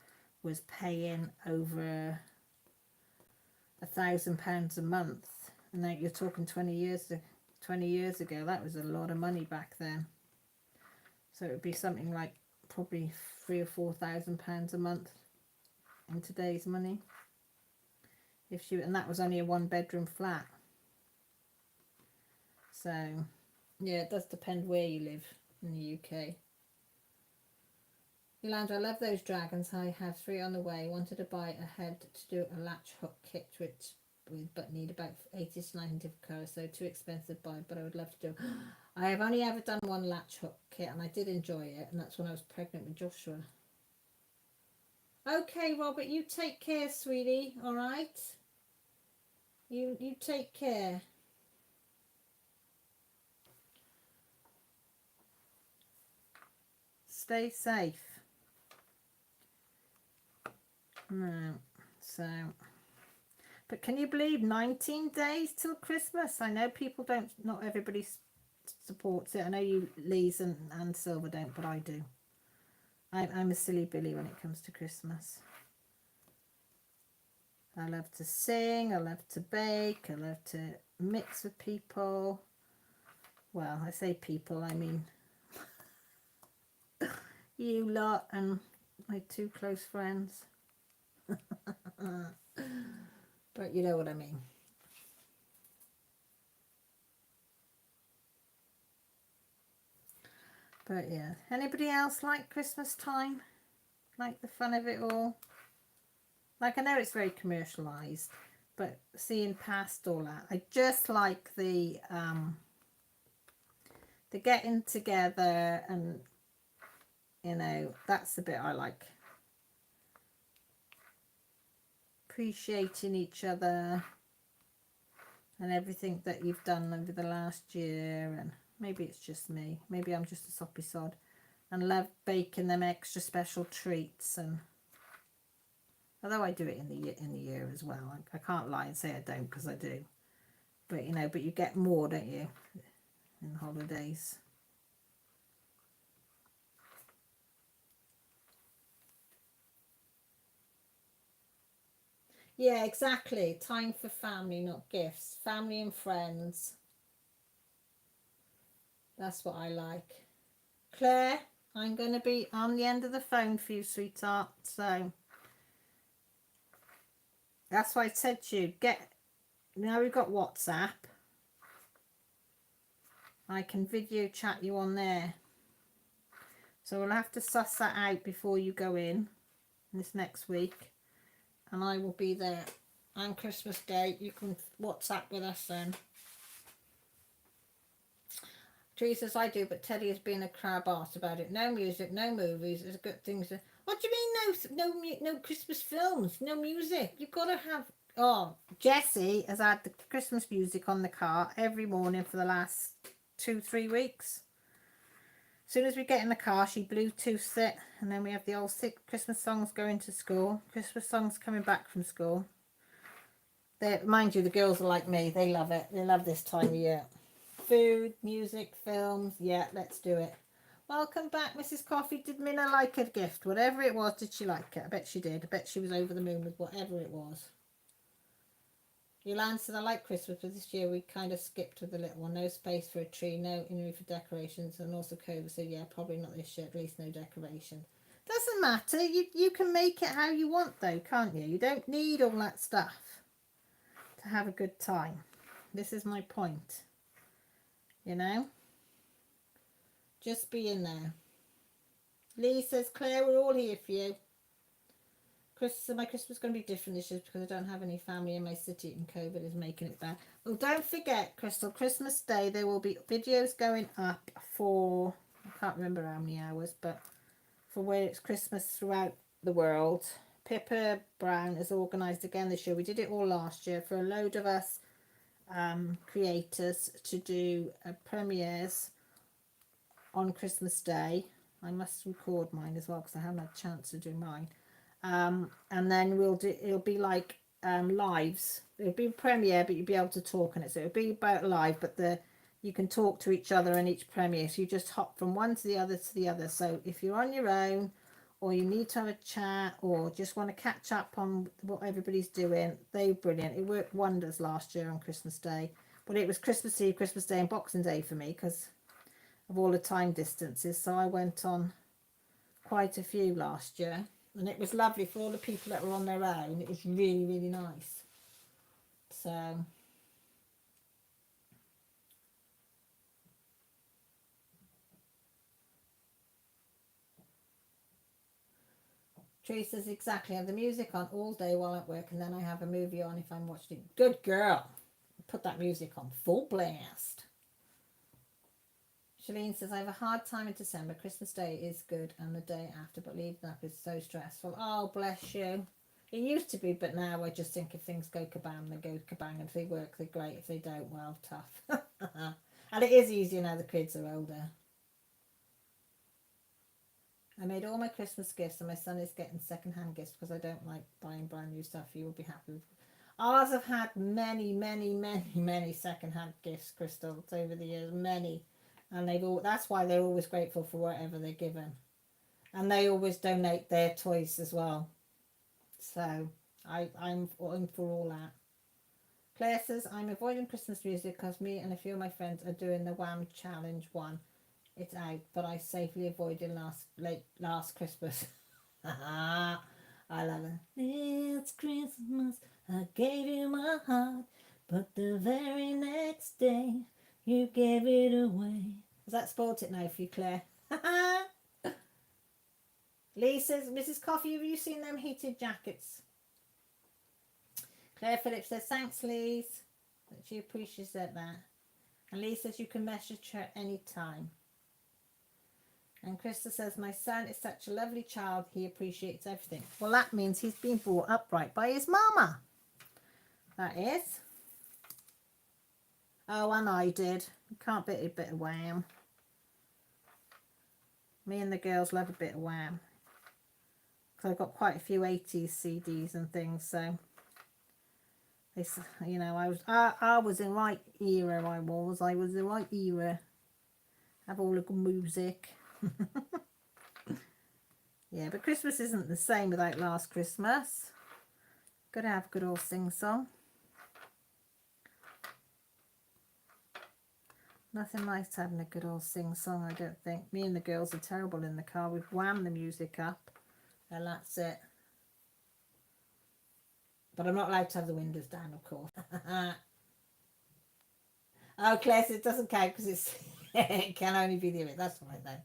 was paying over £1,000 a month. And now you're talking 20 years ago, that was a lot of money back then. So it would be something like probably £3,000 or £4,000 a month in today's money. And that was only a 1-bedroom flat. So yeah, it does depend where you live in the UK. Yolanda, I love those dragons. I have 3 on the way. Wanted to buy a head to do a latch hook kit, but need about 80 to 90 different colours, so too expensive to buy, but I would love to do. I have only ever done 1 latch hook kit, and I did enjoy it, and that's when I was pregnant with Joshua. Okay, Robert, you take care, sweetie. All right, you take care. Stay safe. No, so. But can you believe 19 days till Christmas? I know people don't, not everybody supports it. I know you, Lise and Silver don't, but I do. I'm a silly Billy when it comes to Christmas. I love to sing, I love to bake, I love to mix with people. Well, I say people, I mean you lot and my 2 close friends. But you know what I mean. But yeah, anybody else like Christmas time? Like the fun of it all? Like, I know it's very commercialised, but seeing past all that, I just like the the getting together, and you know, that's the bit I like. Appreciating each other and everything that you've done over the last year. And maybe it's just me, maybe I'm just a soppy sod, and love baking them extra special treats. And although I do it in the year as well, I can't lie and say I don't, because I do. But you know, but you get more, don't you, in holidays. Yeah, exactly. Time for family, not gifts. Family and friends. That's what I like. Claire, I'm going to be on the end of the phone for you, sweetheart. So that's why I said to you, now we've got WhatsApp. I can video chat you on there. So we'll have to suss that out before you go in this next week. And I will be there on Christmas Day. You can WhatsApp with us then. Tree says, I do, but Teddy has been a crab art about it. No music, no movies. It's a good thing to... What do you mean no Christmas films, no music? You've got to have... Oh, Jessie has had the Christmas music on the car every morning for the last 2-3 weeks. As soon as we get in the car, she Bluetooths it, and then we have the old Christmas songs going to school, Christmas songs coming back from school. Mind you, the girls are like me. They love it. They love this time of year. Food, music, films. Yeah, let's do it. Welcome back, Mrs. Coffee. Did Minna like her gift? Whatever it was, did she like it? I bet she did. I bet she was over the moon with whatever it was. Yolanda said, I like Christmas, but this year we kind of skipped with the little one. No space for a tree, no in for decorations, and also COVID. So yeah, probably not this year. At least no decoration. Doesn't matter. You can make it how you want, though, can't you? You don't need all that stuff to have a good time. This is my point. You know? Just be in there. Lee says, Claire, we're all here for you. My Christmas is going to be different this year because I don't have any family in my city and COVID is making it bad. Well, don't forget, Crystal, Christmas Day, there will be videos going up for, I can't remember how many hours, but for where it's Christmas throughout the world. Pippa Brown has organised again this year. We did it all last year for a load of us creators to do premieres on Christmas Day. I must record mine as well because I haven't had a chance to do mine. And then it'll be like lives. It'll be a premiere, but you'll be able to talk on it. So it'll be about live, but you can talk to each other in each premiere. So you just hop from one to the other to the other. So if you're on your own, or you need to have a chat, or just want to catch up on what everybody's doing, they're brilliant. It worked wonders last year on Christmas Day. But it was Christmas Eve, Christmas Day and Boxing Day for me because of all the time distances. So I went on quite a few last year. And it was lovely for all the people that were on their own. It was really, really nice. So... Tree says, exactly. I have the music on all day while at work, and then I have a movie on if I'm watching it. Good girl. Put that music on full blast. Shalene says, I have a hard time in December. Christmas Day is good and the day after, but leaving up is so stressful. Oh, bless you. It used to be, but now I just think if things go kabam, they go kabang. And if they work, they're great. If they don't, well, tough. And it is easier now the kids are older. I made all my Christmas gifts and my son is getting second-hand gifts because I don't like buying brand new stuff. You will be happy with. Ours have had many, many, many, many second-hand gifts, Crystal, over the years. Many. And that's why they're always grateful for whatever they're given. And they always donate their toys as well. So I'm for all that. Claire says, I'm avoiding Christmas music because me and a few of my friends are doing the Wham Challenge one. It's out, but I safely avoided last Christmas. I love it. It's Christmas, I gave you my heart, but the very next day you gave it away. Has that spoilt it now for you, Claire? Lee says, Mrs. Coffee, have you seen them heated jackets? Claire Phillips says, thanks, Lee. She appreciates that. And Lee says you can message her anytime. And Krista says, my son is such a lovely child. He appreciates everything. Well, that means he's been brought up right by his mama. That is. Oh, and I did. You can't beat a bit of Wham. Me and the girls love a bit of Wham. Because I've got quite a few 80s CDs and things, so... This, you know, I was in the right era, I was the right era. Have all the good music. Yeah, but Christmas isn't the same without Last Christmas. Gotta have good old sing-song. Nothing like having a good old sing-song, I don't think. Me and the girls are terrible in the car. We've whammed the music up, and that's it. But I'm not allowed to have the windows down, of course. Oh, Claire, it doesn't count because it's it can only be the image. That's right then.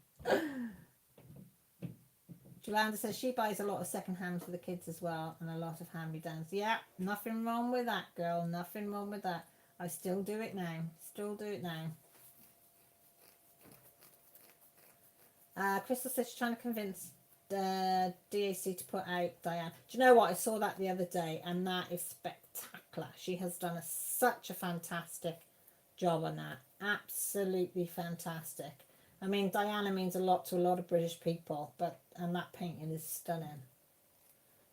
Jolanda says she buys a lot of second-hand for the kids as well, and a lot of hand-me-downs. Yeah, nothing wrong with that, girl. Nothing wrong with that. I still do it now. Still do it now. Crystal says she's trying to convince DAC to put out Diane. Do you know what? I saw that the other day, and that is spectacular. She has done such a fantastic job on that. Absolutely fantastic. I mean, Diana means a lot to a lot of British people, and that painting is stunning.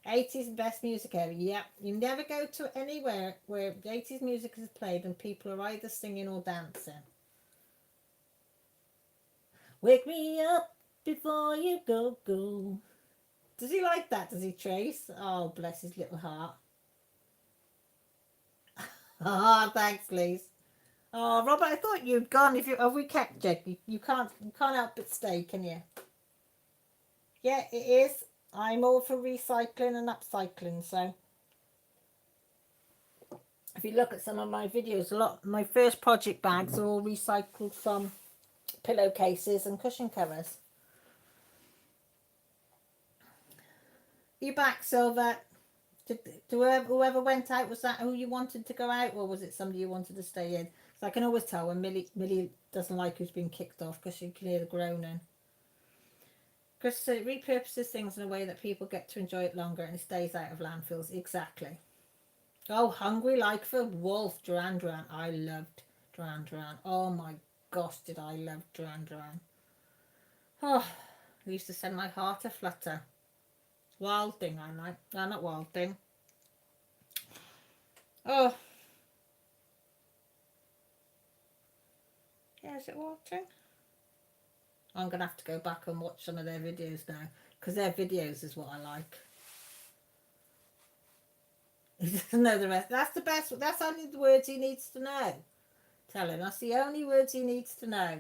80s best music ever. Yep, you never go to anywhere where 80s music is played and people are either singing or dancing. Wake me up before you go. Does he like that? Does he, Trace? Oh, bless his little heart. Ah, thanks, Liz. Oh, Robert, I thought you'd gone. Have we kept you? You can't help but stay, can you? Yeah, it is. I'm all for recycling and upcycling. So, if you look at some of my videos, my first project bags are all recycled from pillowcases and cushion covers. You back, Silver? Whoever went out, was that who you wanted to go out, or was it somebody you wanted to stay in? So I can always tell when Millie doesn't like who's been kicked off because she can hear the groaning. Chris repurposes things in a way that people get to enjoy it longer and it stays out of landfills. Exactly. Oh, Hungry Like for Wolf, Duran Duran. I loved Duran Duran. Oh my gosh, did I love Duran Duran. Oh, I used to send my heart a flutter. Wild Thing, I like. No, not Wild Thing. Oh. Yeah, is it Wild Thing? I'm going to have to go back and watch some of their videos now. Because their videos is what I like. He doesn't know the rest. That's the best. That's only the words he needs to know. Tell him. That's the only words he needs to know.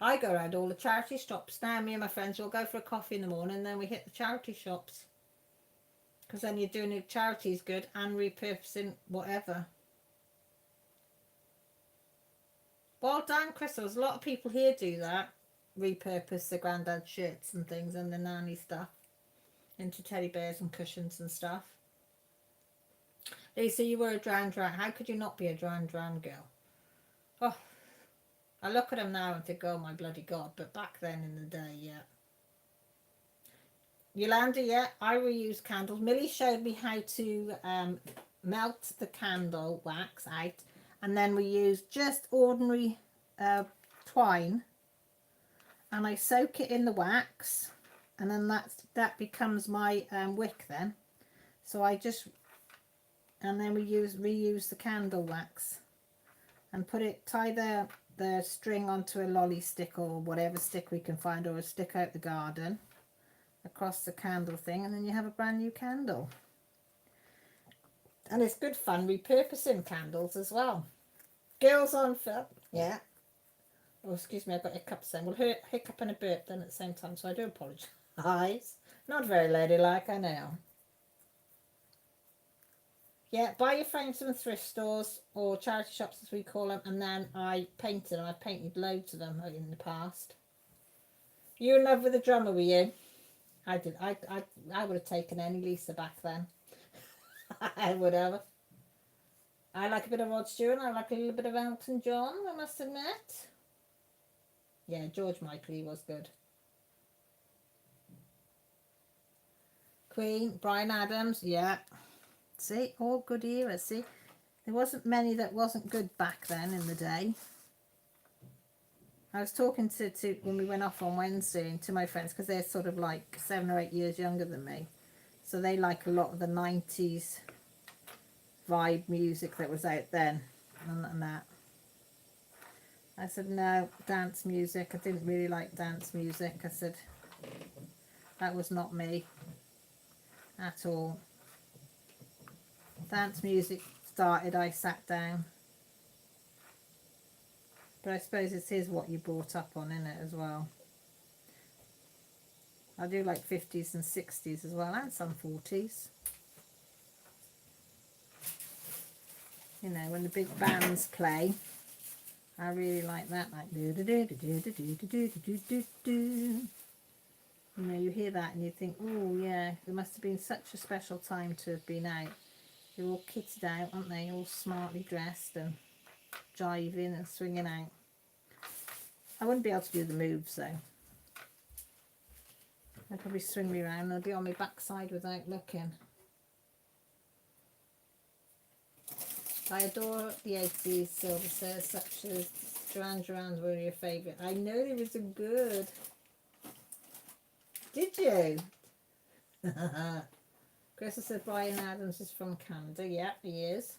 I go around all the charity shops now. Me and my friends will go for a coffee in the morning and then we hit the charity shops. Because then you're doing the charities good and repurposing whatever. Well done, Crystal. There's a lot of people here do that. Repurpose the granddad shirts and things and the nanny stuff into teddy bears and cushions and stuff. Lisa, you were a Duran Duran. How could you not be a Duran Duran girl? Oh, I look at them now and think, oh my bloody God. But back then in the day, yeah. Yolanda, yeah, I reuse candles. Millie showed me how to melt the candle wax out. And then we use just ordinary twine. And I soak it in the wax. And then that becomes my wick then. So I just... And then we reuse the candle wax. And tie the string onto a lolly stick or whatever stick we can find. Or a stick out the garden. Across the candle thing. And then you have a brand new candle. And it's good fun repurposing candles as well. Girls on film. Yeah. Oh, excuse me, I've got hiccups then. We'll hiccup and a burp then at the same time, so I do apologise. Not very ladylike, I know. Yeah, buy your frames from thrift stores or charity shops as we call them, and then I painted them. I've painted loads of them in the past. You in love with the drummer, were you? I did. I would have taken any Lisa back then. I would have. I like a bit of Rod Stewart. I like a little bit of Elton John, I must admit. Yeah, George Michael, he was good. Queen, Bryan Adams, yeah. See, all good eras. See, there wasn't many that wasn't good back then in the day. I was talking to when we went off on Wednesday to my friends, because they're sort of like 7 or 8 years younger than me. So they like a lot of the 90s vibe music that was out then and that. I said, no, dance music. I didn't really like dance music. I said, that was not me at all. Dance music started, I sat down. But I suppose it is what you brought up on, isn't it, as well? I do like 50s and 60s as well, and some 40s. You know, when the big bands play, I really like that. Like do do do do do do do do do do do. You know, you hear that and you think, oh yeah, it must have been such a special time to have been out. They're all kitted out, aren't they? All smartly dressed and jiving and swinging out. I wouldn't be able to do the moves though. They'd probably swing me around and I'd be on my backside without looking. I adore the 80s, Silver says, such as Duran Duran's were your favourite. I know they were so good. Did you? Chris said Bryan Adams is from Canada. Yeah, he is.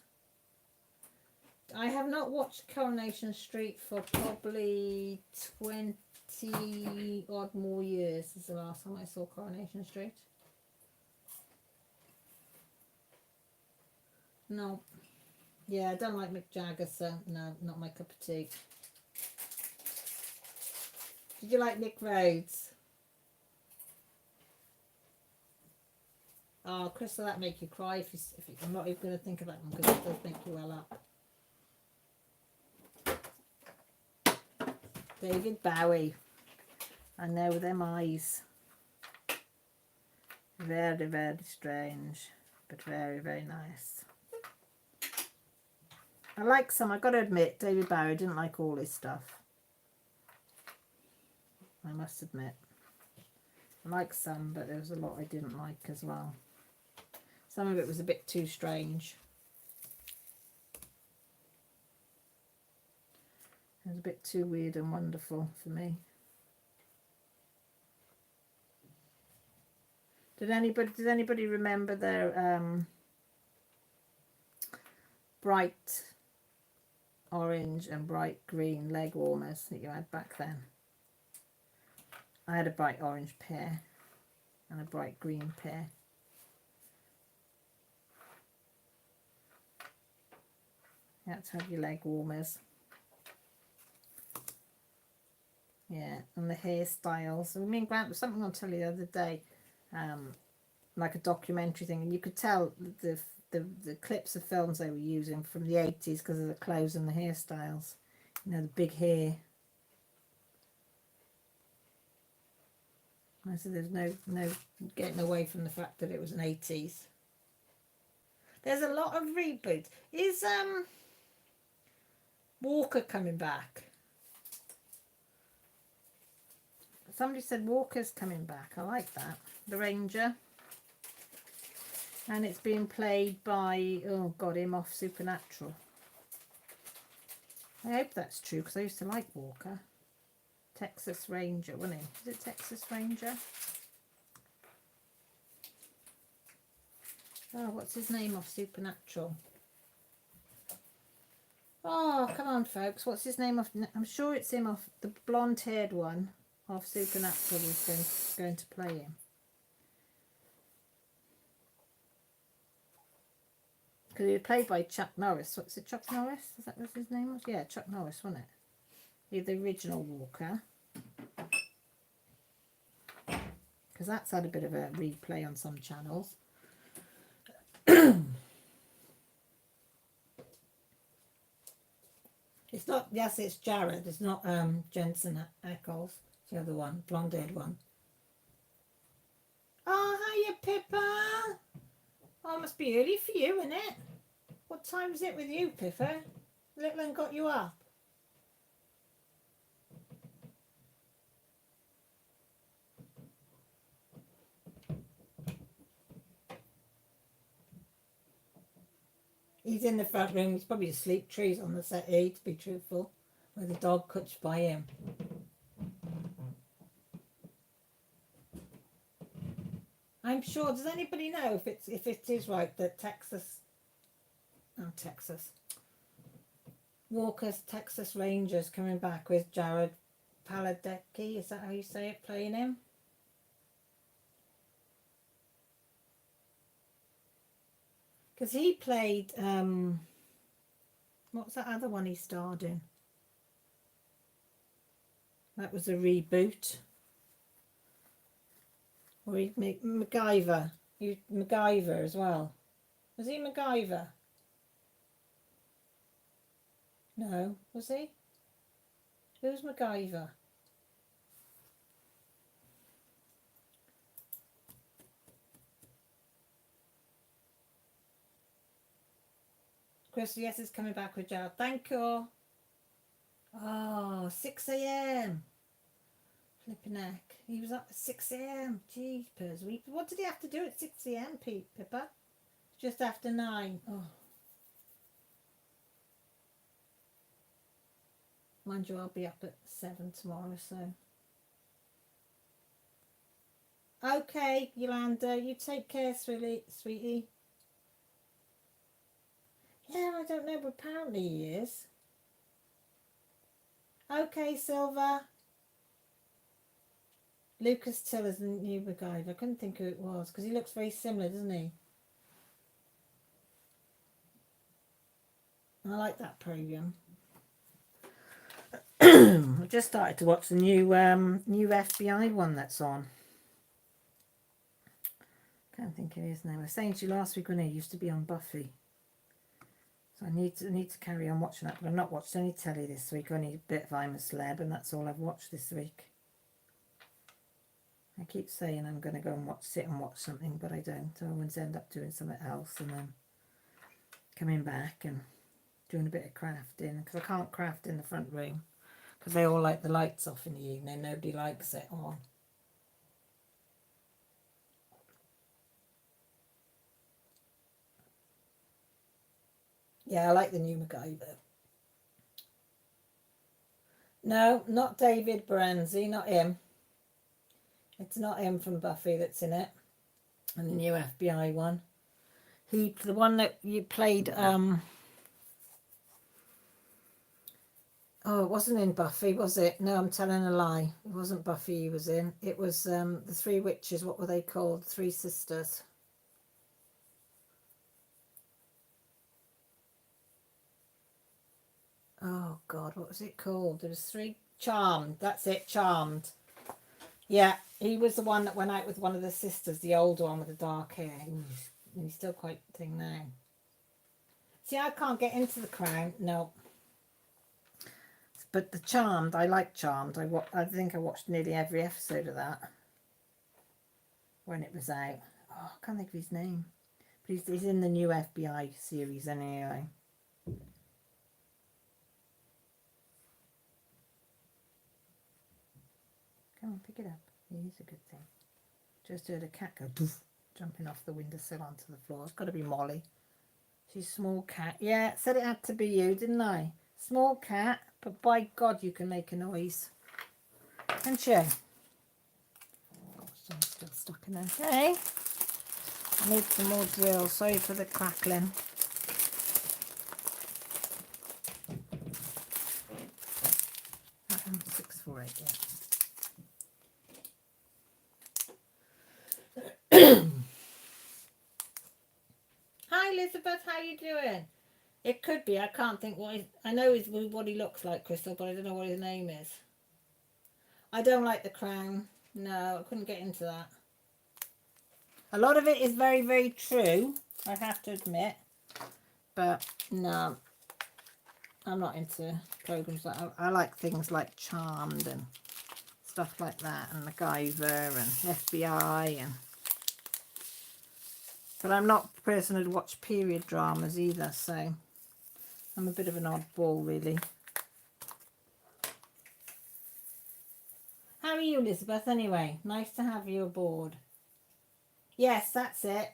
I have not watched Coronation Street for probably 20 odd more years. This is the last time I saw Coronation Street. No. Yeah, I don't like Mick Jagger, so no, not my cup of tea. Did you like Nick Rhodes? Oh, Chris, will that make you cry? If I'm not even going to think of that one because it does make you well up. David Bowie. I know them eyes. Very, very strange, but very, very nice. I like some, I got to admit, David Bowie, didn't like all his stuff. I must admit. I like some, but there was a lot I didn't like as well. Some of it was a bit too strange. It was a bit too weird and wonderful for me. Did anybody remember their bright orange and bright green leg warmers that you had back then? I had a bright orange pair and a bright green pair. You had to have your leg warmers. Yeah, and the hairstyles. I mean, Grant, was something on telly the other day, like a documentary thing, and you could tell the clips of films they were using from the 80s because of the clothes and the hairstyles. You know, the big hair. I said there's no getting away from the fact that it was an 80s. There's a lot of reboots. Is Walker coming back? Somebody said Walker's coming back. I like that. The Ranger. And it's being played by, oh God, him off Supernatural. I hope that's true because I used to like Walker. Texas Ranger, wasn't he? Is it Texas Ranger? Oh, what's his name off Supernatural? Oh, come on, folks. What's his name off? I'm sure it's him off, the blonde-haired one off Supernatural is going to play him. Because he was played by Chuck Norris. What's it, Chuck Norris? Is that what his name was? Yeah, Chuck Norris, wasn't it? He's the original Walker. Because that's had a bit of a replay on some channels. It's not, yes, it's Jared. It's not Jensen Ackles. It's the other one, blonde-haired one. Oh, hiya, Pippa. Oh, it must be early for you, isn't it? What time is it with you, Pippa? Little one got you up. He's in the front room. He's probably asleep. Trees on the settee, to be truthful, where the dog cuts by him. I'm sure. Does anybody know if it is right that Walker's Texas Rangers coming back with Jared Padalecki? Is that how you say it? Playing him. Because he played, what's that other one he starred in? That was a reboot. Or he MacGyver. He MacGyver as well. Was he MacGyver? No, was he? Who's MacGyver? Chris, yes, it's coming back with Jared. Thank you. Oh, 6 a.m. Flipping heck. He was up at 6 a.m. Jeepers. What did he have to do at 6 a.m., Pippa? Just after 9. Oh. Mind you, I'll be up at 7 tomorrow, so. Okay, Yolanda, you take care, sweetie. Yeah, I don't know, but apparently he is. Okay, Silver. Lucas Tiller's the new MacGyver. I couldn't think who it was because he looks very similar, doesn't he? I like that programme. I just started to watch the new FBI one that's on. Can't think of his name. I was saying to you last week when he used to be on Buffy. So I need to carry on watching that, but I've not watched any telly this week. Only a bit of I'm a Celeb, and that's all I've watched this week. I keep saying I'm going to go and sit and watch something, but I don't. I always end up doing something else and then coming back and doing a bit of crafting, because I can't craft in the front room because they all like the lights off in the evening. Nobody likes it on. Yeah, I like the new MacGyver. No, not David Barenzi, not him. It's not him from Buffy that's in it. And the new FBI one. The one that you played, oh, it wasn't in Buffy, was it? No, I'm telling a lie. It wasn't Buffy he was in. It was the three witches. What were they called? Three sisters. Oh, God, what was it called? There was three. Charmed. That's it, Charmed. Yeah, he was the one that went out with one of the sisters, the older one with the dark hair. He's still quite thing now. See, I can't get into The Crown. No. But the Charmed, I like Charmed. I think I watched nearly every episode of that when it was out. Oh, I can't think of his name. But he's in the new FBI series anyway. Come on, pick it up. It is a good thing. Just heard a cat go doof, jumping off the windowsill onto the floor. It's got to be Molly. She's a small cat. Yeah, said it had to be you, didn't I? Small cat, but by God, you can make a noise. Can't you? Gosh, I'm still stuck in there. Okay. I need some more drills. Sorry for the crackling. That one's 648, yeah. Hi Elizabeth, how you doing? It could be. I can't think I know what he looks like, Crystal, but I don't know what his name is. I don't like The Crown. No, I couldn't get into that. A lot of it is very, very true, I have to admit. But no, I'm not into programs like that. I like things like Charmed and stuff like that, and MacGyver and FBI and But I'm not a person who'd watch period dramas either, so I'm a bit of an oddball, really. How are you, Elizabeth, anyway? Nice to have you aboard. Yes, that's it.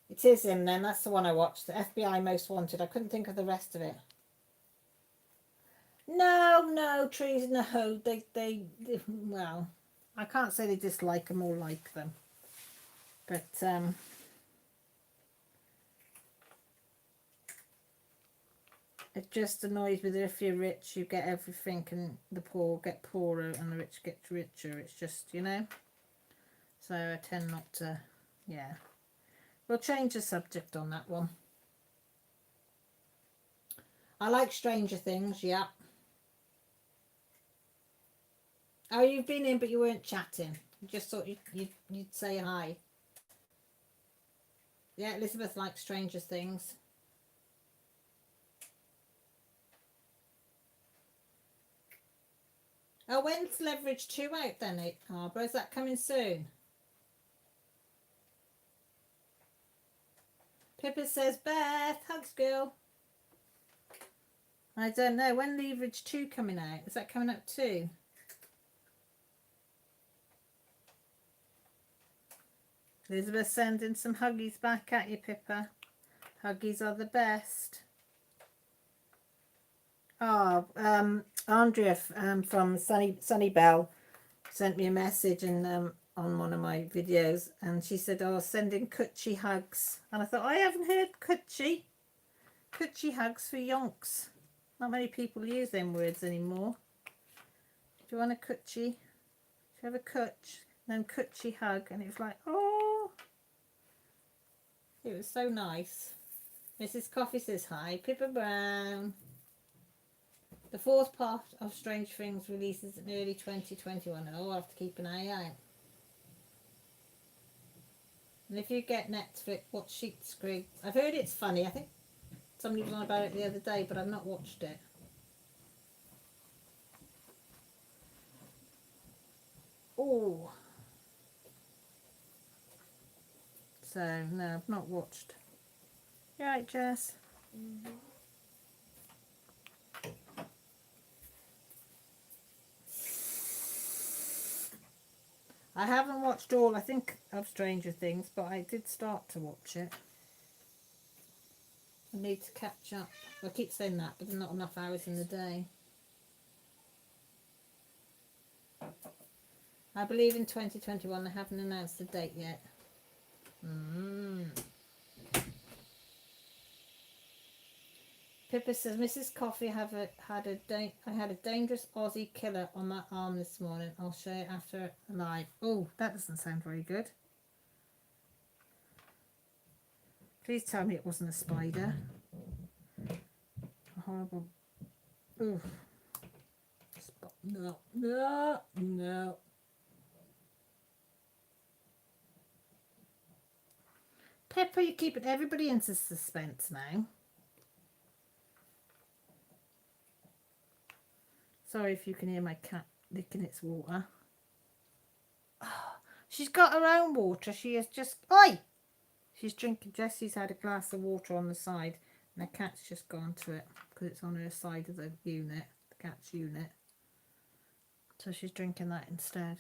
It is him then. That's the one I watched. The FBI Most Wanted. I couldn't think of the rest of it. No, trees, no. They well, I can't say they dislike them or like them. But, it just annoys me that if you're rich, you get everything and the poor get poorer and the rich get richer. It's just, you know. So I tend not to, yeah. We'll change the subject on that one. I like Stranger Things, yeah. Oh, you've been in, but you weren't chatting. You just thought you'd say hi. Yeah, Elizabeth likes Stranger Things. Oh, when's Leverage 2 out then, Barbara? Is that coming soon? Pippa says, Beth, hugs girl. I don't know. When Leverage 2 coming out? Is that coming out too? Elizabeth sending some huggies back at you, Pippa. Huggies are the best. Oh, Andrea from Sunny Bell sent me a message and on one of my videos, and she said, "Oh, sending coochie hugs." And I thought, I haven't heard coochie hugs for yonks. Not many people use them words anymore. Do you want a coochie? Do you have a cooch? Then coochie hug, and it was like, oh, it was so nice. Mrs. Coffee says hi. Pippa Brown. The fourth part of Strange Things releases in early 2021. Oh, I'll have to keep an eye out. And if you get Netflix, watch Sheets Creek. I've heard it's funny. I think somebody was on about it the other day, but I've not watched it. Oh. So, no, I've not watched. You right, Jess? Mm-hmm. I haven't watched all, I think, of Stranger Things, but I did start to watch it. I need to catch up. I keep saying that, but there's not enough hours in the day. I believe in 2021. They haven't announced the date yet. Pippa says, Mrs. Coffee, I had a dangerous Aussie killer on my arm this morning. I'll show you after live. Oh, that doesn't sound very good. Please tell me it wasn't a spider. A horrible. Ooh. No. Pippa, you're keeping everybody into suspense now. Sorry if you can hear my cat licking its water. Oh, she's got her own water. She is just... Oi! She's drinking... Jessie's had a glass of water on the side, and the cat's just gone to it because it's on her side of the unit, the cat's unit. So she's drinking that instead.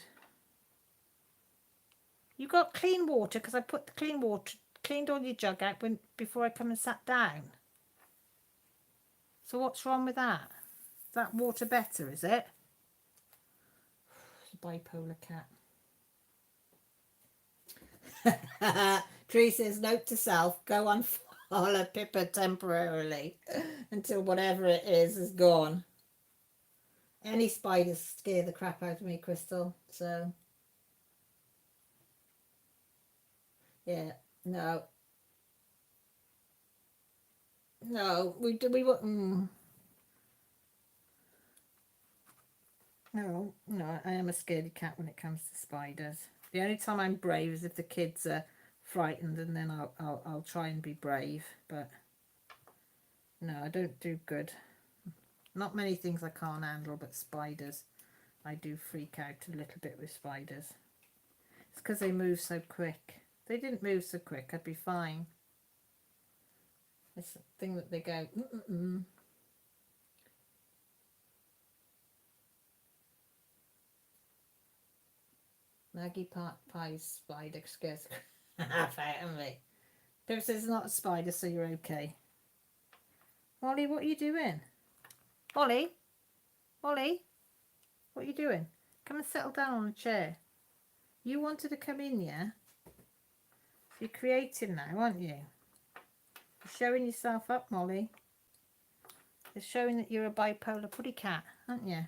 You got clean water because I put the cleaned all your jug out before I come and sat down. So what's wrong with that? Is that water better, is it? It's a bipolar cat. Tree says, note to self, go unfollow Pippa temporarily until whatever it is gone. Any spiders scare the crap out of me, Crystal. So, yeah, no, we wouldn't. No, I am a scaredy cat when it comes to spiders. The only time I'm brave is if the kids are frightened, and then I'll try and be brave. But no, I don't do good. Not many things I can't handle, but spiders, I do freak out a little bit with spiders. It's because they move so quick. If they didn't move so quick, I'd be fine. This thing that they go, mm-mm-mm. Maggie Pie's spider scares the crap out of me. Pip says it's not a spider, so you're okay. Molly, what are you doing? Molly? Molly? What are you doing? Come and settle down on a chair. You wanted to come in, yeah? You're creating now, aren't you? You're showing yourself up, Molly. You're showing that you're a bipolar putty cat, aren't you?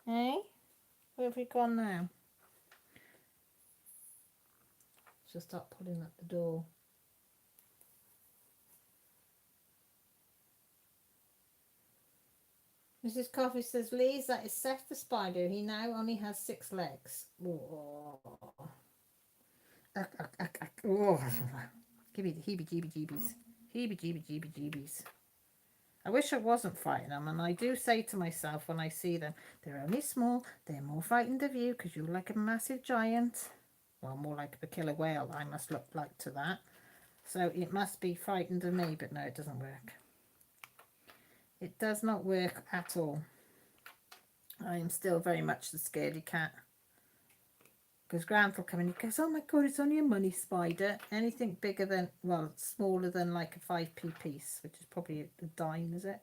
Hey? Where have we gone now? She'll start pulling up the door. Mrs. Coffee says, Lees, that is Seth the spider. He now only has 6 legs. Oh. Oh. Give me the heebie-jeebie-jeebies. Heebie-jeebie-jeebie-jeebies. I wish I wasn't frightened of them, and I do say to myself when I see them, they're only small, they're more frightened of you because you're like a massive giant. Well, more like a killer whale, I must look like to that. So it must be frightened of me, but no, it doesn't work. It does not work at all. I am still very much the scaredy cat. Because Grant will come in and he goes, oh my God, it's only a money spider. Anything bigger than, well, smaller than like a 5p piece, which is probably a dime, is it?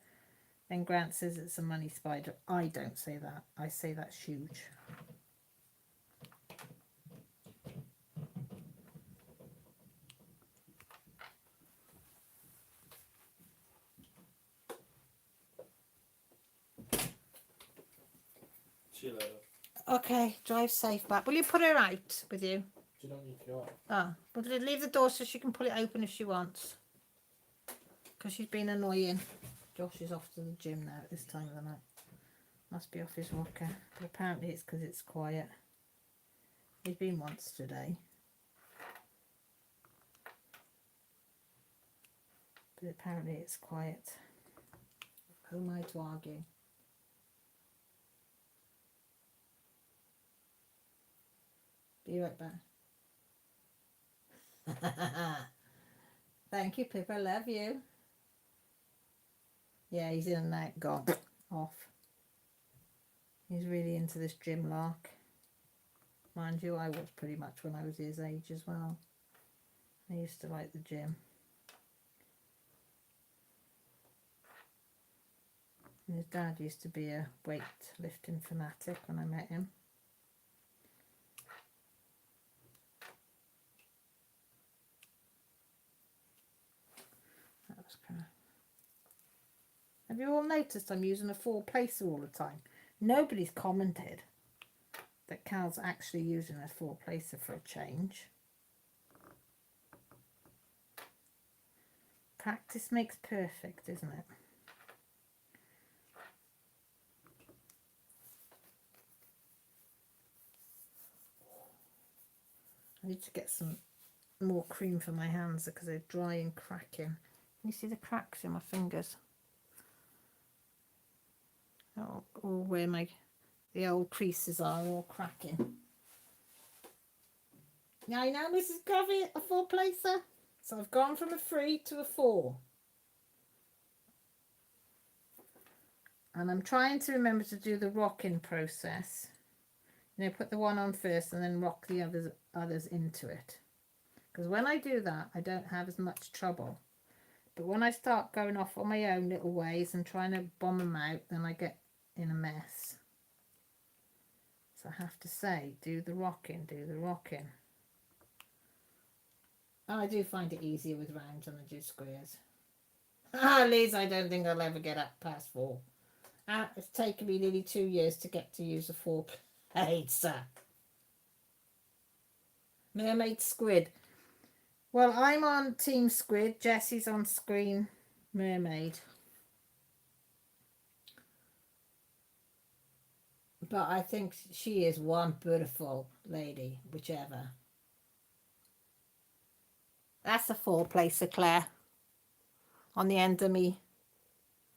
Then Grant says it's a money spider. I don't say that. I say that's huge. See you later. Okay, drive safe back. Will you put her out with you? You don't need to go. Oh, but leave the door so she can pull it open if she wants. Because she's been annoying. Josh is off to the gym now at this time of the night. Must be off his rocker. But apparently it's because it's quiet. He's been once today. But apparently it's quiet. Who am I to argue? Be right back. Thank you, Pip. I love you. Yeah, he's in and out, gone, off. He's really into this gym lark. Mind you, I was pretty much when I was his age as well. I used to like the gym. And his dad used to be a weightlifting fanatic when I met him. That was kind of... Have you all noticed I'm using a 4-placer all the time? Nobody's commented that Cal's actually using a 4-placer for a change. Practice makes perfect, isn't it? I need to get some more cream for my hands because they're dry and cracking. Can you see the cracks in my fingers? Oh, or where the old creases are all cracking. Now, Mrs. Coffee, a 4-placer. So I've gone from a 3 to a 4. And I'm trying to remember to do the rocking process. You know, put the one on first and then rock the others into it. Because when I do that, I don't have as much trouble. But when I start going off on my own little ways and trying to bomb them out, then I get in a mess. So I have to say, do the rocking, do the rocking. And I do find it easier with rounds than I do squares. Ah, Liz, I don't think I'll ever get up past 4. It's taken me nearly 2 years to get to use a 4-placer. Mermaid squid. Well, I'm on Team Squid. Jessie's on Screen Mermaid. But I think she is one beautiful lady, whichever. That's a 4-placer, Claire. On the end of me.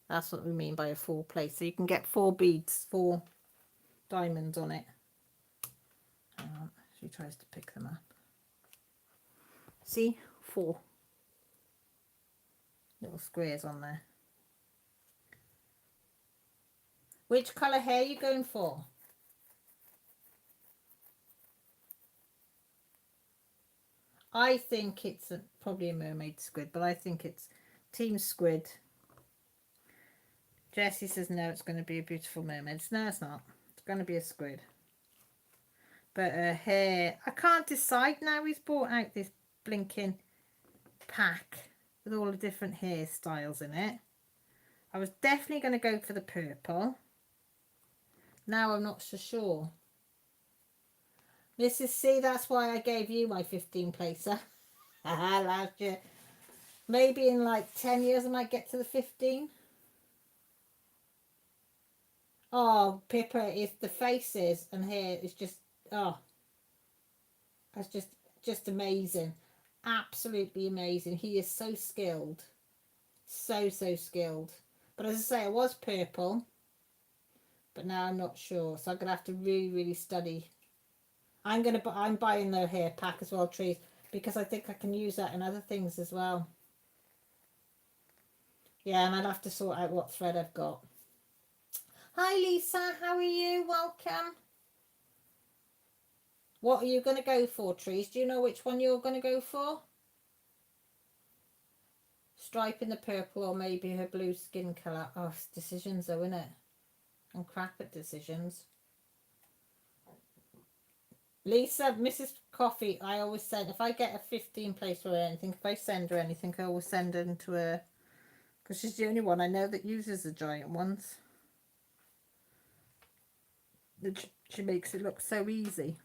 That's what we mean by a 4-placer. You can get 4 beads, 4 diamonds on it. Hang on, she tries to pick them up. See, 4 little squares on there. Which colour hair are you going for? I think it's probably a mermaid squid, but I think it's Team Squid. Jessie says no, it's going to be a beautiful mermaid. No, it's not. It's going to be a squid. But her hair, I can't decide now. He's brought out this blinking pack with all the different hairstyles in it. I was definitely going to go for the purple. Now I'm not so sure. Mrs. C, that's why I gave you my 15 placer last year. Maybe in like 10 years I might get to the 15. Oh, Pippa, is the faces and hair is just, oh, that's just amazing. Absolutely amazing. He is so skilled. So skilled. But as I say, I was purple. But now I'm not sure. So I'm going to have to really study. I'm buying the hair pack as well, Trees, because I think I can use that in other things as well. Yeah, and I'll have to sort out what thread I've got. Hi Lisa, how are you? Welcome. What are you going to go for, Trees? Do you know which one you're going to go for? Stripe in the purple or maybe her blue skin colour. Oh, it's decisions though, isn't it? I'm crap at decisions. Lisa, Mrs. Coffee, I always send, if I get a 15 place or anything, if I send her anything, I always send her into her, because she's the only one I know that uses the giant ones. She makes it look so easy.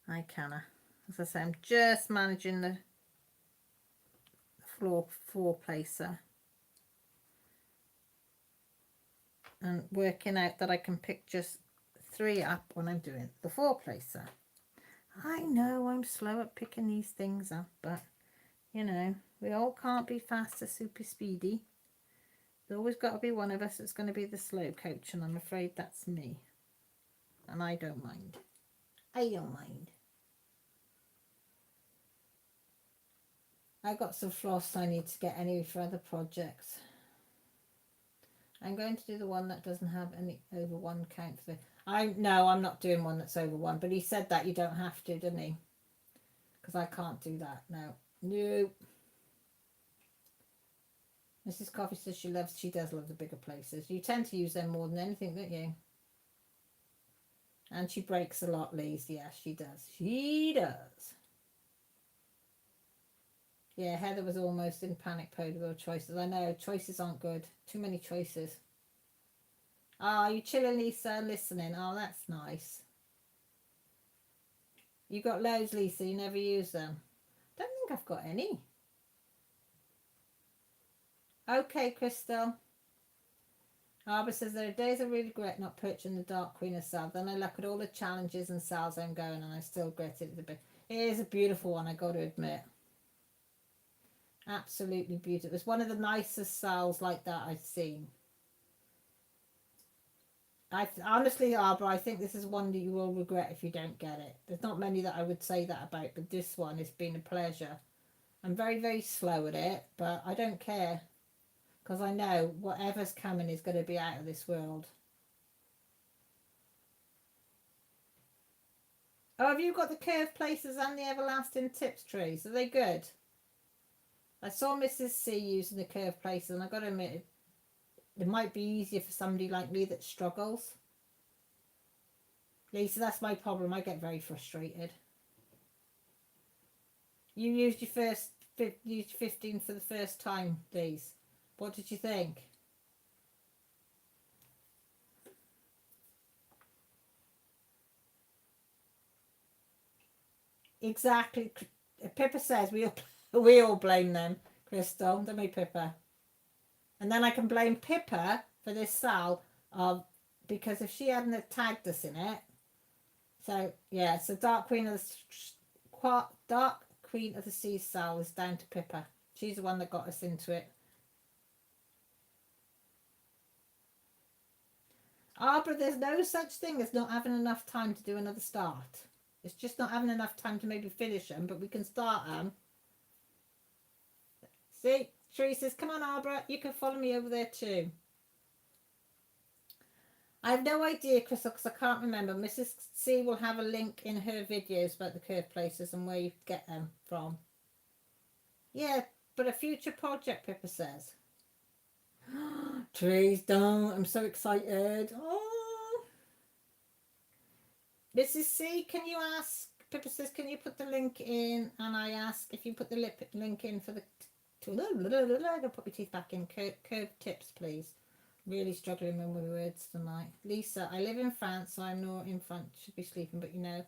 Hi, Canna. As I say, I'm just managing the four placer and working out that I can pick just 3 up when I'm doing the 4 placer. I know I'm slow at picking these things up, but you know, we all can't be fast or super speedy. There's always got to be one of us that's going to be the slow coach, and I'm afraid that's me. And I don't mind. I don't mind. I got some floss I need to get anyway for other projects. I'm going to do the one that doesn't have any over 1 count for no, I'm not doing one that's over 1, but he said that you don't have to, didn't he? Because I can't do that. No. Mrs. Coffee says she does love the bigger places. You tend to use them more than anything, don't you? And she breaks a lot, Lise. Yes, she does. She does. Yeah, Heather was almost in panic mode with her choices. I know, choices aren't good. Too many choices. Oh, you chilling, Lisa, listening. Oh, that's nice. You got loads, Lisa. You never use them. Don't think I've got any. Okay, Crystal. Arbor says there are days I really regret not purchasing the Dark Queen of Sal. Then I look at all the challenges and sales I'm going, and I still regret it a bit. It is a beautiful one, I got to admit. Absolutely beautiful. It's one of the nicest sales like that I've seen. Honestly, Arbor, I think this is one that you will regret if you don't get it. There's not many that I would say that about, but this one has been a pleasure. I'm very slow at it, but I don't care. Because I know whatever's coming is going to be out of this world. Oh, have you got the curved places and the everlasting tips trees? Are they good? I saw Mrs. C using the curved places, and I've got to admit, it might be easier for somebody like me that struggles. Lisa, that's my problem. I get very frustrated. You used your 15 for the first time, Lise. What did you think? Exactly. Pippa says we all blame them, Crystal, don't we, Pippa? And then I can blame Pippa for this Sal, because if she hadn't tagged us in it. So yeah, so Dark Queen of the Sea Sal is down to Pippa. She's the one that got us into it. But there's no such thing as not having enough time to do another start. It's just not having enough time to maybe finish them, but we can start them. See, Sheree says, come on, Arbra, you can follow me over there too. I have no idea, Crystal, because I can't remember. Mrs. C will have a link in her videos about the curve places and where you get them from. Yeah, but a future project, Pippa says. Trees, don't. I'm so excited. Oh. Mrs. C, can you ask, Pippa says, can you put the link in? And I ask if you put the link in for the, I'm going to put my teeth back in, curve tips, please. Really struggling with my words tonight. Lisa, I live in France, so I'm not in front, should be sleeping, but you know,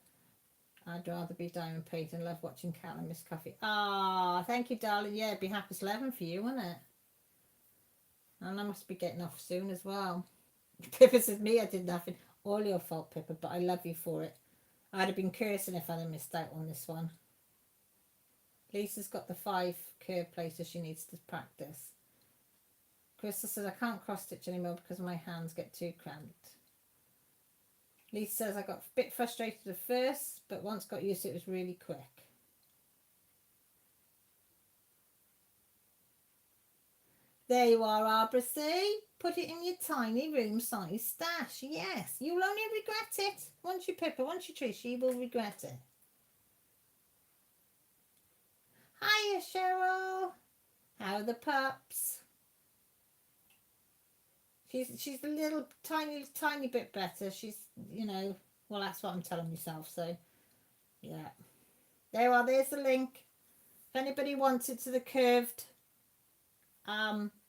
I'd rather be Diamond Pate and love watching Cal and Miss Coffee. Ah, thank you, darling. Yeah, it'd be half past 11 for you, wouldn't it? And I must be getting off soon as well. Pippa says, me, I did nothing. All your fault, Pippa, but I love you for it. I'd have been cursing if I'd have missed out on this one. Lisa's got the 5 curve places she needs to practice. Crystal says, I can't cross stitch anymore because my hands get too cramped. Lisa says, I got a bit frustrated at first, but once got used to it, it was really quick. There you are, Arbra, see? Put it in your tiny room size stash. Yes, you'll only regret it. Once you Pippa, once you Trish, you will regret it. Hiya, Cheryl. How are the pups? She's a little tiny bit better. She's, you know, well, that's what I'm telling myself. So, yeah. There you are. There's the link. If anybody wants it to the curved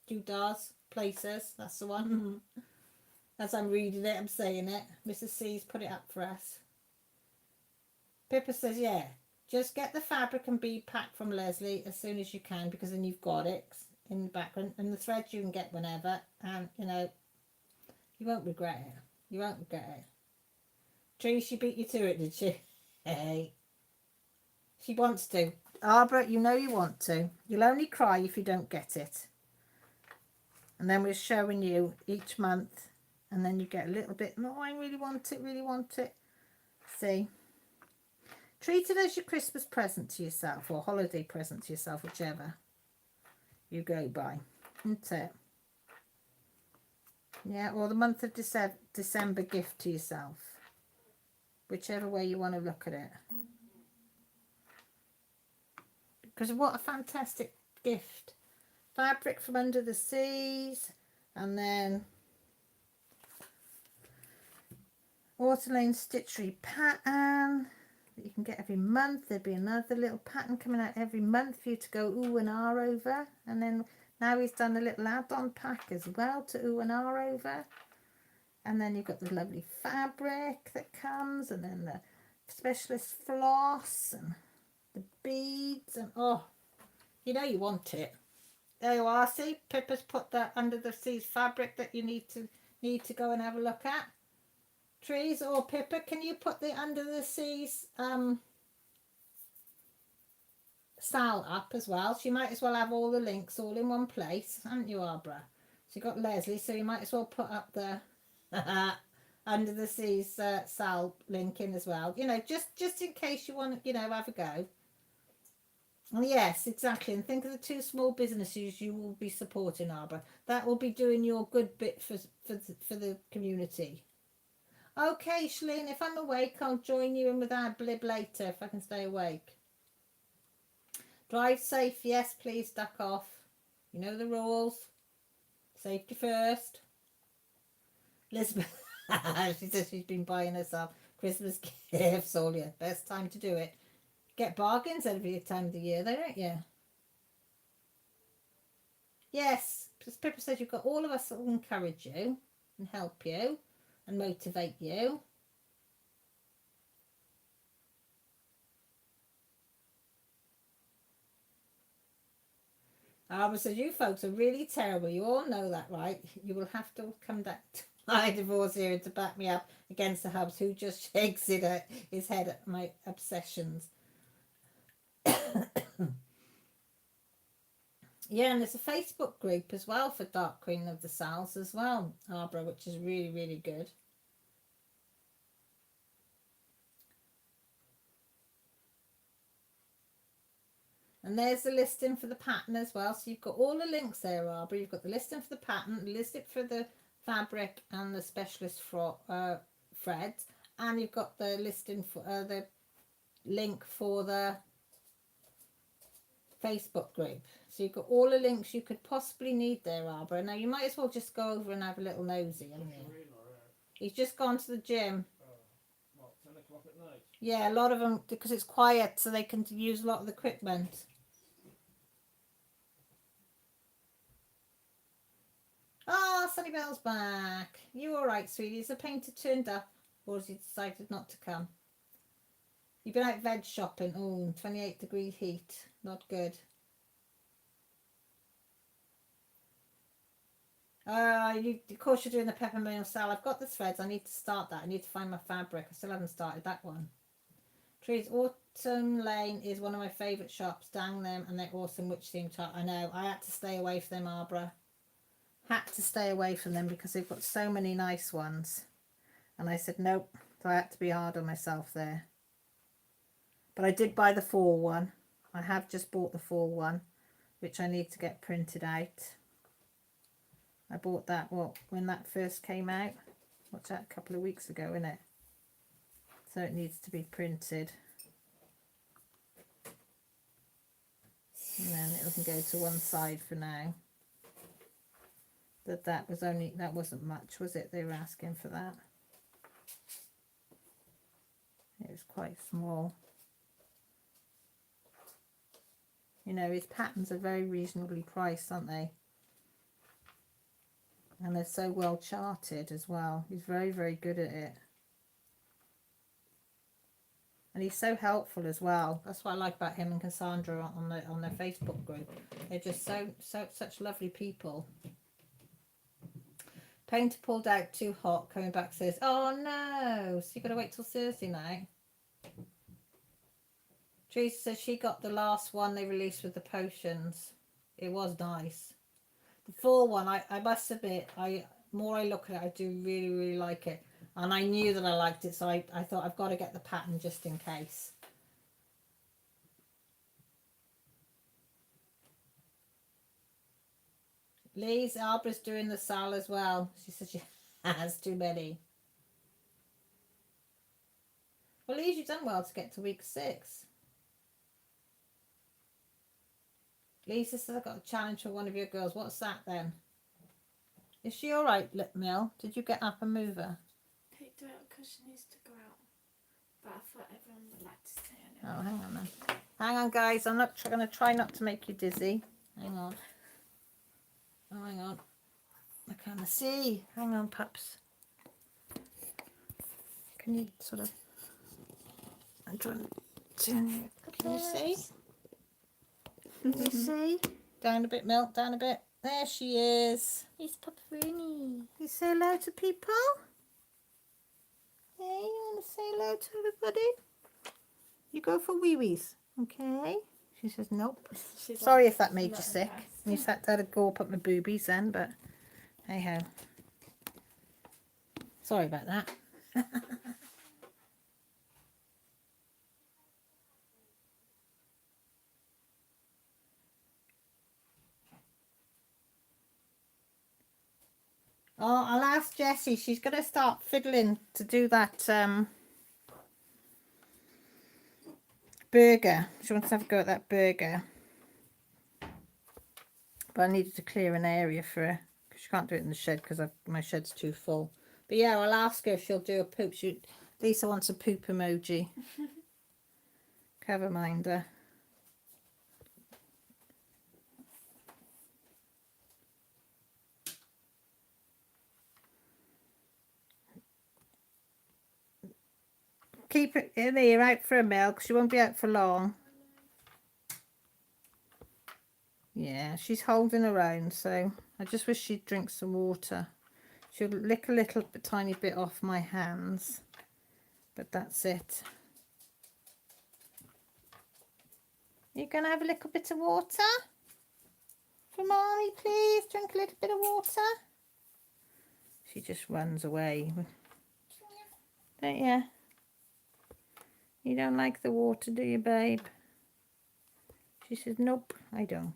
doodads places, that's the one. As I'm reading it, I'm saying it. Mrs. C's put it up for us. Pippa says, yeah, just get the fabric and bead pack from Leslie as soon as you can, because then you've got it in the background, and the threads you can get whenever, and you know, you won't regret it. You won't regret it. Tree, she beat you to it, did she? Hey. She wants to. Arbra, you know you want to. You'll only cry if you don't get it. And then we're showing you each month, and then you get a little bit, no, I really want it, really want it. See? Treat it as your Christmas present to yourself, or holiday present to yourself, whichever you go by, isn't it? Yeah, or the month of December gift to yourself, whichever way you want to look at it. Because what a fantastic gift. Fabric from under the seas, and then Auto-Lane Stitchery pattern that you can get every month. There'll be another little pattern coming out every month for you to go ooh and ah over. And then now he's done a little add-on pack as well to ooh and ah over. And then you've got the lovely fabric that comes, and then the specialist floss and the beads, and oh, you know you want it. There you are. See, Pippa's put that under the seas fabric that you need to go and have a look at. Trees, or Pippa, can you put the under the seas Sal up as well? She might as well have all the links all in one place, haven't you, Arbra? So you got Leslie, so you might as well put up the under the seas Sal link in as well. You know, just in case you want to, you know, have a go. Yes, exactly. And think of the 2 small businesses you will be supporting, Arbra. That will be doing your good bit for the community. Okay, Shalene, if I'm awake, I'll join you in with our blib later if I can stay awake. Drive safe, yes, please, duck off. You know the rules. Safety first. Elizabeth, she says she's been buying herself Christmas gifts all year. Best time to do it. Get bargains every time of the year, though, don't you? Yes, because Pippa says you've got all of us that will encourage you and help you and motivate you. Arbra says, you folks are really terrible. You all know that, right? You will have to come back to my divorce here to back me up against the hubs who just shakes his head at my obsessions. Yeah, and there's a Facebook group as well for Dark Queen of the South as well, Arbra, which is really, really good. And there's the listing for the pattern as well. So you've got all the links there, Barbara. You've got the listing for the pattern, the listing for the fabric and the specialist threads, and you've got the listing for the link for the Facebook group. So you've got all the links you could possibly need there, Barbara. Now you might as well just go over and have a little nosy, haven't you? He's just gone to the gym. What, 10 o'clock at night? Yeah, a lot of them, because it's quiet, so they can use a lot of the equipment. Oh, Sunnybell's back. You all right, sweetie? Is the painter turned up, or has he decided not to come? You've been out veg shopping. Oh, 28-degree heat. Not good. Of course you're doing the peppermint salad. I've got the threads. I need to start that. I need to find my fabric. I still haven't started that one. Trees Autumn Lane is one of my favourite shops. Dang them, and they're awesome witch theme top. I know. I had to stay away from them, Barbara. Had to stay away from them because they've got so many nice ones. And I said nope. So I had to be hard on myself there. But I did buy the fall one. I have just bought the fall one, which I need to get printed out. I bought that, when that first came out? What's that, a couple of weeks ago, isn't it? So it needs to be printed. And then it can go to one side for now. But that wasn't much, was it? They were asking for that. It was quite small. You know, his patterns are very reasonably priced, aren't they? And they're so well charted as well. He's very, very good at it. And he's so helpful as well. That's what I like about him and Cassandra on their Facebook group. They're just such lovely people. Painter pulled out too hot. Coming back says, "Oh no!" So you got to wait till Thursday night. Teresa says she got the last one they released with the potions. It was nice. The fall one, I must admit, more I look at it, I do really, really like it. And I knew that I liked it, so I thought I've got to get the pattern just in case. Lee's Barbara's doing the sal as well. She said she has too many. Well, Lee's, you've done well to get to week 6. Lisa says I've got a challenge for one of your girls. What's that then? Is she all right, Mill? Did you get up and move her? Picked her up because she needs to go out. But I thought everyone would like to stay anyway. Oh, hang on then. Hang on, guys. I'm not going to try not to make you dizzy. Hang on. Oh, hang on. I can't see. Hang on, pups. Can you sort of... I'm trying to turn you. Can you see? Can you see? Down a bit, Milk. Down a bit. There she is. It's Papa Rooney. You say hello to people? Yeah, you want to say hello to everybody? You go for wee-wees, okay? She says nope. She's Sorry like, if that made you not sick. impressed. You sat there to go up my boobies then, but hey ho. Sorry about that. Oh, I'll ask Jessie. She's going to start fiddling to do that burger. She wants to have a go at that burger. But I needed to clear an area for her because she can't do it in the shed because my shed's too full. But yeah, I'll ask her if she'll do a poop. Lisa wants a poop emoji. Cover minder. Keep it in here out for a meal because she won't be out for long. Yeah, she's holding her own, so I just wish she'd drink some water. She'll lick a little tiny bit off my hands, but that's it. You gonna have a little bit of water? For mommy, please drink a little bit of water. She just runs away. Don't you? You don't like the water, do you, babe? She says, nope, I don't.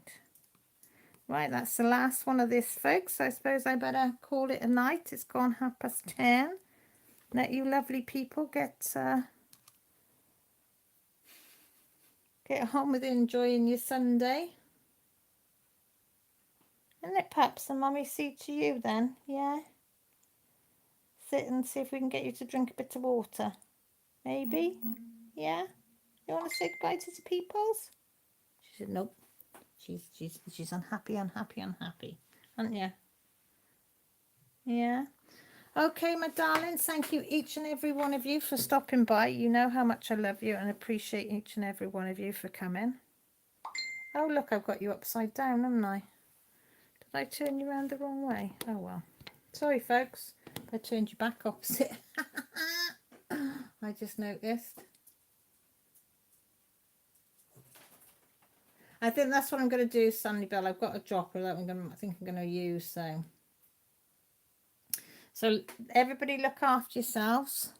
Right, that's the last one of this, folks. I suppose I better call it a night. It's gone 10:30. Let you lovely people get home with enjoying your Sunday. And let perhaps the mummy see to you then, yeah? Sit and see if we can get you to drink a bit of water. Maybe? Yeah? You want to say goodbye to the peoples? She said, nope. She's unhappy, aren't you? Yeah. Okay, my darlings, thank you each and every one of you for stopping by. You know how much I love you and appreciate each and every one of you for coming. Oh, look, I've got you upside down, haven't I? Did I turn you around the wrong way? Oh, well. Sorry, folks. I turned you back opposite. I just noticed. I think that's what I'm going to do, Sandy Bell. I've got a dropper that I think I'm going to use. So everybody look after yourselves.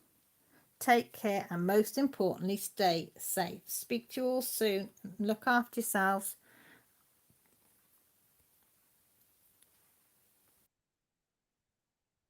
Take care, and most importantly, stay safe. Speak to you all soon. Look after yourselves.